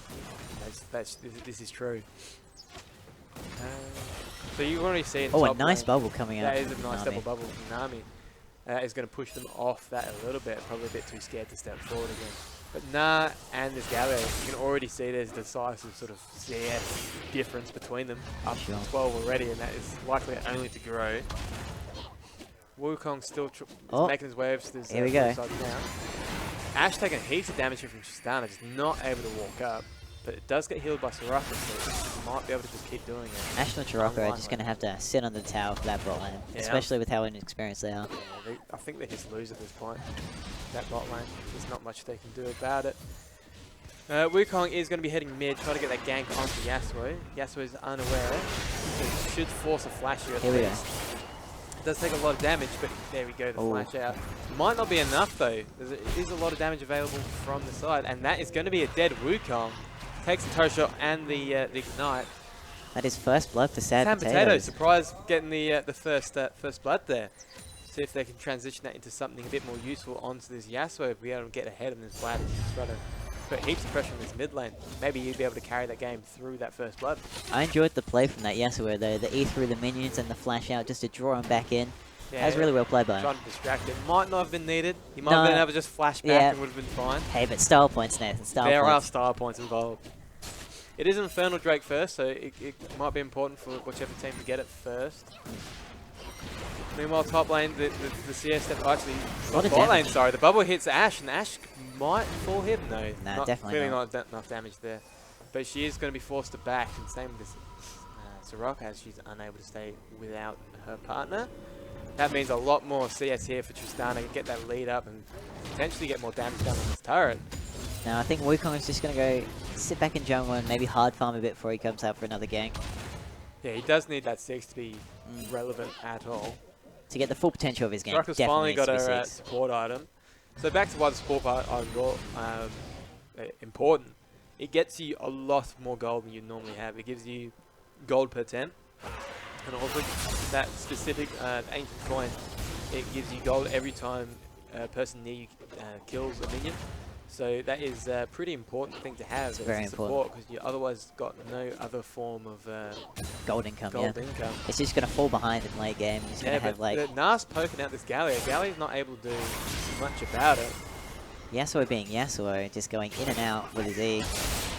This is true. So you already see in Oh, a top nice lane, bubble coming out. that is a from nice Nami. double bubble from Nami. is going to push them off that a little bit. Probably a bit too scared to step forward again. But Nah and this Galio, you can already see there's decisive sort of CS difference between them. Up to 12 already, and that is likely only to grow. Wukong still making his way over to this Here we go. side now. Ash taking heaps of damage here from Tristana, just not able to walk up. But it does get healed by Soraka, so he might be able to just keep doing it. Ash and Chiraka are just going to have to sit on the tower for that bot lane, especially with how inexperienced they are. Yeah, I think they just lose at this point. That bot lane, there's not much they can do about it. Wukong is going to be heading mid, trying to get that gank onto Yasuo. Yasuo is unaware, so he should force a flash here at Here we go. least. It does take a lot of damage, but there we go, the flash out. Might not be enough though. There is a lot of damage available from the side, and that is going to be a dead Wukong. Takes the toe shot and the ignite. That is first blood for Sad Sam Potato, Potatoes. surprise getting the first blood there. See if they can transition that into something a bit more useful onto this Yasuo, be able to get ahead of this Vlad. He's got to put heaps of pressure on this mid lane. Maybe you'd be able to carry that game through that first blood. I enjoyed the play from that Yasuo though, the E through the minions and the flash out just to draw him back in. Yeah, That was really well played by him. trying to distract him. Might not have been needed. He might have been able to just flash back and would have been fine. Hey, but style points, Nathan, style There are points. star points involved. It is Infernal Drake first, so it might be important for whichever team to get it first. Meanwhile, top lane, the CS step actually, Lot of bot lane, damage. sorry, the bubble hits Ash, and Ash might fall hidden though. Nah, definitely Clearly not. not enough damage there. But she is going to be forced to back, and same with this Soraka, as she's unable to stay without her partner. That means a lot more CS here for Tristana, get that lead up and potentially get more damage done on this turret. Now I think Wukong is just going to go sit back in jungle and maybe hard farm a bit before he comes out for another gank. Yeah, he does need that 6 to be relevant at all. To get the full potential of his game. Soraka's Definitely finally got needs to be her 6. support item. So back to why the support item important. It gets you a lot more gold than you normally have. It gives you gold per 10. And also that specific ancient coin, it gives you gold every time a person near you kills a minion. So that is a pretty important thing to have as very a support, because you otherwise got no other form of Gold income, gold yeah. income. It's just going to fall behind in late game. He's going to have like... Nas poking out this Galio. Galio's not able to do much about it. Yasuo being Yasuo, just going in and out with his E.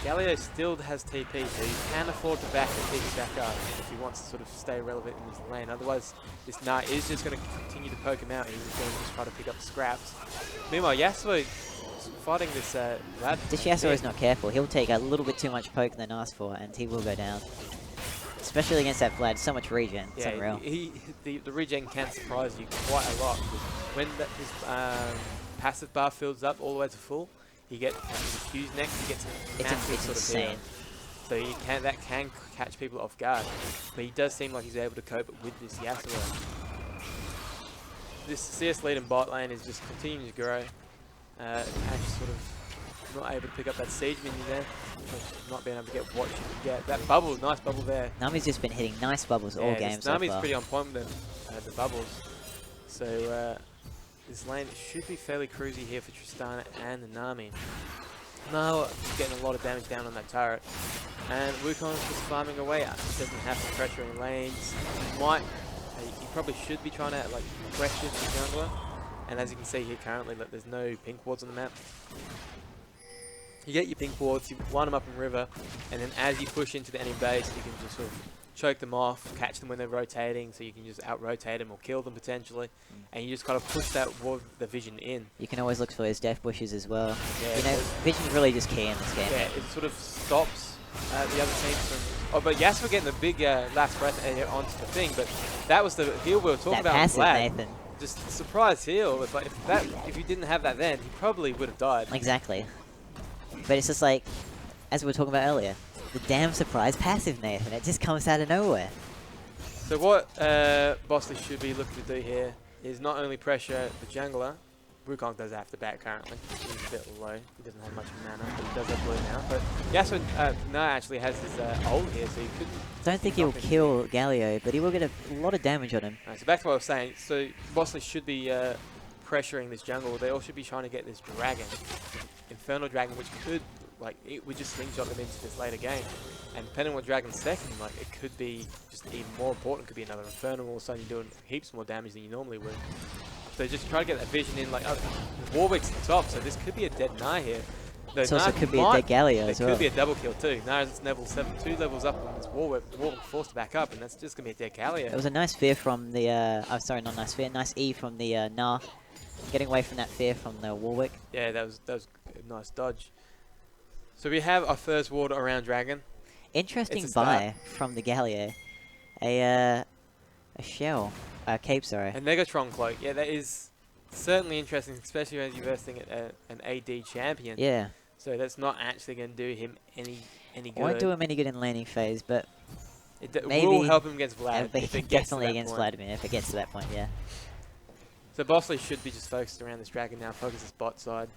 Galio still has TP, so he can afford to back the TP back up if he wants to sort of stay relevant in his lane. Otherwise, this Nah is just going to continue to poke him out. He's going to just try to pick up scraps. Meanwhile, Yasuo fighting this lad. This Yasuo is not careful. He'll take a little bit too much poke than asked for, and he will go down. Especially against that Vlad, so much regen. It's unreal. The regen can surprise you quite a lot. When his passive bar fills up all the way to full, he gets Q's next. He gets a massive sort of insane. heal. So that can catch people off guard. But he does seem like he's able to cope with this Yasuo. This CS lead in bot lane is just continuing to grow. Ash sort of not able to pick up that siege minion there. Not being able to get what she could get. That bubble, nice bubble there. Nami's just been hitting nice bubbles all games so Nami's far. pretty on point with the bubbles. So this lane should be fairly cruisy here for Tristana and Nami. Now getting a lot of damage down on that turret. And Wukong's just farming away. Doesn't have the pressure in lanes. He probably should be trying to like question the jungler. And as you can see here currently, there's no pink wards on the map. You get your pink wards, you line them up in river, and then as you push into the enemy base, you can just sort of choke them off, catch them when they're rotating, so you can just out-rotate them or kill them potentially. And you just kind of push that ward, the vision in. You can always look for those death bushes as well. Yeah, You know, vision's really just key in this game. yeah, it sort of stops the other teams from... Oh, but Yasuo getting the big last breath onto the thing, but that was the heal we were talking That about. passive, Vlad. Nathan. Just surprise heal. If you didn't have that then, he probably would have died. Exactly. But it's just like, as we were talking about earlier, the damn surprise passive, Nathan. It just comes out of nowhere. So what Bosley should be looking to do here is not only pressure the jungler. Wukong does have to back currently. He's a bit low. He doesn't have much mana, but he does have blue now. But Yasuo Nah actually has his ult here, so he could... Don't think he'll kill Galio, but he will get a lot of damage on him. So back to what I was saying. So Bosley should be pressuring this jungle. They all should be trying to get this dragon, Infernal Dragon, which could, like, it would just slingshot them into this later game. And depending on what Dragon's second, like, it could be just even more important. It could be another Infernal, all of a sudden you're doing heaps more damage than you normally would. So just try to get that vision in. Like Warwick's at the top, so this could be a dead Gnar here. It also could be a dead Galio as well. It could be a double kill too. Gnar's level 7, 2 levels up on this Warwick forced to back up, and that's just gonna be a dead Galio. It was a nice fear from the. Oh, sorry, not nice fear. Nice E from the Gnar, getting away from that fear from the Warwick. Yeah, that was a nice dodge. So we have our first ward around Dragon. Interesting buy from the Galio. A shell. Cape, sorry. A Negatron cloak. Yeah, that is certainly interesting, especially as you're versing an AD champion. Yeah. So that's not actually going to do him any good. Won't do him any good in laning phase, but it maybe will help him against Vlad if it gets definitely to that against point. Vladimir if it gets to that point. Yeah. So Bosley should be just focused around this Dragon now. Focus this bot side.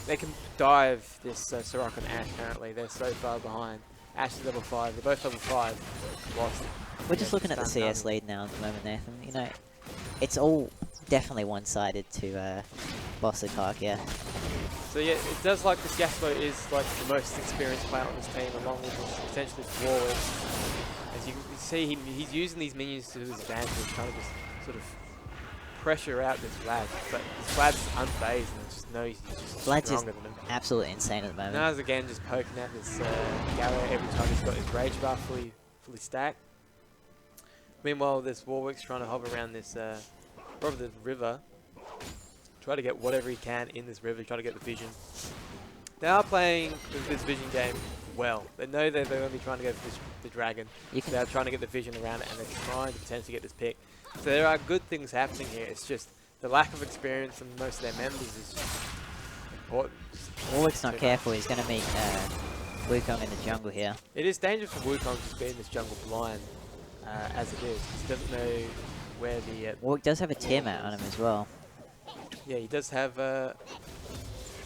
They can dive this Sorok and Ashe currently. They're so far behind. Ashe is level 5. They're both level 5. Lost. We're just looking at the CS lead now at the moment, Nathan. You know, it's all definitely one-sided to Bosley Park, yeah. So yeah, it does like this Yasuo is like the most experienced player on this team, along with potentially Warwick. As you can see, he's using these minions to his advantage, trying to just sort of pressure out this Vlad. But this Vlad's unfazed and just knows he's just Vlad's stronger than him. Absolutely insane at the moment. Nars again just poking at this Galio every time he's got his rage bar fully stacked. Meanwhile, this Warwick's trying to hover around this probably the river. Try to get whatever he can in this river, try to get the vision. They are playing this vision game well. They know that they're going to be trying to go for the dragon. They're trying to get the vision around it, and they're trying to potentially get this pick. So there are good things happening here. It's just the lack of experience from most of their members is just important. Warwick's not careful. He's going to meet Wukong in the jungle here. It is dangerous for Wukong just being this jungle blind as it is. He doesn't know where the... Warwick does have a Tiamat on him as well. Yeah, he does have...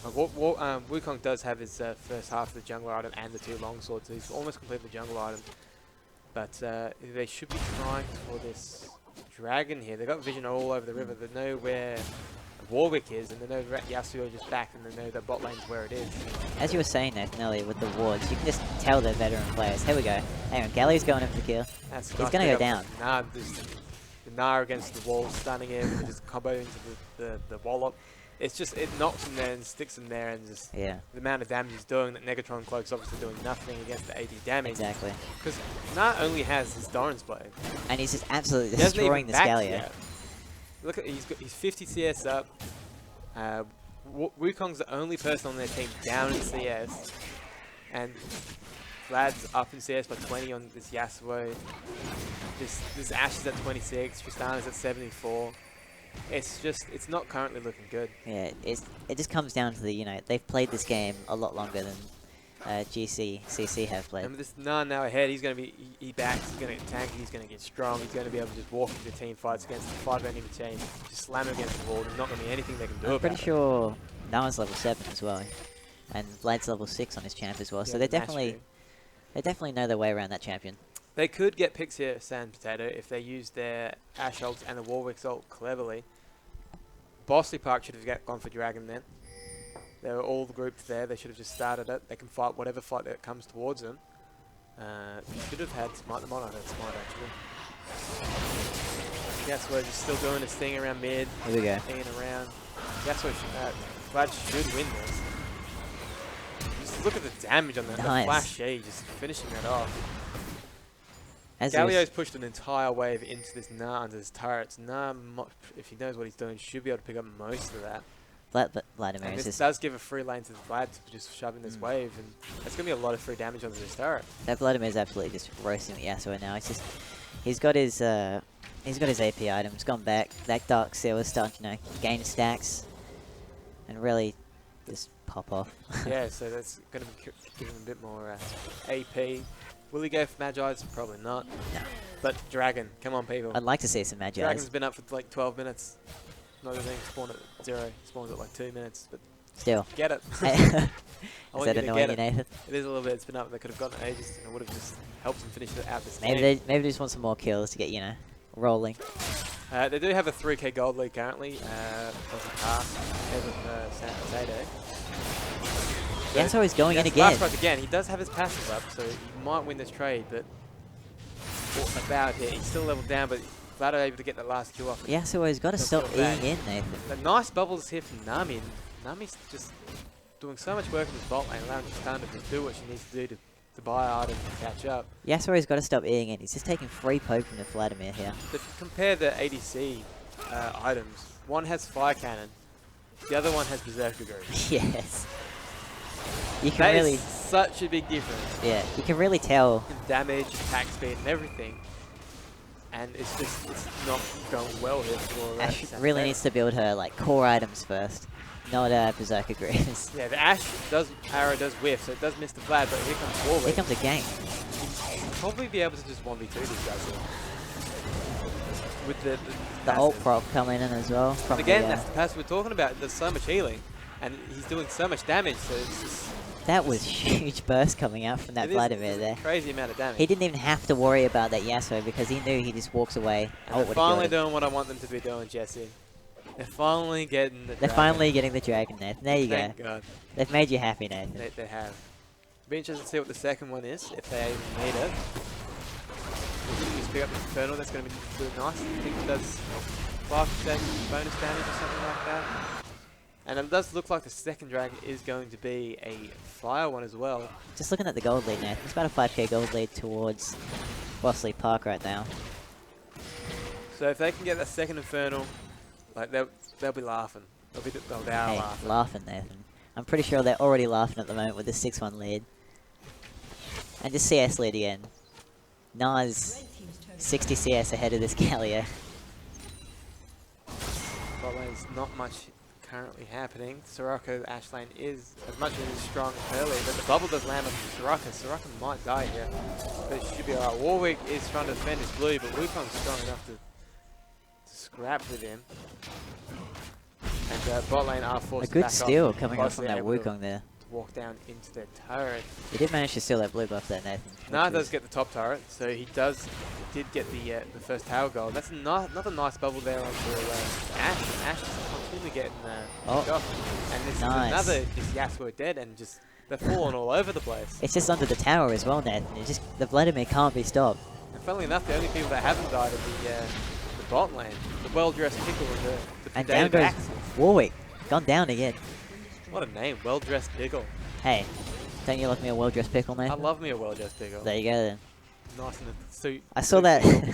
Wukong does have his first half of the jungle item and the 2 longswords, so he's almost completed the jungle item. But they should be trying for this dragon here. They've got vision all over the river. They know where Warwick is, and they know Yasuo just back, and they know that bot lane's where it is. As you were saying, Nathan, earlier with the wards, you can just tell they're veteran players. Here we go. Hang on, Galio's going in for the kill. He's going to go down. Nah, the Gnar against the wall, stunning him, just combo into the wallop. It's just, it knocks him there and sticks him there, and just the amount of damage he's doing, that Negatron Cloak's obviously doing nothing against the AD damage. Exactly. Because Gnar only has his Doran's Blade. And he's just absolutely destroying this Galio. Yet. Look at, he's 50 CS up. Wukong's the only person on their team down in CS. And Vlad's up in CS by 20 on this Yasuo. This Ashe is at 26, Tristana's at 74. It's just, it's not currently looking good. Yeah, it just comes down to the, you know, they've played this game a lot longer than CC have played. And with this Gnar now ahead, he's going to be, he backs, he's going to get tanky, he's going to get strong, he's going to be able to just walk into team fights against the 5 enemy team, just slam him against the wall, there's not going to be anything they can do about it. I'm pretty sure Nar's level 7 as well, and Vlad's level 6 on his champ as well, so they definitely know their way around that champion. They could get picks here at Sand Potato if they use their Ashe ult and the Warwick's ult cleverly. Bosley Park should have gone for Dragon then. They were all grouped there. They should have just started it. They can fight whatever fight that comes towards them. Should have had Smite them on. I had Smite actually. Yasuo just still doing his thing around mid. Here we go. Hanging around. Yasuo Vlad should win this. Just look at the damage on that. Nice. The Flash E just finishing it off. As Galio's pushed an entire wave into this Gnar under his turrets. Gnar, if he knows what he's doing, should be able to pick up most of that. Vladimir and is this does give a free lane to Vlad to just shove in this wave, and that's going to be a lot of free damage onto this turret. That Vladimir's absolutely just roasting the Yasuo now. It's just, he's got his AP items, gone back. That Dark Seal is starting to, you know, gain stacks, and really just pop off. Yeah, so that's going to be giving him a bit more AP. Will he go for Magi's? Probably not. No. But Dragon, come on people. I'd like to see some Magi's. Dragon's been up for like 12 minutes. Not even spawned at 0. Spawns at like 2 minutes. But still. Get it. Is that annoying you, Nathan? It is a little bit. It's been up. They could have gotten ages, and it would have just helped them finish it out this maybe game. they just want some more kills to get, you know, rolling. They do have a 3k gold lead currently. As a pass ahead of San Potato. Yasuo is going in again. Again. He does have his passive up, so he might win this trade, but about it. He's still leveled down, but Vlad are able to get the last kill off. Yeah, so he's got to Doesn't stop feel bad. eating in, Nathan. The nice bubbles here from Nami. And Nami's just doing so much work in this bot lane, allowing Tristana to just do what she needs to do to buy items and catch up. Yasuo's got to stop eating in. He's just taking free poke from the Vladimir here. But compare the ADC items. One has Fire Cannon, the other one has Berserker Groove. Yes. You can That really, is such a big difference yeah, you can really tell. in damage, attack speed, and everything. And it's not going well here for Ash Sam really Taylor. needs to build her like core items first, not Berserker Greaves. Yeah, the arrow does whiff, so it does miss the Vlad, but here comes Here Warwick. comes a gank. He'll probably be able to just 1v2 these guys here. With the The ult passive. proc coming in as well. From Again, the, that's the passive we're talking about. There's so much healing, and he's doing so much damage, so it's just... that was huge burst coming out from that it is Vladimir a there. crazy amount of damage. He didn't even have to worry about that Yasuo because he knew he just walks away. And Ult they're would've finally killed him. doing what I want them to be doing, Jesse. They're finally getting the They're dragon. finally getting the dragon, Nathan. There you Thank go. God. They've made you happy, Nathan. They have. Be interested to see what the second one is, if they even need it. Just pick up the Infernal, that's going to be really nice. I think it does 5% bonus damage or something like that. And it does look like the second dragon is going to be a fire one as well. Just looking at the gold lead, Nathan. It's about a 5k gold lead towards Bossley Park right now. So if they can get that second Infernal, like they'll be laughing. They are Hey, laughing. laughing, Nathan. I'm pretty sure they're already laughing at the moment with the 6-1 lead. And just CS lead again. Nas 60 CS ahead of this Galio. Bot lane's not much currently happening. Soraka Ash lane is as much as it's strong early, but the bubble does land on Soraka. Soraka might die here, but it should be alright. Warwick is trying to defend his blue, but Wukong's strong enough to scrap with him. And bot lane are A forced good back steal off coming up because from they're that able to Wukong there. walk down into their turret. He did manage to steal that blue buff there, Nathan. Nah, which does was- get the top turret, so he did get the first tower goal. That's another nice bubble there onto Ash. Ash is completely getting Oh, shot. And this nice. is another just Yasuo dead, and just they're falling all over the place. It's just under the tower as well, Nathan. It's just the Vladimir can't be stopped. And funnily enough, the only people that haven't died are the bot lane, the well-dressed pickle and the And down potato goes axes. Warwick. Gone down again. What a name, well-dressed pickle. Hey, don't you love me a well-dressed pickle, I Nathan? love me a well-dressed pickle. There you go then. Nice in the suit. I saw suit that pickle.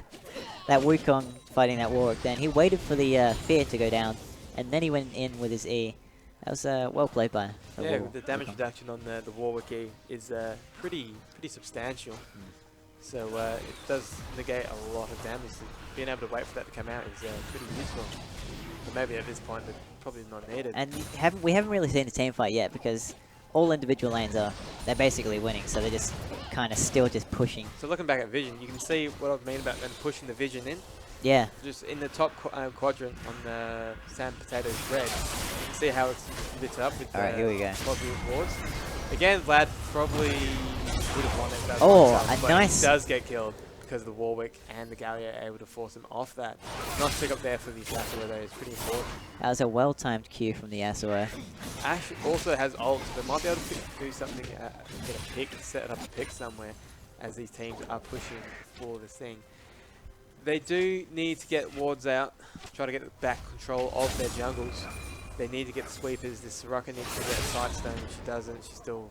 that Wukong fighting that Warwick then. He waited for the fear to go down, and then he went in with his E. That was well played by the Yeah, War- the damage Wukong. reduction on the Warwick E is pretty substantial. So it does negate a lot of damage. So being able to wait for that to come out is pretty useful. But maybe at this point, it's probably not needed. And we haven't really seen a team fight yet because all individual lanes they're basically winning, so they're just kind of still just pushing. So looking back at Vision, you can see what I mean about them pushing the Vision in. Yeah, Just in the top quadrant on the Sand Potato's red, you can see how it's lit up with Alright, here we go. positive rewards. Again, Vlad probably would have won it. That Oh, one time, a but nice- He does get killed because of the Warwick and the Gallia are able to force him off that. Nice pick up there for the Yasuo though, it's pretty important. that was a well-timed Q from the Yasuo. Ash also has ult, so they might be able to do something, get a pick, set up a pick somewhere as these teams are pushing for this thing. They do need to get wards out, try to get back control of their jungles. They need to get the sweepers. This Soraka needs to get a side stone, and she doesn't. She still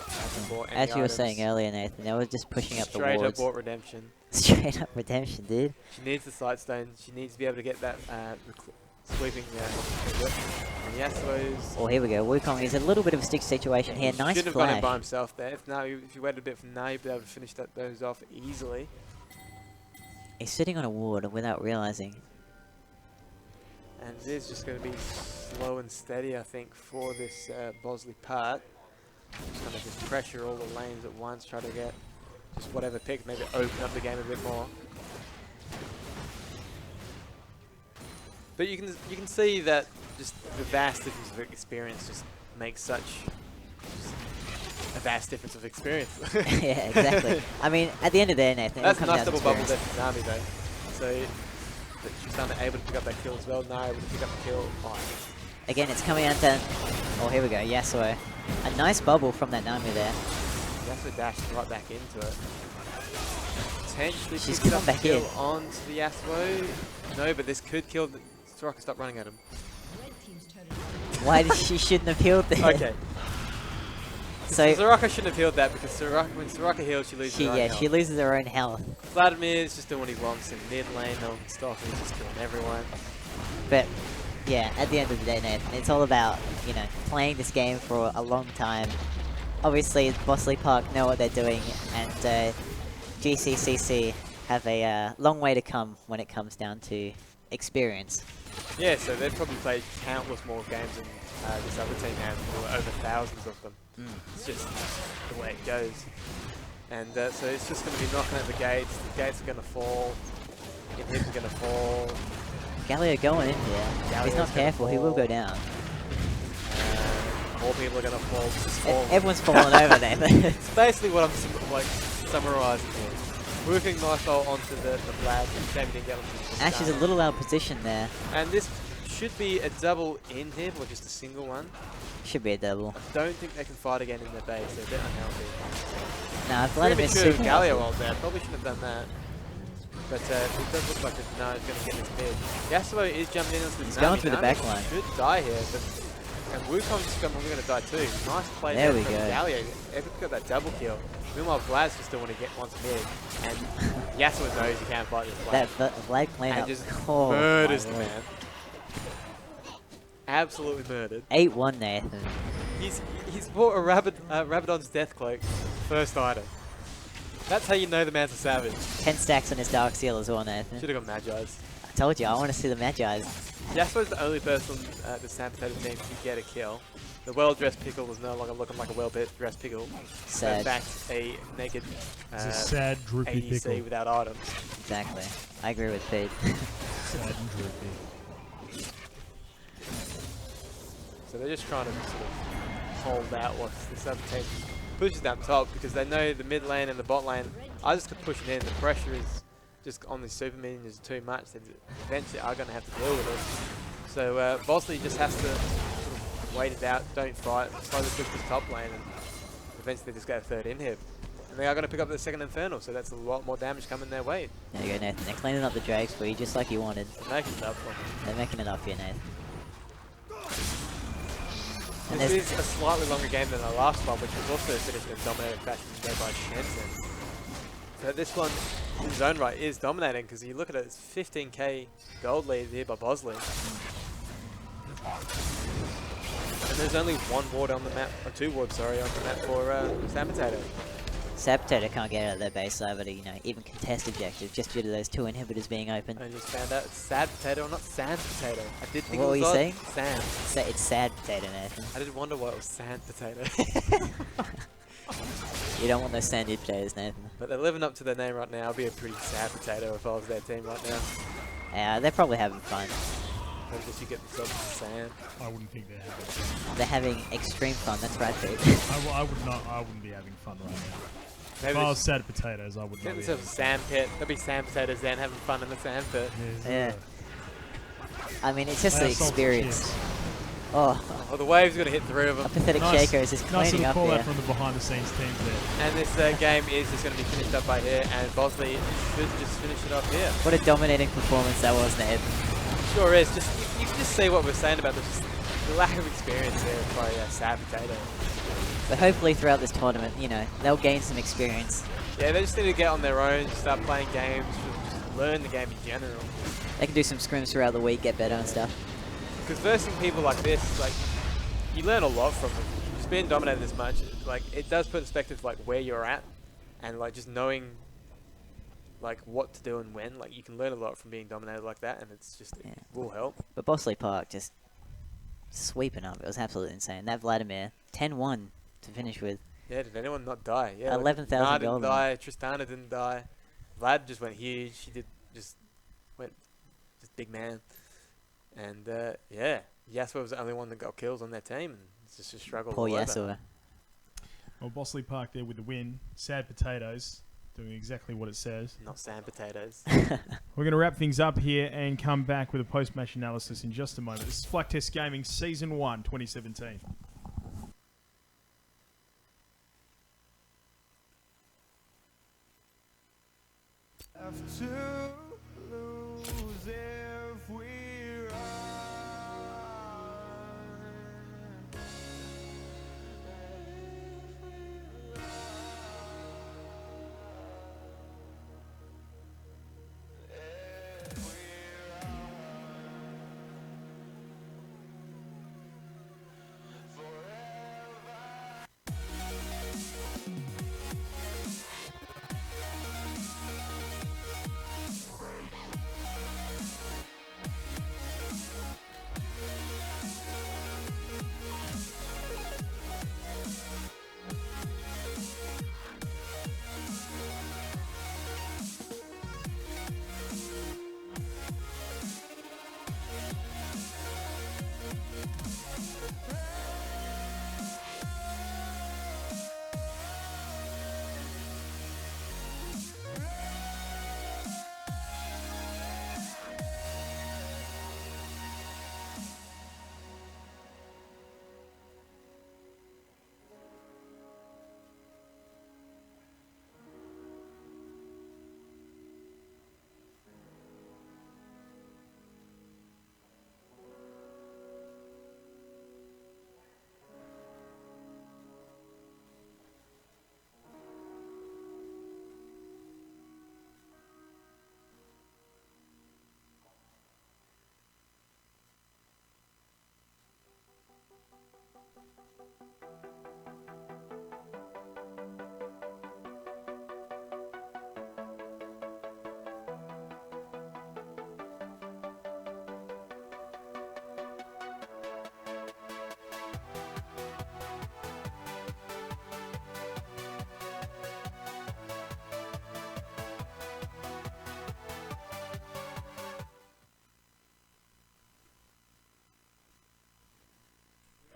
hasn't bought any As you were items. saying earlier, Nathan, they were just pushing up Straight the wards. up bought redemption. Straight up redemption, dude. She needs the side stone. She needs to be able to get that sweeping. And Yasuo's. Oh, here we go. Wukong is a little bit of a stick situation here. Nice Shouldn't have gone in by flash. himself there. If you waited a bit from now, you'd be able to finish those off easily. He's sitting on a ward without realizing. And it is just going to be slow and steady, I think, for this Bosley part. Just going to just pressure all the lanes at once, try to get just whatever pick, maybe open up the game a bit more. But you can see that just the vast difference of experience just makes such a vast difference of experience. Yeah, exactly. I mean, at the end of the day, Nathan, That's it a comes nice down to double bubble there experience. for Nami though. So Tristana able to pick up that kill as well. Nara able to pick up the kill. Oh, Again, it's coming out to... Oh, here we go. Yasuo. A nice bubble from that Nami there. Yasuo dashed right back into it. Potentially She's picks come up back kill in. onto the Yasuo. No, but this could kill the... Soraka, stop running at him. Why did she shouldn't have healed there? Okay. So Soraka shouldn't have healed that because Soraka, when Soraka heals, she loses her own health. she loses her own health. Vladimir's just doing what he wants in mid lane, no one's stopping, he's just killing everyone. But yeah, at the end of the day, Nathan, it's all about, you know, playing this game for a long time. Obviously, Bossley Park know what they're doing, and GCCC have a long way to come when it comes down to experience. Yeah, so they've probably played countless more games than this other team has, over thousands of them. It's just the way it goes. And so it's just going to be knocking at the gates are going to fall, inhibs are going to fall. Galio going in here. If he's Galio's not gonna careful, he will fall. go down. More people are going to fall. Just fall. Everyone's falling over there. It's basically what I'm summarising here. Roofing Nightfall onto the Vlad, Jamie didn't get onto the Ash is a little out of position there. And this should be a double inhib or just a single one. Should be a double. I don't think they can fight again in their base, they're a bit unhealthy. Nah, Vladimir's Premature super Galio healthy. ult there, probably shouldn't have done that. But it does look like it's going to get this mid. Yasuo is jumping in onto the He's Nami. going through the Nami back line. should die here, but and Wukong's probably going to die too. Nice play There there we from go. Galio. Epic got that double kill. Meanwhile, Vlad's just don't want to get once mid. And Yasuo knows he can't fight this Vlad. That Vlad cleanup. And just Oh, murders my the lord. man. Absolutely murdered. 8-1 Nathan. He's bought a Rabadon's Death Cloak, first item. That's how you know the man's a savage. 10 stacks on his Dark Seal as well, Nathan. Should have got Magi's. I told you, I want to see the Magi's. Yasuo's the only person the Sand Potato team to get a kill. The well-dressed pickle is no longer looking like a well-dressed pickle. Sad. In fact, a naked It's a sad, droopy ADC pickle. without items. Exactly. I agree with Pete. Sad and droopy. So they're just trying to sort of hold out what this other team pushes down top because they know the mid lane and the bot lane are just pushing in. The pressure is just on the super minions too much. They eventually are going to have to deal with it. So Bosley just has to sort of wait it out, don't fight, slowly push this top lane, and eventually just get a third inhib. And they are going to pick up the second Infernal, so that's a lot more damage coming their way. There you go, Nathan. They're cleaning up the Drakes for you just like you wanted. They're making it up for them. They're making it up here, Nathan. And This there's is a slightly longer game than the last one, which was also finished in a dominating fashion made by Shensen. So this one, in his own right, is dominating because you look at it, it's 15k gold lead here by Bosley. And there's only one ward on the map, or two wards, sorry, on the map for Sand Potato. Sad Potato can't get out of their base over to, you know, even contest objectives just due to those 2 inhibitors being open. I just found out it's Sad Potato, not Sand Potato. I did think What it were was you odd. saying? Sand. It's Sad Potato, Nathan. I did wonder why it was Sand Potato. You don't want those sandy potatoes, Nathan. But they're living up to their name right now. I'd be a pretty sad potato if I was their team right now. Yeah, they're probably having fun. Or just you get themselves some sand. I wouldn't think they're having. They're having extreme fun, that's right, Pete. I would not. I wouldn't be having fun right now. Maybe If I they was should sad potatoes, I would get not be. themselves a sand pit. There'll be sand potatoes then having fun in the sand pit. Yeah. I mean, it's just the They are salted experience. chips. Oh, Oh, the wave's going to hit 3 of a them. pathetic Nice- Shaco is just Nice cleaning little up call there. out from the behind-the-scenes teams there. And this game is just going to be finished up by here. And Bosley should just finish it up here. What a dominating performance that was, Nathan. Sure is. Just you can just see what we're saying about the lack of experience there by Sad Potato. But hopefully throughout this tournament, you know, they'll gain some experience. Yeah, they just need to get on their own, start playing games, just learn the game in general. They can do some scrims throughout the week, get better and stuff. Because versing people like this, like, you learn a lot from them. Just being dominated this much, like, it does put in perspective, like, where you're at, and, like, just knowing, like, what to do and when. Like, you can learn a lot from being dominated like that, and it's just, it will help. But Bossley Park just sweeping up. It was absolutely insane. That Vladimir, 10-1 to finish with. Yeah, did anyone not die? Yeah, 11,000 Nah didn't gold. die, Tristana didn't die. Vlad just went huge, he went just big man. And, yeah, Yasuo was the only one that got kills on their team, and it's just a struggle. Poor all over. Yasuo. Well, Bossley Park there with the win. Sad potatoes, doing exactly what it says. Not sand potatoes. We're going to wrap things up here and come back with a post-match analysis in just a moment. This is Flaktest Gaming Season 1, 2017. have to lose if we run.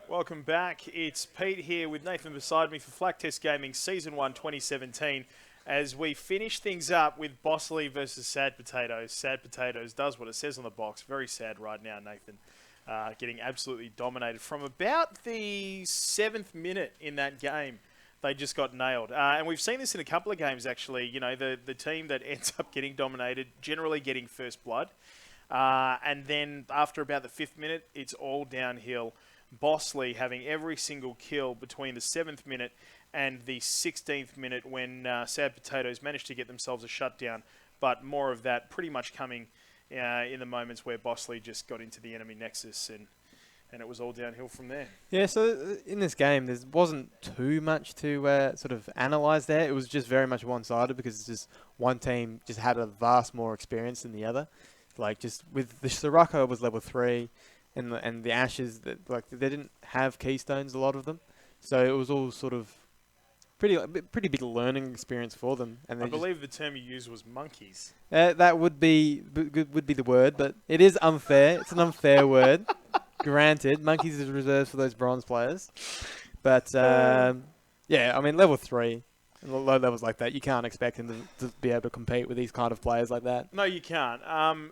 Welcome back. It's Pete here with Nathan beside me for Flaktest Gaming Season 1 2017 as we finish things up with Bosley versus Sad Potatoes. Sad Potatoes does what it says on the box. Very sad right now, Nathan. Getting absolutely dominated from about the 7th minute in that game. They just got nailed. And we've seen this in a couple of games, actually. You know, the team that ends up getting dominated, generally getting first blood. And then after about the 5th minute, it's all downhill. Bosley having every single kill between the 7th minute and the 16th minute when Sad Potatoes managed to get themselves a shutdown. But more of that pretty much coming in the moments where Bosley just got into the enemy nexus and it was all downhill from there. Yeah, so in this game, there wasn't too much to sort of analyse there. It was just very much one-sided because it's just one team just had a vast more experience than the other. Like just with the Sirocco was level 3. And the Ashes, they didn't have keystones, a lot of them, so it was all sort of pretty big learning experience for them. And I believe the term you used was monkeys. That would be the word, but it is unfair. It's an unfair word. Granted, monkeys is reserved for those bronze players, but yeah, I mean level 3. Low levels like that, you can't expect him to be able to compete with these kind of players like that. No, you can't.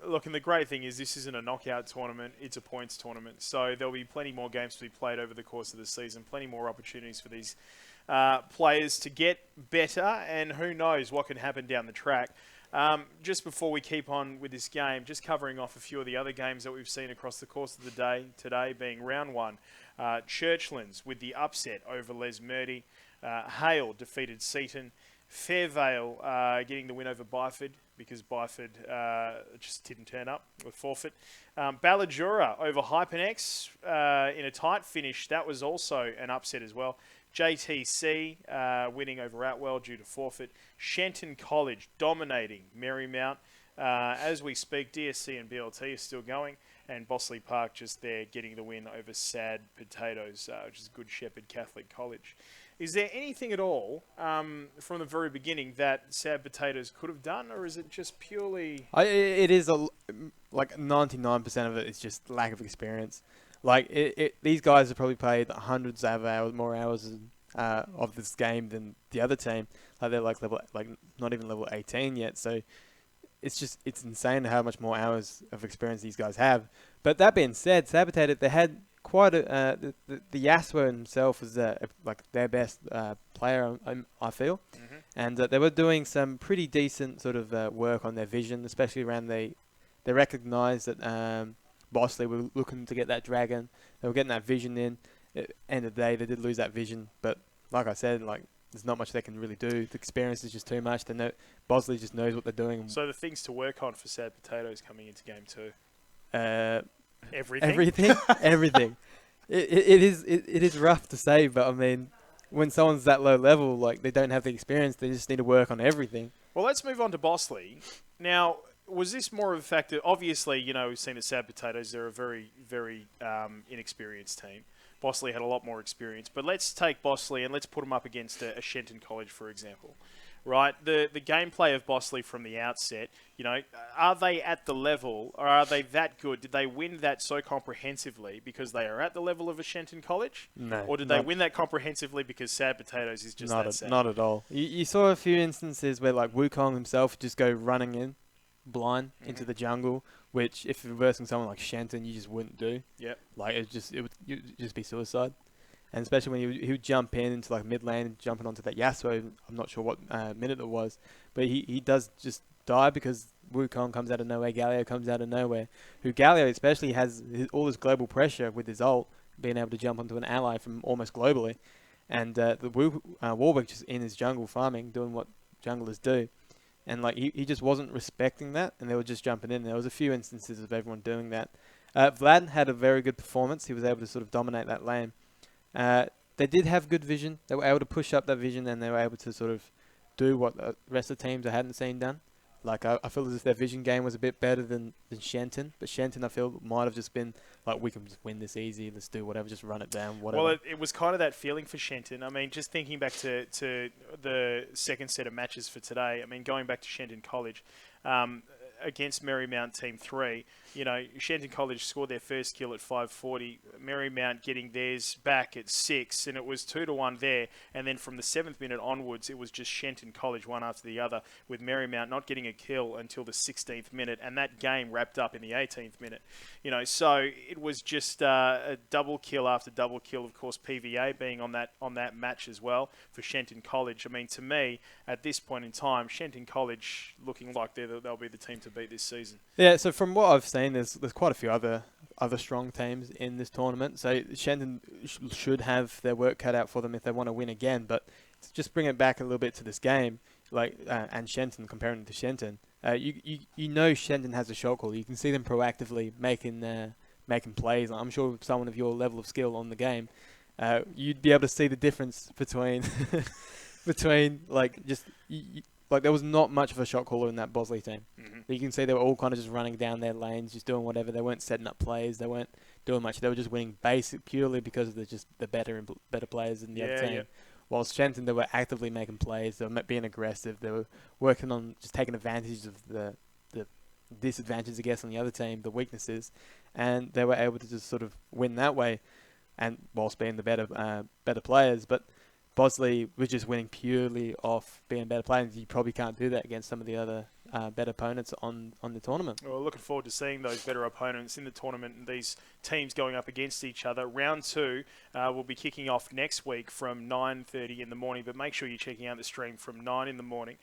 Look, and the great thing is this isn't a knockout tournament, it's a points tournament. So there'll be plenty more games to be played over the course of the season, plenty more opportunities for these players to get better, and who knows what can happen down the track. Just before we keep on with this game, just covering off a few of the other games that we've seen across the course of the day, today being round 1. Churchlands with the upset over Les Murdy. Hale defeated Seaton. Fairvale getting the win over Byford because Byford just didn't turn up with forfeit. Balladura over Hypernex in a tight finish. That was also an upset as well. JTC winning over Atwell due to forfeit. Shenton College dominating Marymount. As we speak, DSC and BLT are still going. And Bosley Park just there getting the win over Sad Potatoes, which is Good Shepherd Catholic College. Is there anything at all from the very beginning that Sad Potatoes could have done, or is it just purely... It is like 99% of it is just lack of experience. Like these guys have probably played hundreds of hours, more hours of this game than the other team. Like they're like not even level 18 yet. So it's insane how much more hours of experience these guys have. But that being said, Sad Potato, they had quite a the Yaswa himself was like their best player, I feel. And they were doing some pretty decent sort of work on their vision, especially around they recognised that Bosley were looking to get that dragon. They were getting that vision in. At the end of the day, they did lose that vision, but like I said, like there's not much they can really do. The experience is just too much. They know Bosley just knows what they're doing. So the things to work on for Sad Potatoes coming into game 2. Everything. Everything. Everything. It is rough to say, but I mean, when someone's that low level, like they don't have the experience, they just need to work on everything. Well, let's move on to Bosley. Now, was this more of a factor? Obviously, you know, we've seen the Sad Potatoes. They're a very, very inexperienced team. Bosley had a lot more experience. But let's take Bosley and let's put them up against a Shenton College, for example. Right? The gameplay of Bosley from the outset, you know, are they at the level or are they that good? Did they win that so comprehensively because they are at the level of a Shenton College? No. Or did they win that comprehensively because Sad Potatoes is just that sad? Not at all. You saw a few instances where like Wukong himself would just go running in blind into the jungle, which if you're versing someone like Shenton, you just wouldn't do. Yep. Like it would just be suicide. And especially when he would jump into like mid lane, jumping onto that Yasuo. I'm not sure what minute it was, but he does just die because Wukong comes out of nowhere, Galio comes out of nowhere. Who Galio especially has all this global pressure with his ult, being able to jump onto an ally from almost globally, and Warwick just in his jungle farming, doing what junglers do. And like he just wasn't respecting that, and they were just jumping in. There was a few instances of everyone doing that. Vlad had a very good performance. He was able to sort of dominate that lane. They did have good vision. They were able to push up that vision, and they were able to sort of do what the rest of the teams I hadn't seen done. Like I feel as if their vision game was a bit better than Shenton, but Shenton I feel might have just been like, we can just win this easy. Let's do whatever, just run it down. Whatever. Well, it was kind of that feeling for Shenton. I mean, just thinking back to the second set of matches for today. I mean, going back to Shenton College. Against Marymount Team 3, you know, Shenton College scored their first kill at 5:40, Marymount getting theirs back at 6, and it was 2-1 there. And then from the 7th minute onwards, it was just Shenton College one after the other, with Marymount not getting a kill until the 16th minute, and that game wrapped up in the 18th minute. You know, so it was just a double kill after double kill. Of course, PVA being on that match as well for Shenton College. I mean, to me, at this point in time, Shenton College looking like they'll be the team to beat this season. Yeah, so from what I've seen, there's quite a few other strong teams in this tournament. So Shenton should have their work cut out for them if they want to win again. But to just bring it back a little bit to this game, like and Shenton, comparing it to Shenton, you know Shenton has a shot call. You can see them proactively making plays. I'm sure someone of your level of skill on the game, you'd be able to see the difference between like just. Like, there was not much of a shot caller in that Bosley team. Mm-hmm. You can see they were all kind of just running down their lanes, just doing whatever. They weren't setting up plays. They weren't doing much. They were just winning basic purely because of the better players in the other team. Yeah. Whilst Shenton, they were actively making plays. They were being aggressive. They were working on just taking advantage of the disadvantages, I guess, on the other team, the weaknesses. And they were able to just sort of win that way, and whilst being the better players. But Bosley was just winning purely off being better players. You probably can't do that against some of the other better opponents on the tournament. Well, looking forward to seeing those better opponents in the tournament and these teams going up against each other. Round 2 will be kicking off next week from 9:30 in the morning, but make sure you're checking out the stream from 9 in the morning.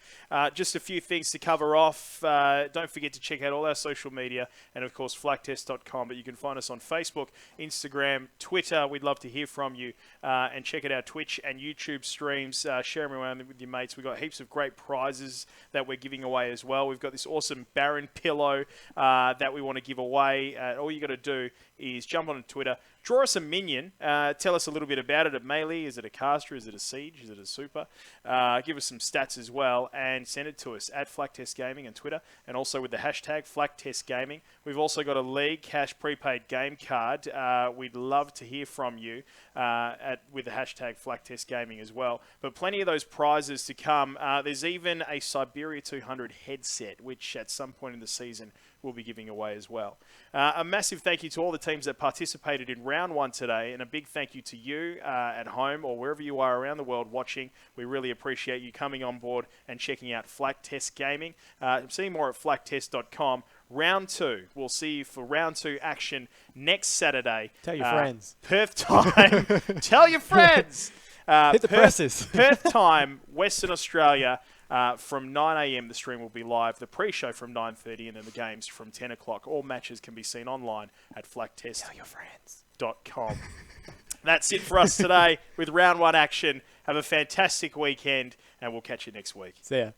Just a few things to cover off. Don't forget to check out all our social media and, of course, flaktest.com. But you can find us on Facebook, Instagram, Twitter. We'd love to hear from you. And check out our Twitch and YouTube streams. Share them around with your mates. We've got heaps of great prizes that we're giving away as well. We've got this awesome Baron pillow that we want to give away. All you got to do is jump on Twitter, draw us a minion, tell us a little bit about it at Melee. Is it a caster? Is it a siege? Is it a super? Give us some stats as well and send it to us at Flaktest Gaming on Twitter and also with the hashtag Flaktest Gaming. We've also got a League Cash prepaid game card. We'd love to hear from you with the hashtag Flaktest Gaming as well. But plenty of those prizes to come. There's even a Siberia 200 headset, which at some point in the season we'll be giving away as well. A massive thank you to all the teams that participated in round 1 today, and a big thank you to you at home or wherever you are around the world watching. We really appreciate you coming on board and checking out Flaktest Gaming. See more at flaktest.com. Round 2. We'll see you for round 2 action next Saturday. Tell your friends. Perth time. Tell your friends. Hit the presses. Perth time, Western Australia. From 9 a.m. the stream will be live. The pre-show from 9:30 and then the games from 10 o'clock. All matches can be seen online at flaktest.com. That's it for us today with round one action. Have a fantastic weekend and we'll catch you next week. See ya.